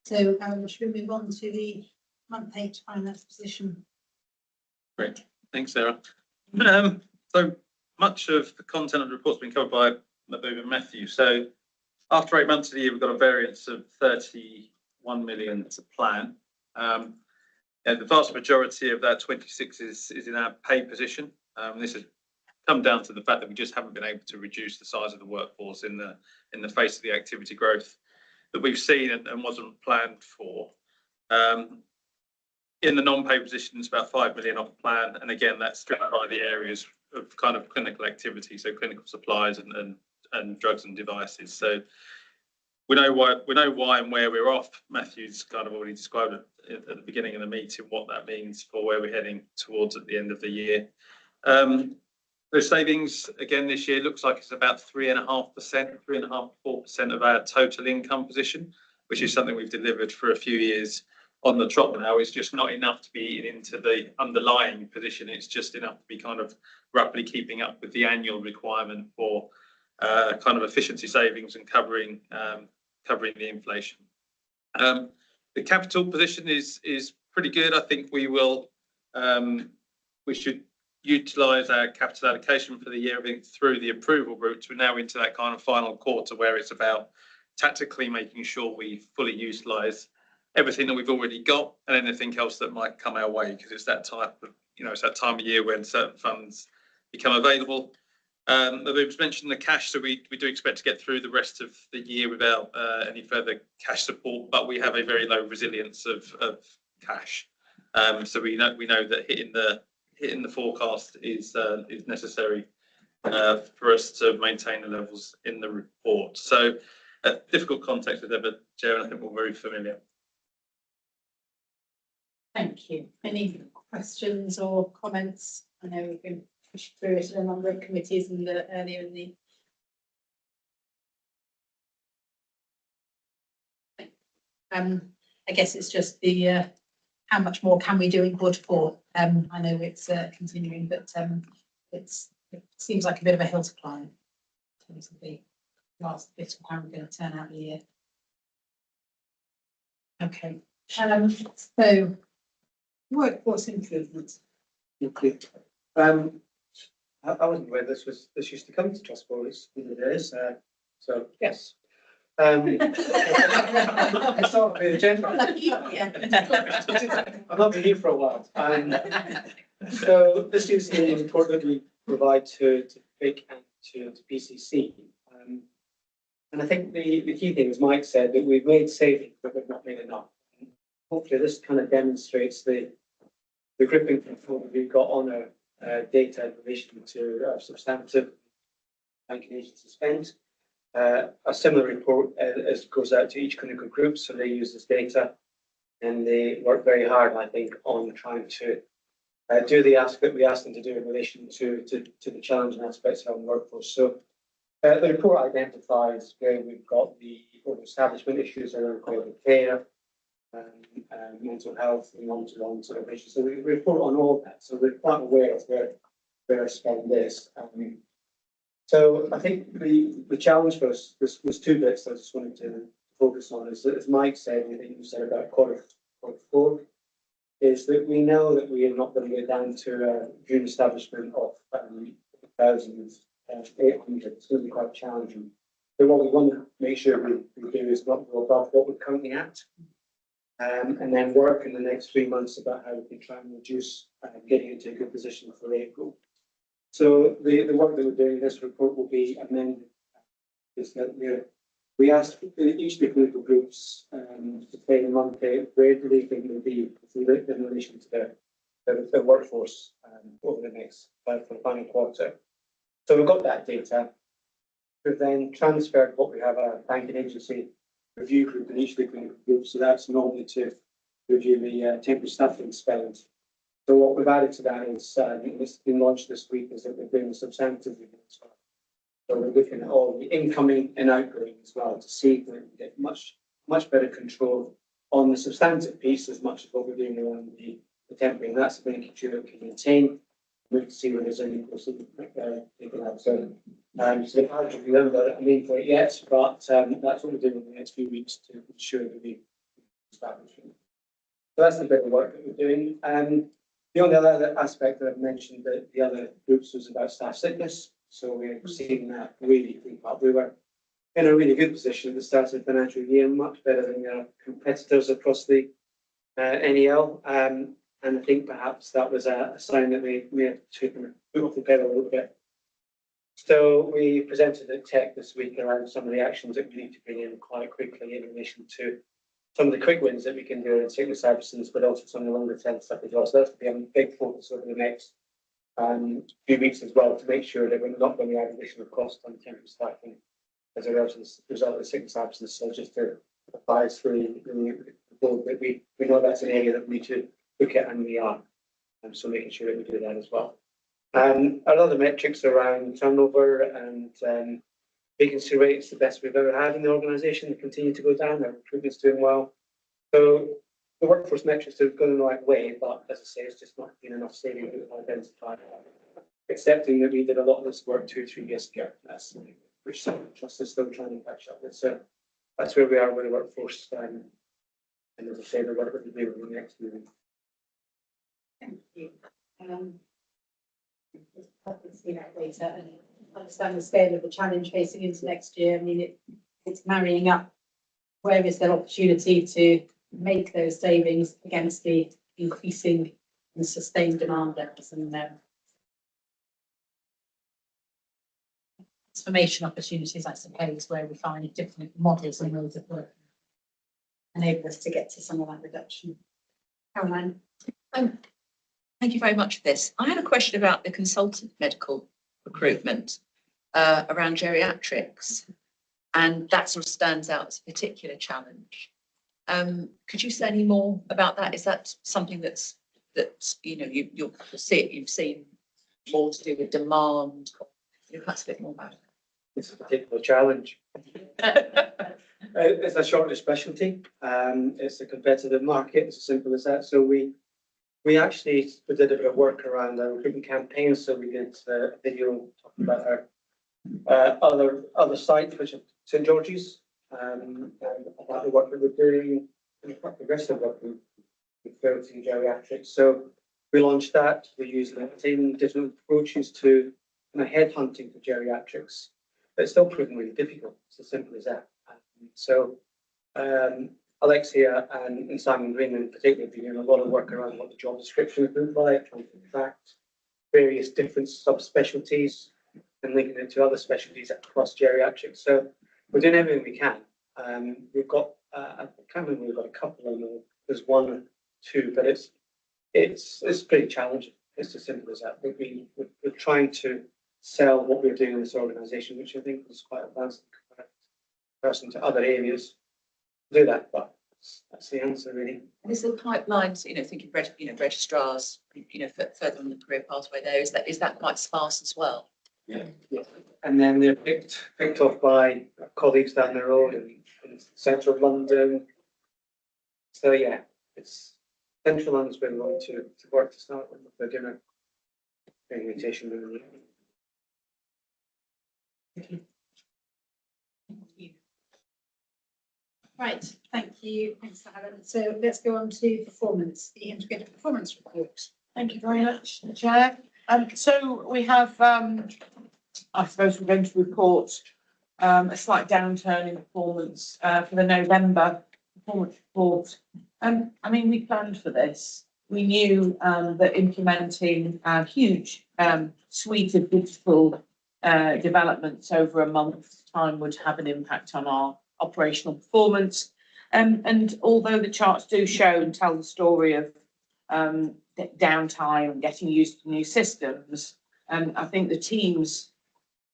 So should we move on to the month 8 finance position? Great, thanks, Sarah. So much of the content of the report's been covered by Mahbub and Matthew. So after 8 months of the year, we've got a variance of 31 million to plan. And the vast majority of that 26 is in our pay position. This has come down to the fact that we just haven't been able to reduce the size of the workforce in the face of the activity growth that we've seen and wasn't planned for. In the non-pay position, it's about 5 million off plan, and again, that's driven by the areas of kind of clinical activity, so clinical supplies and drugs and devices. So we know why and where we're off. Matthew's kind of already described it at the beginning of the meeting what that means for where we're heading towards at the end of the year. Those savings again this year looks like it's about 3.5%, 3.5–4% of our total income position, which is something we've delivered for a few years on the trot now. It's just not enough to be eaten into the underlying position. It's just enough to be kind of roughly keeping up with the annual requirement for kind of efficiency savings and covering the inflation. The capital position is pretty good. I think we should utilise our capital allocation for the year through the approval route. We're now into that kind of final quarter where it's about tactically making sure we fully utilise everything that we've already got and anything else that might come our way, because it's that type of, it's that time of year when certain funds become available. We've mentioned the cash, so we do expect to get through the rest of the year without any further cash support, but we have a very low resilience of cash. So we know that hitting the forecast is necessary for us to maintain the levels in the report. So difficult context with that, but Chair, I think we're very familiar. Thank you. Any questions or comments? I know we've been pushed through it in a number of committees and earlier in the. I guess it's just the how much more can we do in Q4? I know it's continuing, but it seems like a bit of a hill to climb in terms of the last bit of how we're going to turn out the year. Okay. So workforce improvements. Okay. I wasn't aware this used to come to Trust Board in the days. So yes. It's not the agenda. I've not been here for a while. So this is the report that we provide to PIC and to PCC. And I think the key thing, as Mike said, that we've made savings, but we've not made enough. And hopefully this kind of demonstrates the gripping control that we've got on our data in relation to our substantive banking agency spend. A similar report goes out to each clinical group, so they use this data and they work very hard, I think, on trying to do the ask that we asked them to do in relation to the challenging aspects of our workforce. So the report identifies where we've got the establishment issues around quality care, mental health, and one-to-one sort of issues. So we report on all of that. So we're quite aware of where our spend is. So I think the challenge for us was two bits that I just wanted to focus on. As Mike said, and I think you said about Q4, is that we know that we are not going to get down to a June establishment of 1,800. It's going to be quite challenging. So what we want to make sure we do is not go above what we're currently at, and then work in the next 3 months about how we can try and reduce getting into a good position for April. So the work that we're doing in this report will be amended, is that we're We asked each of the political groups to say monthly where do they think they'll be in relation to the workforce over the next for the final quarter. So we've got that data. We've then transferred what we have a banking agency review group in each of the political groups. So that's normally to review the temporary staffing spend. So what we've added to that is it's been launched this week is that we're doing a substantive review as well. So we're looking at all the incoming and outgoing as well to see if we can get much better control on the substantive piece as much as what we're doing around the temporary. And that's making sure that we can maintain. We can see where there's any course they can have. So the part of we haven't got a name for it yet, but that's what we're doing in the next few weeks to ensure that we establish it. So that's the bit of work that we're doing. The only other aspect that I've mentioned that the other groups was about staff sickness. So we're seeing that really creep up. We were in a really good position at the start of the financial year, much better than our competitors across the NEL. And I think perhaps that was a sign that we may have taken a foot off the pedal a little bit. So we presented at Tech this week around some of the actions that we need to bring in quite quickly in relation to some of the quick wins that we can do in sickness absence, but also some of the longer term stuff as well. So that's going to be a big focus over the next few weeks as well to make sure that we're not going to add additional cost on temporary staffing as a result of the sickness absence. So just to advise through the board that we know that's an area that we need to look at, and we are. So making sure that we do that as well. Our other metrics around turnover and vacancy rates, the best we've ever had in the organisation, they continue to go down. Our recruitment's doing well. So the workforce metrics have gone in the right way, but as I say, it's just not been enough saving that we've identified. Accepting that we did a lot of this work 2 or 3 years ago, which some trust is still trying to catch up with. So that's where we are with the workforce. And as I say, the work that we do in the next few weeks. Thank you. See that data and understand the scale of the challenge facing into next year. I mean, it's marrying up where is there opportunity to make those savings against the increasing and sustained demand levels and transformation opportunities, I suppose, where we find different models and ways of working enable us to get to some of that reduction. Caroline. Thank you very much for this. I had a question about the consultant medical recruitment around geriatrics, and that sort of stands out as a particular challenge. Could you say any more about that? Is that something that you know you've seen more to do with demand? Perhaps a bit more about it. It's a particular challenge. It's a shortage specialty. It's a competitive market. It's as simple as that. So we actually did a bit of work around our recruitment campaign. So we did a video talking about our other sites, which are St George's, and about the work that we're doing and quite progressive work with fertility and geriatrics. So we launched that. We used LinkedIn, different approaches to headhunting for geriatrics. But it's still proving really difficult. It's as simple as that. So Alexia and Simon Green in particular have been doing a lot of work around what the job description would look like, trying to attract various different subspecialties and linking it to other specialties across geriatrics. So we're doing everything we can. We've got, I can't remember, we've got a couple of them. There's 1 or 2, but it's pretty challenging. It's as simple as that. We're trying to sell what we're doing in this organisation, which I think is quite advanced in comparison to other areas. Do that, but that's the answer really. And is the pipelines, thinking registrars, further on the career pathway there, is that quite sparse as well? Yeah. And then they're picked off by colleagues down the road in central London. So yeah, it's central London's been going to work to start with. They're doing a invitation. Thank you. Right, thank you. Thanks, Helen. So let's go on to performance, the integrated performance report. Thank you very much, Chair. So we have, I suppose we're going to report a slight downturn in performance for the November performance report. I mean, we planned for this. We knew that implementing a huge suite of digital developments over a month's time would have an impact on our operational performance. And although the charts do show and tell the story of downtime and getting used to new systems, I think the teams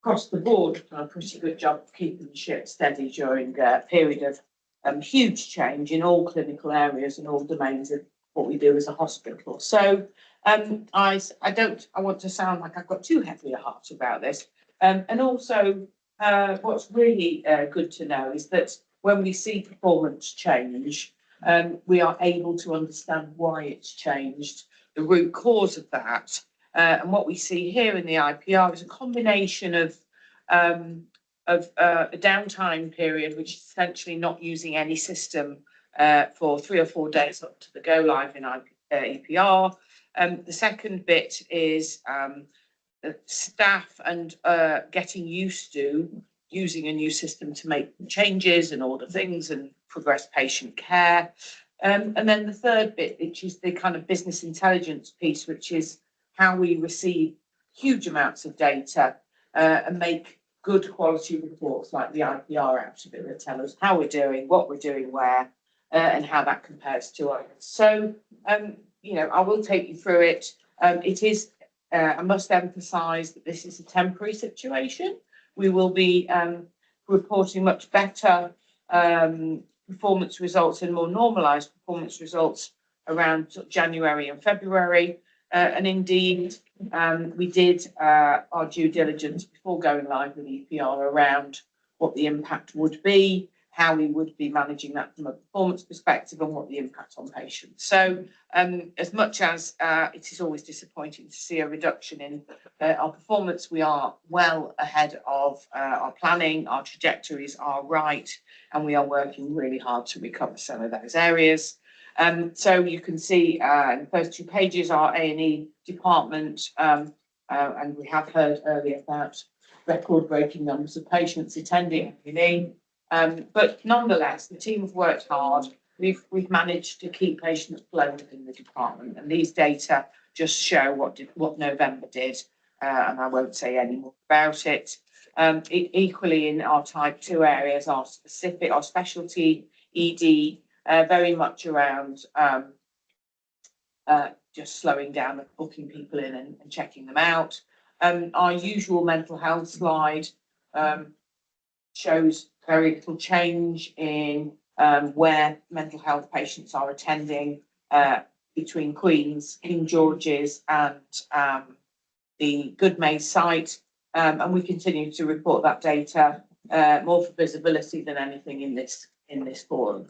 across the board have done a pretty good job of keeping the ship steady during a period of huge change in all clinical areas and all domains of what we do as a hospital. So I want to sound like I've got too heavy a heart about this. And also what's really good to know is that when we see performance change, we are able to understand why it's changed, the root cause of that. And what we see here in the IPR is a combination of a downtime period, which is essentially not using any system for 3 or 4 days up to the go live in EPR. The second bit is staff and getting used to using a new system to make changes and order things and progress patient care. And then the third bit, which is the kind of business intelligence piece, which is how we receive huge amounts of data and make good quality reports like the IPR out of it that tell us how we're doing, what we're doing where, and how that compares to others. So, you know, I will take you through it. It is, I must emphasise that this is a temporary situation. We will be reporting much better performance results and more normalised performance results around January and February. And indeed, we did our due diligence before going live with EPR around what the impact would be, how we would be managing that from a performance perspective, and what the impact on patients. So as much as it is always disappointing to see a reduction in our performance, we are well ahead of our planning, our trajectories are right, and we are working really hard to recover some of those areas. So you can see in the first 2 pages our A&E department, and we have heard earlier about record-breaking numbers of patients attending A&E. But nonetheless, the team have worked hard. We've managed to keep patient flow within the department, and these data just show what November did, and I won't say any more about it. Equally in our type 2 areas, our specialty ED, very much around just slowing down and booking people in and checking them out. Our usual mental health slide shows very little change in where mental health patients are attending between Queen's, King George's and the Goodmayes site. And we continue to report that data more for visibility than anything in this forum.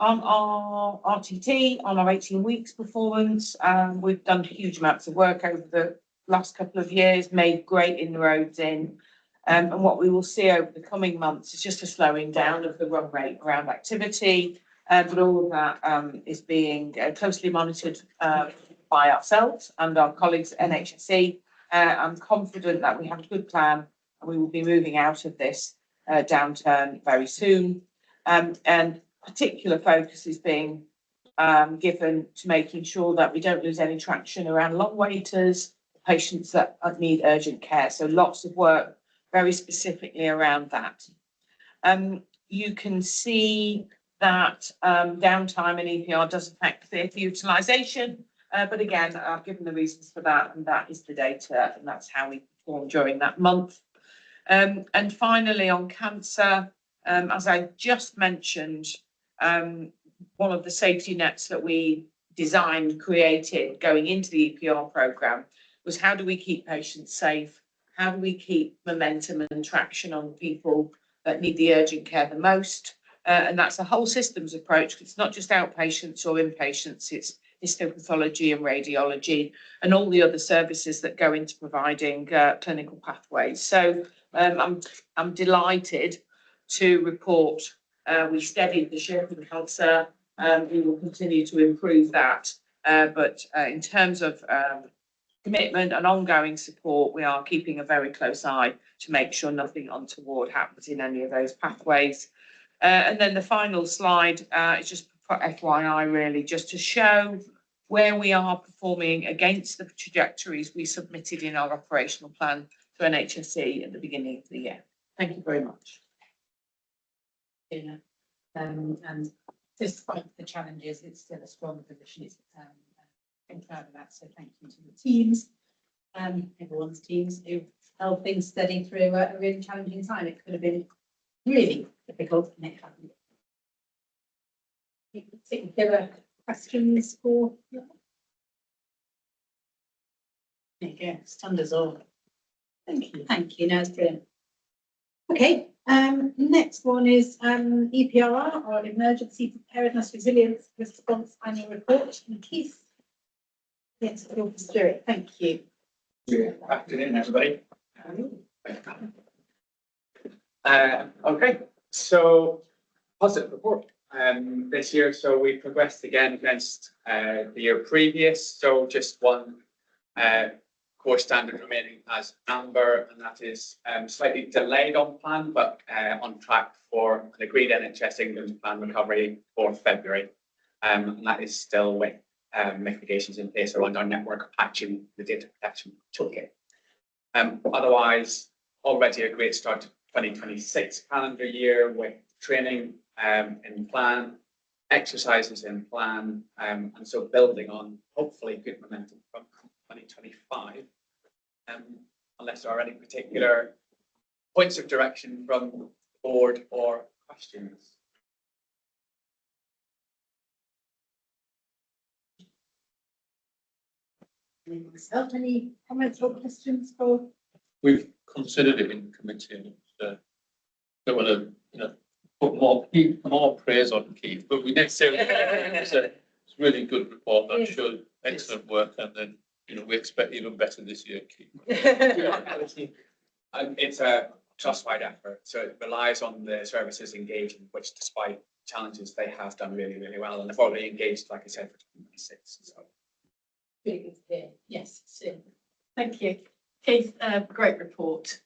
On our RTT, on our 18 weeks performance, we've done huge amounts of work over the last couple of years, made great inroads in. And what we will see over the coming months is just a slowing down of the run rate around activity, but all of that is being closely monitored by ourselves and our colleagues at NHSE. I'm confident that we have a good plan and we will be moving out of this downturn very soon. And particular focus is being given to making sure that we don't lose any traction around long waiters, patients that need urgent care. So lots of work very specifically around that. You can see that downtime in EPR does affect theatre utilisation, but again, I've given the reasons for that, and that is the data, and that's how we perform during that month. And finally, on cancer, as I just mentioned, one of the safety nets that we designed, created going into the EPR programme was how do we keep patients safe? How do we keep momentum and traction on people that need the urgent care the most? And that's a whole systems approach. It's not just outpatients or inpatients, it's histopathology and radiology and all the other services that go into providing clinical pathways. So I'm delighted to report we steadied the ship in cancer. We will continue to improve that. But in terms of commitment and ongoing support, we are keeping a very close eye to make sure nothing untoward happens in any of those pathways. And then the final slide is just for FYI, really, just to show where we are performing against the trajectories we submitted in our operational plan to NHSE at the beginning of the year. Thank you very much. Yeah, and despite the challenges, it's still a strong position. It's, I'm proud of that. So thank you to the teams, everyone's teams who held things steady through a really challenging time. It could have been really difficult and it hasn't. Particular questions for? There you go, stunned us all. Thank you. Thank you, no, it's brilliant. Okay, next one is EPRR, or Emergency Preparedness Resilience Response Annual Report. And Keith, yes, you'll through it. Thank you. Good afternoon, everybody. Okay, so positive report this year. So we progressed again against the year previous. So just one core standard remaining as amber, and that is slightly delayed on plan, but on track for an agreed NHS England plan recovery for February. And that is still with mitigations in place around our network patching the data protection toolkit. Otherwise, already a great start to 2026 calendar year with training in plan, exercises in plan, and so building on hopefully good momentum from 2025. Unless there are any particular points of direction from the board or questions. Myself, any comments or questions for? We've considered it in committee and don't want to, put more praise on Keith, but we necessarily, it's a really good report that showed excellent work, and then, we expect even better this year, Keith. It's a trust-wide effort, so it relies on the services engaging, which despite challenges, they have done really, really well, and they've already engaged, like I said, for 2026. So. Really good to hear. Yes, Sue. Thank you. Keith, great report,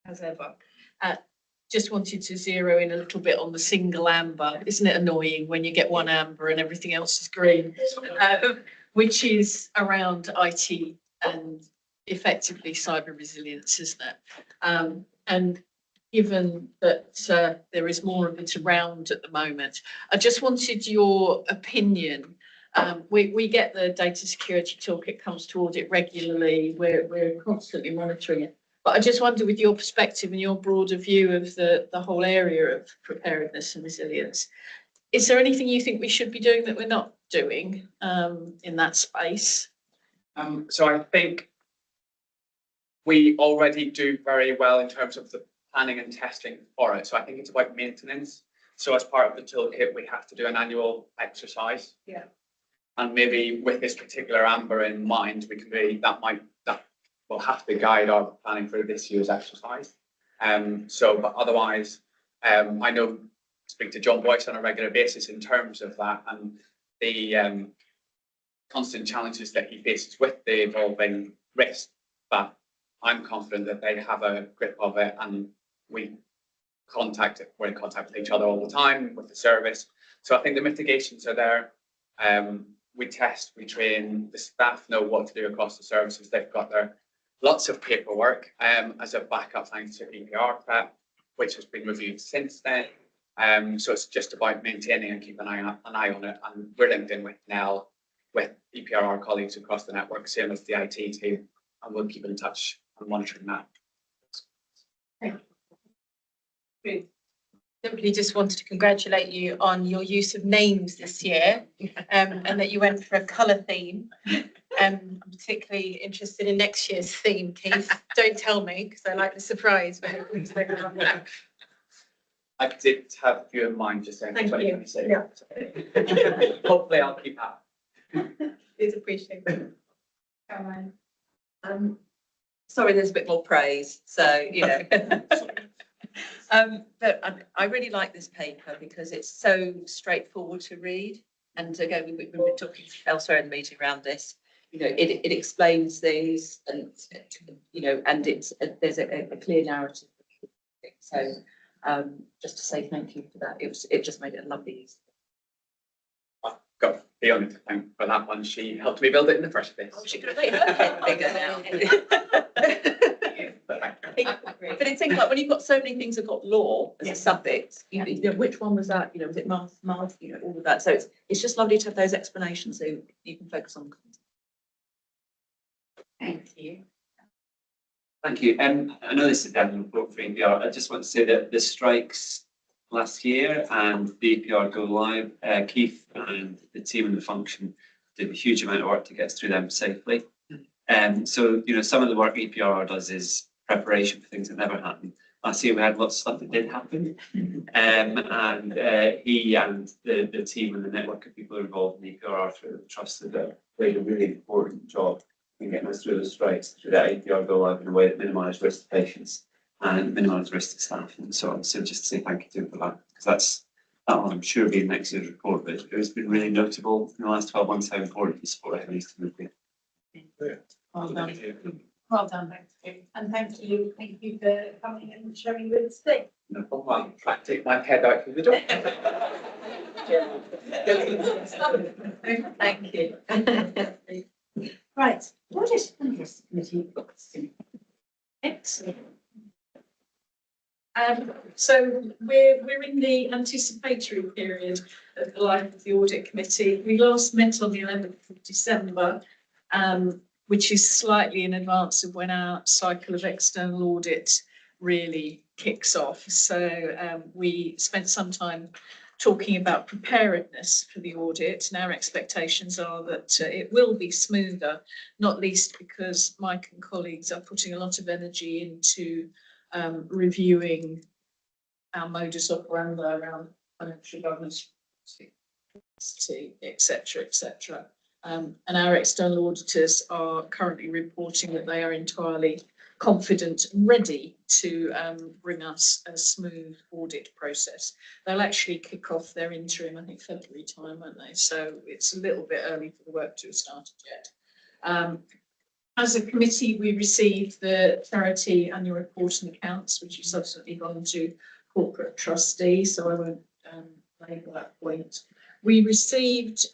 as ever. Just wanted to zero in a little bit on the single amber. Isn't it annoying when you get one amber and everything else is green? Which is around IT and effectively cyber resilience, isn't it? And given that there is more of it around at the moment, I just wanted your opinion. We get the data security toolkit comes to audit regularly. We're constantly monitoring it. But I just wonder, with your perspective and your broader view of the whole area of preparedness and resilience, is there anything you think we should be doing that we're not doing in that space? So I think we already do very well in terms of the planning and testing for it. So I think it's about maintenance. So as part of the toolkit, we have to do an annual exercise. Yeah. And maybe with this particular amber in mind, we can be that will have to guide our planning for this year's exercise. But otherwise, I know speak to John Boyce on a regular basis in terms of that and the constant challenges that he faces with the evolving risk. But I'm confident that they have a grip of it, and we're in contact with each other all the time with the service. So I think the mitigations are there. We test, we train, the staff know what to do across the services. They've got their lots of paperwork as a backup thanks to EPR prep, which has been reviewed since then. So it's just about maintaining and keeping an eye on it. And we're linked in with Nell, with EPRR colleagues across the network, same as the IT team, and we'll keep in touch and monitoring that. Good. Simply just wanted to congratulate you on your use of names this year, and that you went for a colour theme. I'm particularly interested in next year's theme, Keith. Don't tell me, because I like the surprise. I did have a few in mind just saying Thank you. 2026. Yeah. Hopefully I'll keep that. It's appreciated. Caroline. Sorry, there's a bit more praise, so, but I really like this paper because it's so straightforward to read. And again, we've been talking elsewhere in the meeting around this. It explains things, and and there's a clear narrative. So just to say thank you for that. It just made it lovely. I've got Fiona to thank for that one. She helped me build it in the first place. Oh, she could have made her head bigger now. But it's things like when you've got so many things that got law as a suffix, you know, which one was that, you know, was it Mars, you know, all of that. So it's just lovely to have those explanations so you can focus on. Thank you. Thank you. I know this is down in the report for EPR. I just want to say that the strikes last year and the EPR go live, Keith and the team and the function did a huge amount of work to get us through them safely. So, you know, some of the work EPR does is preparation for things that never happen. Last year we had lots of stuff that did happen. And he and the team and the network of people involved in EPR through the trust that played a really important job in getting us through the strikes, through that EPR go live in a way that minimised risk to patients and minimised risk to staff and so on. So just to say thank you to him for that, because that one I'm sure will be in next year's report, but it's been really notable in the last 12 months how important the support everyone needs to move in. Well done. Well done, thank you. And thank you for coming and sharing with us today. No problem. I'll take my head out through the door. Thank you. Right, Audit and Risk Committee. Excellent. So we're in the anticipatory period of the life of the Audit Committee. We last met on the 11th of December, which is slightly in advance of when our cycle of external audit really kicks off. So we spent some time talking about preparedness for the audit, and our expectations are that it will be smoother, not least because Mike and colleagues are putting a lot of energy into reviewing our modus operandi around financial governance, etc., etc. And our external auditors are currently reporting that they are entirely confident and ready to bring us a smooth audit process. They'll actually kick off their interim, I think February time, won't they? So it's a little bit early for the work to have started yet. As a committee, we received the charity annual report and accounts, which has subsequently gone to corporate trustee, so I won't labour that point. We received,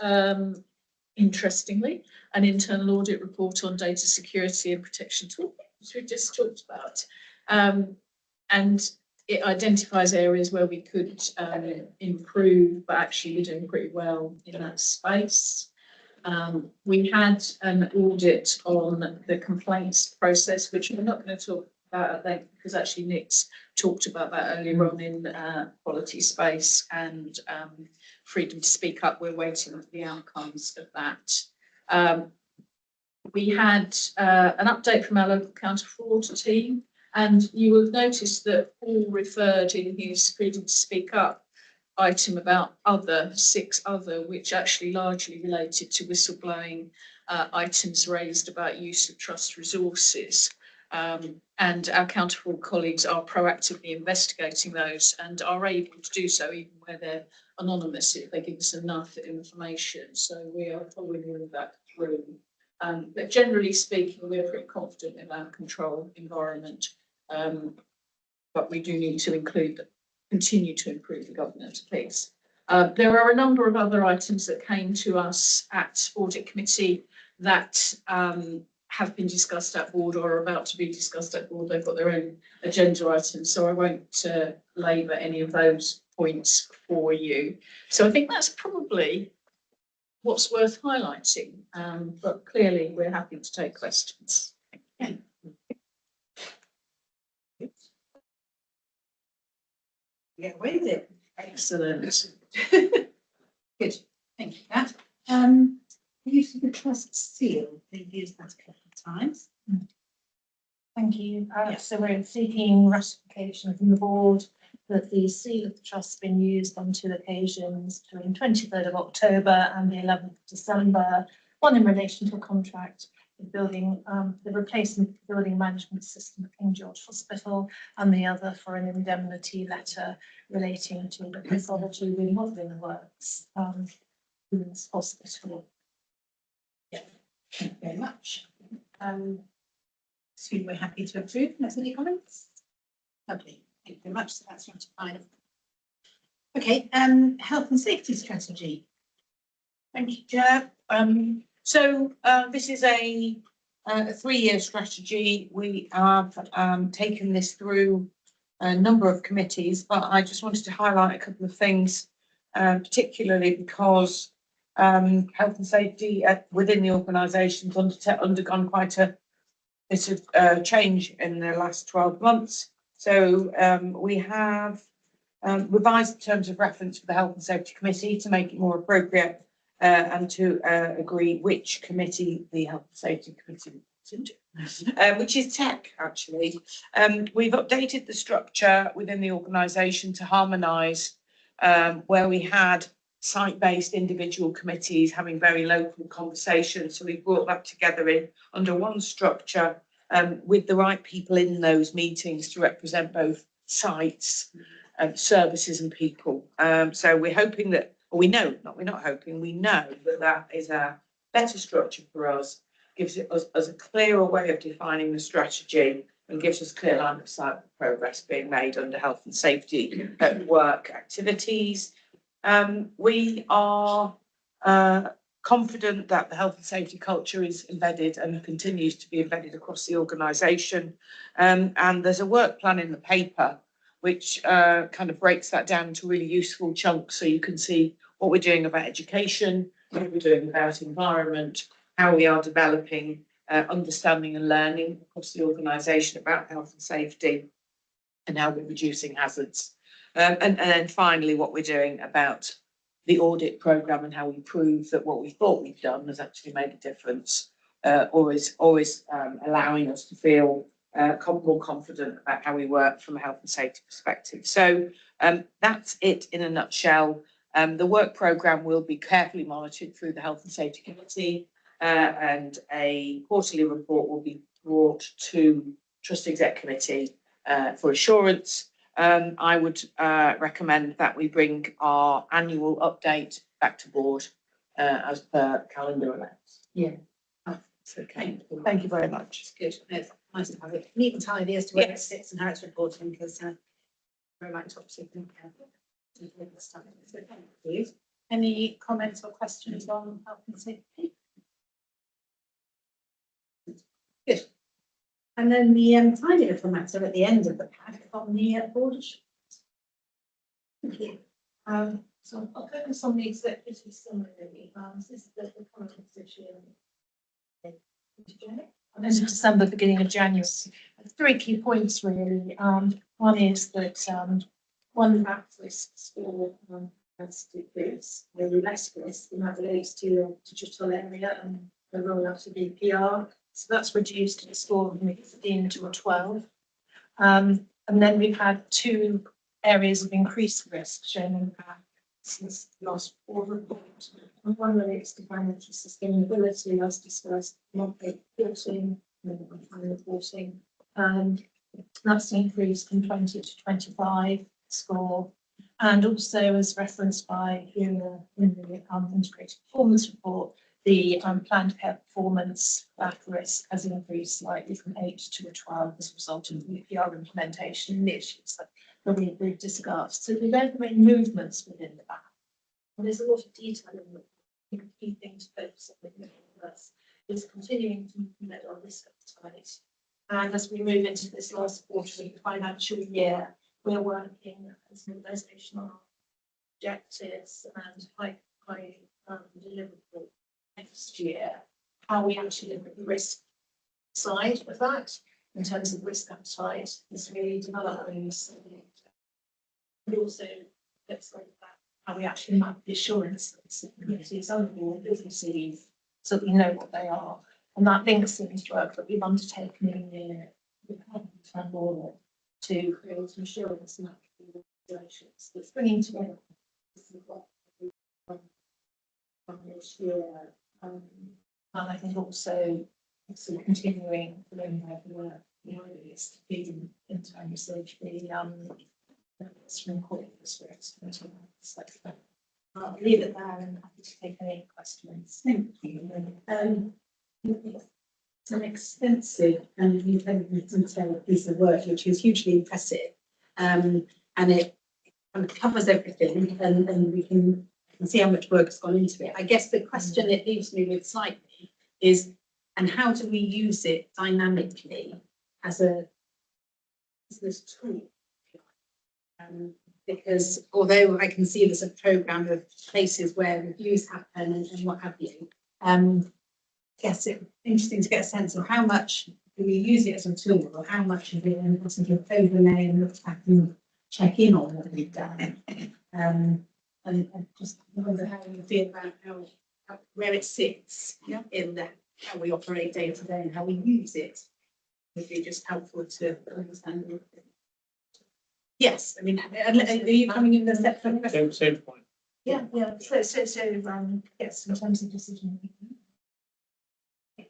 interestingly, an internal audit report on data security and protection tool, which we just talked about. And it identifies areas where we could improve, but actually we're doing pretty well in that space. We had an audit on the complaints process, which we're not going to talk about at length because actually Nick's talked about that earlier on in quality space and freedom to speak up. We're waiting for the outcomes of that. We had an update from our local counter fraud team, and you will notice that Paul referred in his freedom to speak up item about six other, which actually largely related to whistleblowing items raised about use of trust resources. And our counter fraud colleagues are proactively investigating those and are able to do so even where they're anonymous if they give us enough information. So we are following all of that through. But generally speaking, we're pretty confident in our control environment. But we do need to continue to improve the governance piece. There are a number of other items that came to us at Audit Committee that have been discussed at board or are about to be discussed at board. They've got their own agenda items, so I won't labour any of those points for you. So I think that's probably what's worth highlighting, but clearly we're happy to take questions. Okay. Yeah, where is it? Excellent. Good, thank you, Kat. Use of the trust seal, we've used that a couple of times. Thank you. So we're seeking ratification from the board that the seal of the trust has been used on 2 occasions between 23rd of October and the 11th of December, one in relation to a contract with building, the replacement building management system at King George Hospital, and the other for an indemnity letter relating to the pathology remodelling works in this hospital. Thank you very much. So we're happy to approve. Next, any comments? Lovely. Thank you very much. So that's ratified. Okay, health and safety strategy. Thank you, Chair. So this is a a 3-year strategy. We have taken this through a number of committees, but I just wanted to highlight a couple of things, particularly because health and safety within the organisation's undergone quite a bit of change in the last 12 months. So we have revised the terms of reference for the Health and Safety Committee to make it more appropriate and to agree which committee the Health and Safety Committee is into, which is tech, actually. We've updated the structure within the organisation to harmonise where we had site-based individual committees having very local conversations. So we've brought that together under one structure with the right people in those meetings to represent both sites, services and people. So we're hoping that, or we know, we're not hoping, we know that that is a better structure for us, gives us a clearer way of defining the strategy and gives us clear line of sight of progress being made under health and safety work activities. We are confident that the health and safety culture is embedded and continues to be embedded across the organisation. And there's a work plan in the paper which kind of breaks that down into really useful chunks, so you can see what we're doing about education, what we're doing about environment, how we are developing understanding and learning across the organisation about health and safety, and how we're reducing hazards. And then finally, what we're doing about the audit programme and how we prove that what we thought we'd done has actually made a difference, always allowing us to feel more confident about how we work from a health and safety perspective. So that's it in a nutshell. The work programme will be carefully monitored through the Health and Safety Committee, and a quarterly report will be brought to Trust Exec Committee for assurance. I would recommend that we bring our annual update back to board as per calendar events. Yeah. That's okay. Thank you very much. It's good. It's nice to have it neat and tidy as to where it sits and how it's reporting, because very much top secret. So thank you. Any comments or questions on health and safety? Good. And then the tiny little matter at the end of the pack on the board. Thank you. So I'll focus on the executive summary. This is the current position. End of December, beginning of January. 3 key points really. One is that one at-risk score has decreased, really less risk, and that relates to the digital area and the rollout of EPR. So that's reduced the score from a 15 to a 12. And then we've had 2 areas of increased risk shown in the back since the last board report. And one relates to financial sustainability, as discussed, monthly reporting, and final reporting. That's increased from 20 to 25 score. And also, as referenced by Fiona in the integrated performance report, the planned care performance at risk has increased slightly from 8 to a 12 as a result of the EPR implementation and the issues that we've discussed. So there are many movements within the back. And there's a lot of detail in the key thing to focus on is continuing to implement our risk appetite. And as we move into this last quarter of the financial year, we're working as an organisation on objectives and high deliverable next year. How we actually look at the risk side of that in terms of risk appetite is really developing. And also, let's look at how we actually map the assurance committees on board businesses so that we know what they are. And that links into work that we've undertaken in the Department of to create an assurance map for regulations that's bringing together this year. And I think also continuing to learn how to work in terms of the Supreme Court experience. I'll leave it there and happy to take any questions. Thank you. It's an extensive and incredibly detailed piece of work, which is hugely impressive. And it kind of covers everything, and we can see how much work has gone into it. I guess the question it leaves me with slightly is, And how do we use it dynamically as a business tool? Because although I can see there's a programme of places where reviews happen and what have you, yes, it's interesting to get a sense of how much do we use it as a tool, or how much of it and sort of overlay and look back and check in on what we've done. And I just wonder how you feel about where it sits in how we operate day to day and how we use it. Would be just helpful to understand. Yes, I mean, are you coming in the separate? Same point. Yeah, so, yes, in terms of decision making.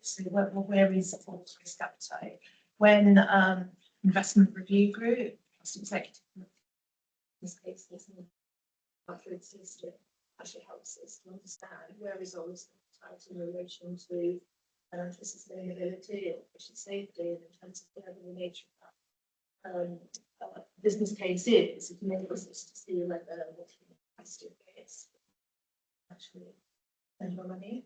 So where is the risk appetite? When investment review group, executive, this case, this actually helps us to understand where is all this appetite in relation to financial sustainability or patient safety, and in terms of whatever the nature of that business case is, it enables us to see whether what the capacity is actually spend more money.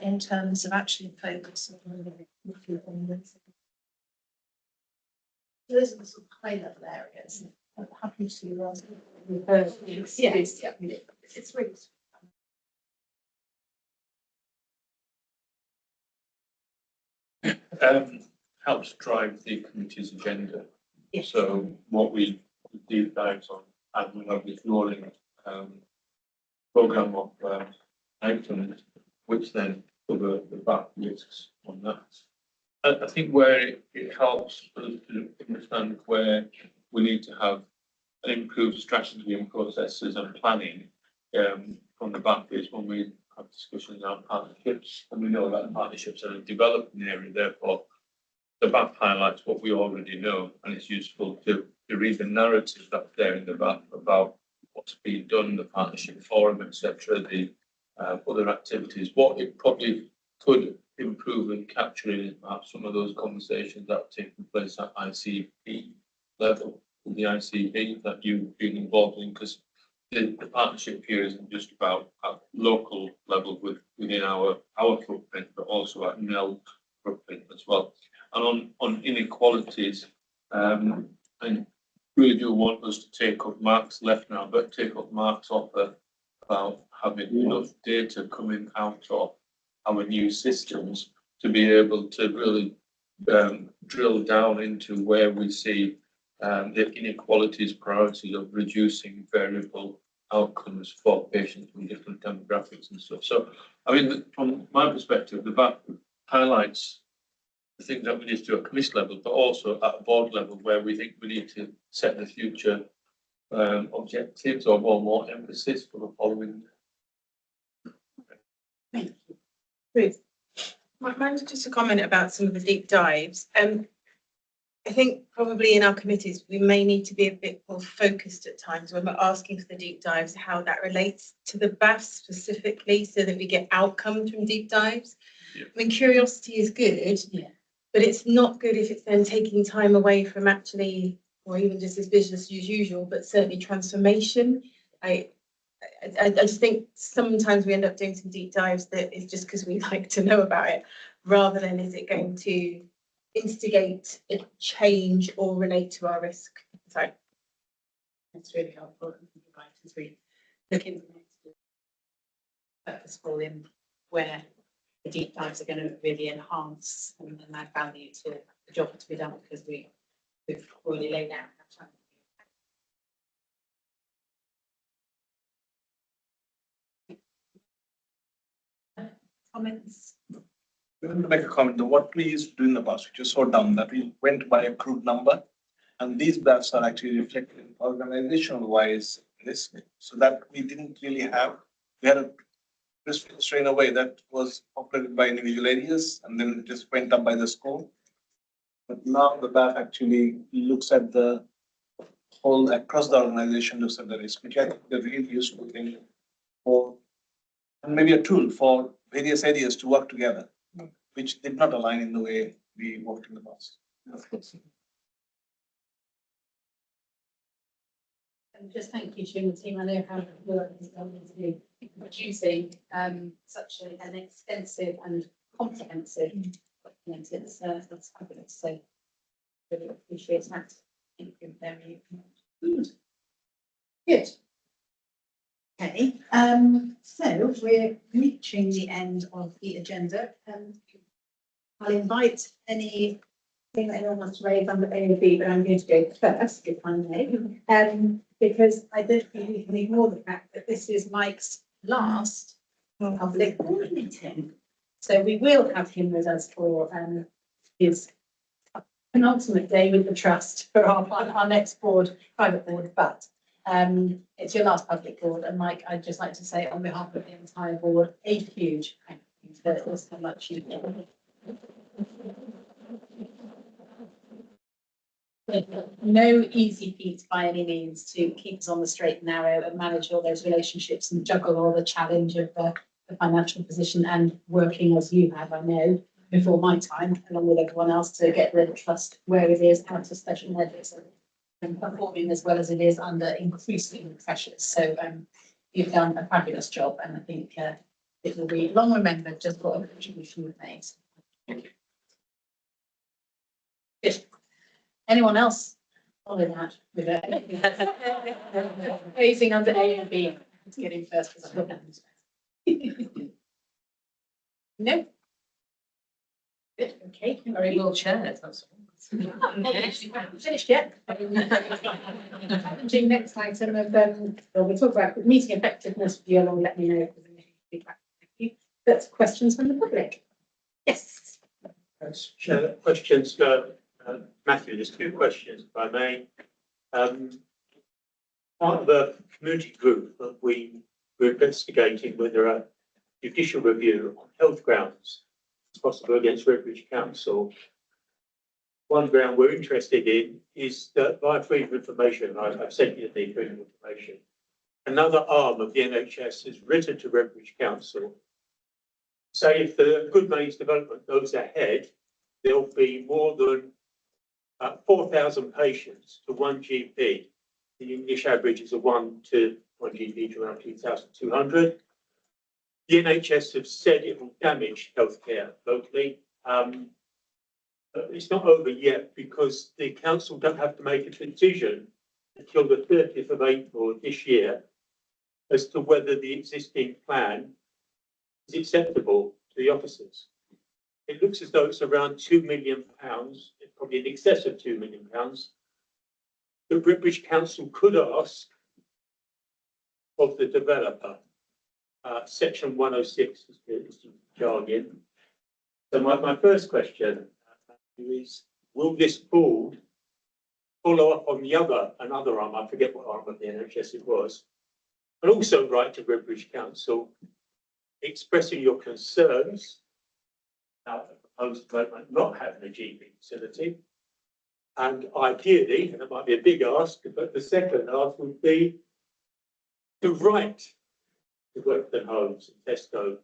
In terms of actually focus on this. Those are the sort of high level areas. I'm happy to yes, yeah, it's really. Helps drive the committee's agenda. So what we deep dives on, and we have this rolling programme of items, which then cover the back risks on that. I think where it helps us to understand where we need to have an improved strategy and processes and planning from the back is when we have discussions around partnerships, and we know that partnerships are a developing area, therefore the back highlights what we already know, and it's useful to read the narrative that's there in the back about what's being done, the partnership forum, etc., the other activities. What it probably could improve and capture is perhaps some of those conversations that have taken place at ICP level, the ICP that you've been involved in, because the partnership here isn't just about at local level within our footprint, but also at NEL footprint as well. And on inequalities, and really do want us to take up Mark's left now, but take up Mark's offer about having enough data coming out of our new systems to be able to really drill down into where we see the inequalities priorities of reducing variable outcomes for patients from different demographics and stuff. So, I mean, from my perspective, the back highlights the things that we need to do at committee level, but also at a board level where we think we need to set the future objectives or more emphasis for the following. Thank you. Ruth. Mine's just a comment about some of the deep dives. I think probably in our committees, we may need to be a bit more focused at times when we're asking for the deep dives, how that relates to the BAF specifically, so that we get outcomes from deep dives. Yeah. I mean, curiosity is good, but it's not good if it's then taking time away from actually, or even just as business as usual, but certainly transformation. I just think sometimes we end up doing some deep dives that is just because we like to know about it, rather than is it going to instigate a change or relate to our risk. So that's really helpful as we look into purposeful in where the deep dives are going to really enhance and add value to the job to be done, because we've already laid out that. Comments? We want to make a comment that what we used to do in the past, we just saw down that we went by a crude number, and these graphs are actually reflected organizational wise this, so that we didn't really have, we had a risk strain away that was populated by individual areas and then it just went up by the school. But now the BAF actually looks at the whole across the organization, looks at the risk, which I think is a really useful thing for, and maybe a tool for various areas to work together, which did not align in the way we worked in the past. And just thank you to the team. I know how much work is going into producing such an extensive and comprehensive document. It's fabulous. So really appreciate that. Thank you very much. Good. Okay, so we're reaching the end of the agenda. I'll invite anything that anyone wants to raise under A and B, but I'm going to go first, if I may. Because I don't think we can ignore the fact that this is Mike's last public board meeting. So we will have him with us for his penultimate day with the trust for our next board, private board, but it's your last public board, and Mike, I'd just like to say on behalf of the entire board, a huge thank you for so much you've done. No easy feat by any means to keep us on the straight and narrow and manage all those relationships and juggle all the challenge of the financial position and working as you have, I know, before my time, along with everyone else, to get the trust where it is out of special measures and performing as well as it is under increasing pressures. So you've done a fabulous job, and I think it will be long remembered just what a contribution you've made. Thank you. Good. Anyone else follow that with it? Raising under A and B. Let's get in first. No. Good. Okay. Very well chaired. That's all. Finished yet? Next item of we'll talk about meeting effectiveness with you along. Let me know if there's any feedback. Thank you. That's questions from the public. Yes. Chair, questions for Matthew. There's two questions, if I may. Part of a community group that we're investigating whether a judicial review on health grounds is possible against Redbridge Council. One ground we're interested in is that by freedom of information, I've sent you the freedom of information. Another arm of the NHS has written to Redbridge Council, say if the Good Mains development goes ahead, there'll be more than 4,000 patients to one GP. The English average is a 1 to 1 GP to around 2,200. The NHS have said it will damage healthcare locally. It's not over yet because the council don't have to make a decision until the 30th of April this year as to whether the existing plan is acceptable to the officers. It looks as though it's around £2 million, probably in excess of £2 million. The Redbridge Council could ask of the developer, section 106 is the jargon. So my first question is, will this board follow up on another arm, I forget what arm of the NHS it was, and also write to Redbridge Council expressing your concerns about the proposed development not having a GP facility, and ideally, and it might be a big ask, but the second ask would be to write to Western Homes and Tesco.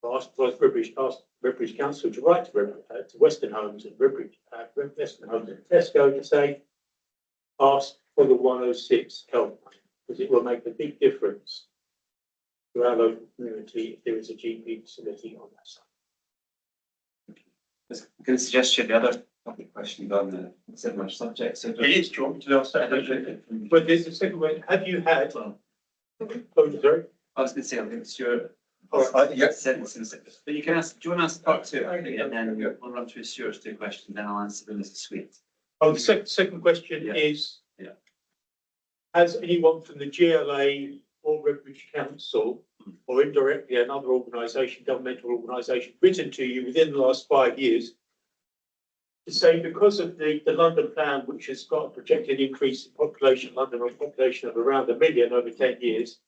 Ask Redbridge Council to write to Western Homes and Western Homes and Tesco to say, ask for the 106 help, because it will make a big difference to our local community if there is a GP facility on that side. I was going to suggest you the other topic question on the similar subject. So it is, do you want me to ask that question? But there's a second one. Have you had? Sorry. I was going to say, I think Stuart. Sentences, but you can ask. Do you want to ask part two? And then we'll run through Stuart's two questions. Then I'll answer them as a suite. Oh, the second question is: has anyone from the GLA or Redbridge Council, or indirectly another organisation, governmental organisation, written to you within the last 5 years to say, because of the London plan, which has got a projected increase in population, London population of around 1 million over 10 years,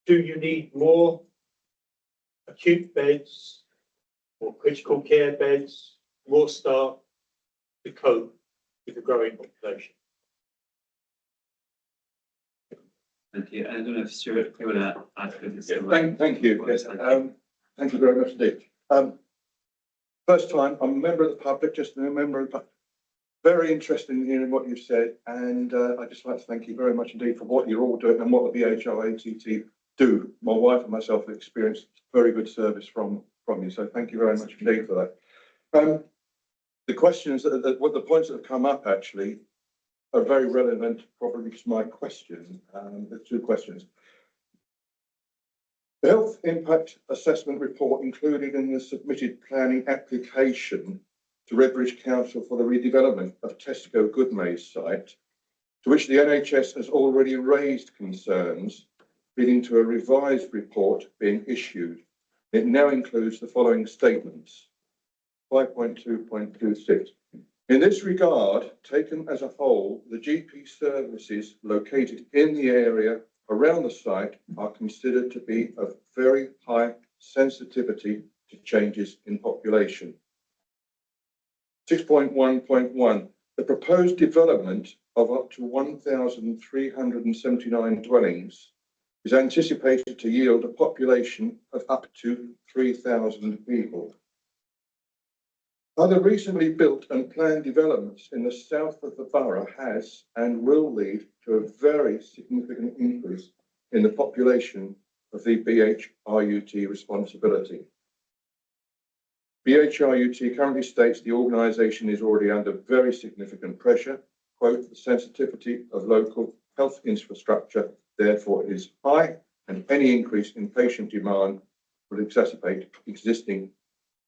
do you need more acute beds or critical care beds, more staff to cope with the growing population? Thank you. I don't know if Stuart, you want to add to this? Thank you. Yes, thank you very much indeed. First time, I'm a member of the public, just a member of the public. Very interested in hearing what you've said, and I'd just like to thank you very much indeed for what you're all doing and what the BHRATT do. My wife and myself have experienced very good service from you, so thank you very much indeed for that. The questions what the points that have come up actually are very relevant probably to my question. The two questions. The health impact assessment report included in the submitted planning application to Redbridge Council for the redevelopment of Tesco Goodmayes site, to which the NHS has already raised concerns, leading to a revised report being issued. It now includes the following statements. 5.2.26. In this regard, taken as a whole, the GP services located in the area around the site are considered to be of very high sensitivity to changes in population. 6.1.1. The proposed development of up to 1,379 dwellings is anticipated to yield a population of up to 3,000 people. Other recently built and planned developments in the south of the borough has and will lead to a very significant increase in the population of the BHRUT responsibility. BHRUT currently states the organisation is already under very significant pressure. Quote, the sensitivity of local health infrastructure therefore is high, and any increase in patient demand will exacerbate existing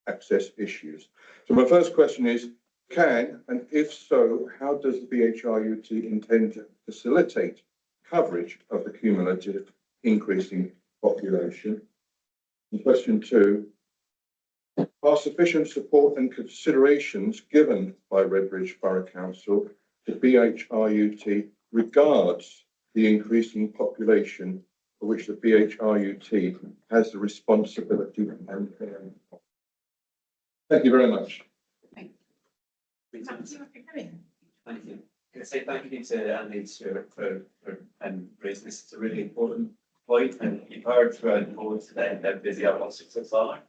access issues. So my first question is, can, and if so, how does the BHRUT intend to facilitate coverage of the cumulative increasing population? And question two, are sufficient support and considerations given by Redbridge Borough Council to BHRUT regards the increasing population for which the BHRUT has the responsibility and care? Thank you very much. Thank you. I say thank you to Andy Stewart for raising this. It's a really important point, and you've heard throughout the board today how busy our hospitals are.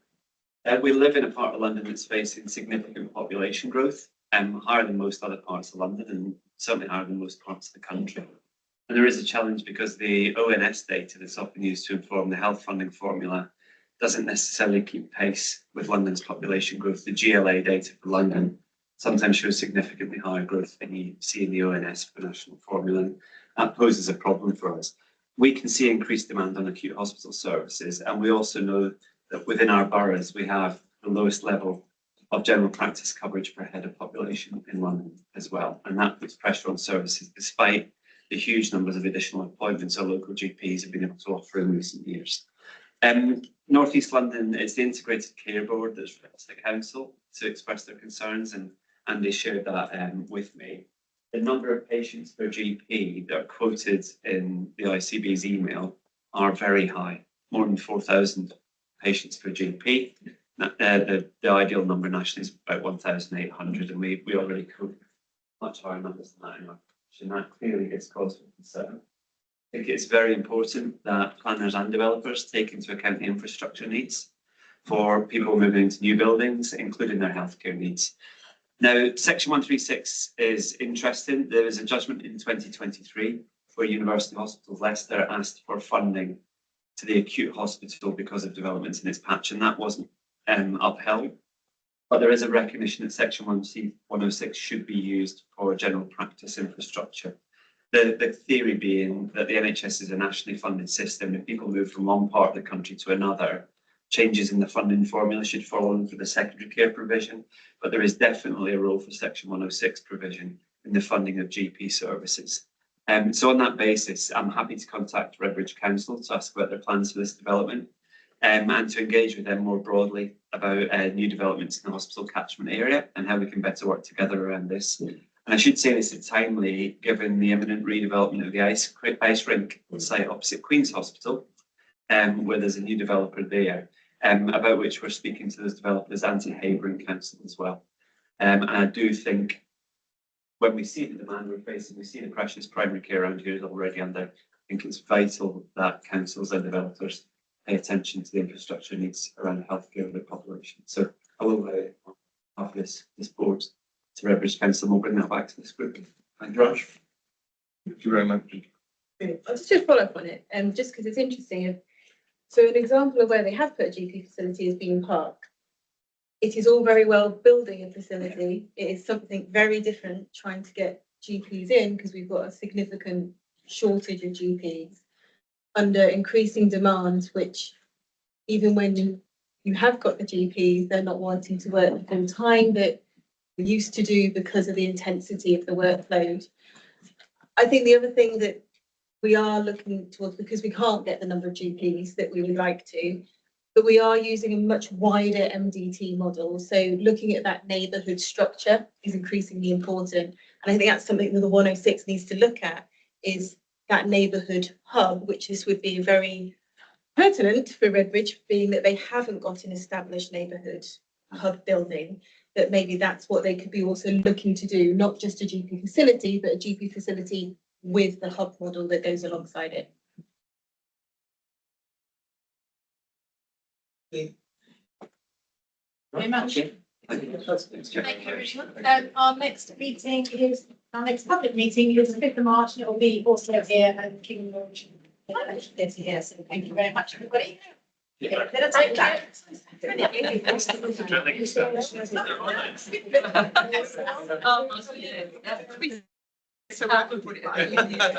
We live in a part of London that's facing significant population growth, higher than most other parts of London, and certainly higher than most parts of the country. And there is a challenge because the ONS data that's often used to inform the health funding formula doesn't necessarily keep pace with London's population growth. The GLA data for London sometimes shows significantly higher growth than you see in the ONS for national formula. And that poses a problem for us. We can see increased demand on acute hospital services, and we also know that within our boroughs we have the lowest level of general practice coverage per head of population in London as well. And that puts pressure on services despite the huge numbers of additional appointments our local GPs have been able to offer in recent years. North East London is the Integrated Care Board that's written to the council to express their concerns, and they shared that with me. The number of patients per GP that are quoted in the ICB's email are very high, more than 4,000 patients per GP. The ideal number nationally is about 1,800, and we already quote much higher numbers than that in our and that clearly is cause for concern. I think it's very important that planners and developers take into account the infrastructure needs for people moving into new buildings, including their healthcare needs. Now, Section 136 is interesting. There was a judgment in 2023 where University Hospitals Leicester asked for funding to the acute hospital because of developments in its patch, and that wasn't upheld. But there is a recognition that Section 106 should be used for general practice infrastructure. The theory being that the NHS is a nationally funded system. If people move from one part of the country to another, changes in the funding formula should fall under the secondary care provision. But there is definitely a role for Section 106 provision in the funding of GP services. So on that basis, I'm happy to contact Redbridge Council to ask about their plans for this development and to engage with them more broadly about new developments in the hospital catchment area and how we can better work together around this. And I should say this is timely, given the imminent redevelopment of the ice rink site opposite Queen's Hospital, where there's a new developer there, about which we're speaking to those developers and to Havering Council as well. And I do think when we see the demand we're facing, we see the precious primary care around here is already under. I think it's vital that councils and developers pay attention to the infrastructure needs around healthcare of the population. So I will have this board to Redbridge Council, and we'll bring that back to this group. Thank you, Raj. Thank you very much. I'll just follow up on it, just because it's interesting. So an example of where they have put a GP facility is Bean Park. It is all very well building a facility. It is something very different trying to get GPs in because we've got a significant shortage of GPs under increasing demand, which even when you have got the GPs, they're not wanting to work the full time that we used to do because of the intensity of the workload. I think the other thing that we are looking towards, because we can't get the number of GPs that we would like to, but we are using a much wider MDT model. So looking at that neighbourhood structure is increasingly important. And I think that's something that the 106 needs to look at, is that neighbourhood hub, which this would be very pertinent for Redbridge, being that they haven't got an established neighbourhood hub building, that maybe that's what they could be also looking to do, not just a GP facility, but a GP facility with the hub model that goes alongside it. Very much. Thank you, everyone. Our next meeting is, our next public meeting is the 5th of March, and it will be also here at King Lodge. Here, so thank you very much, everybody. Yeah, let's take that. So I can put it.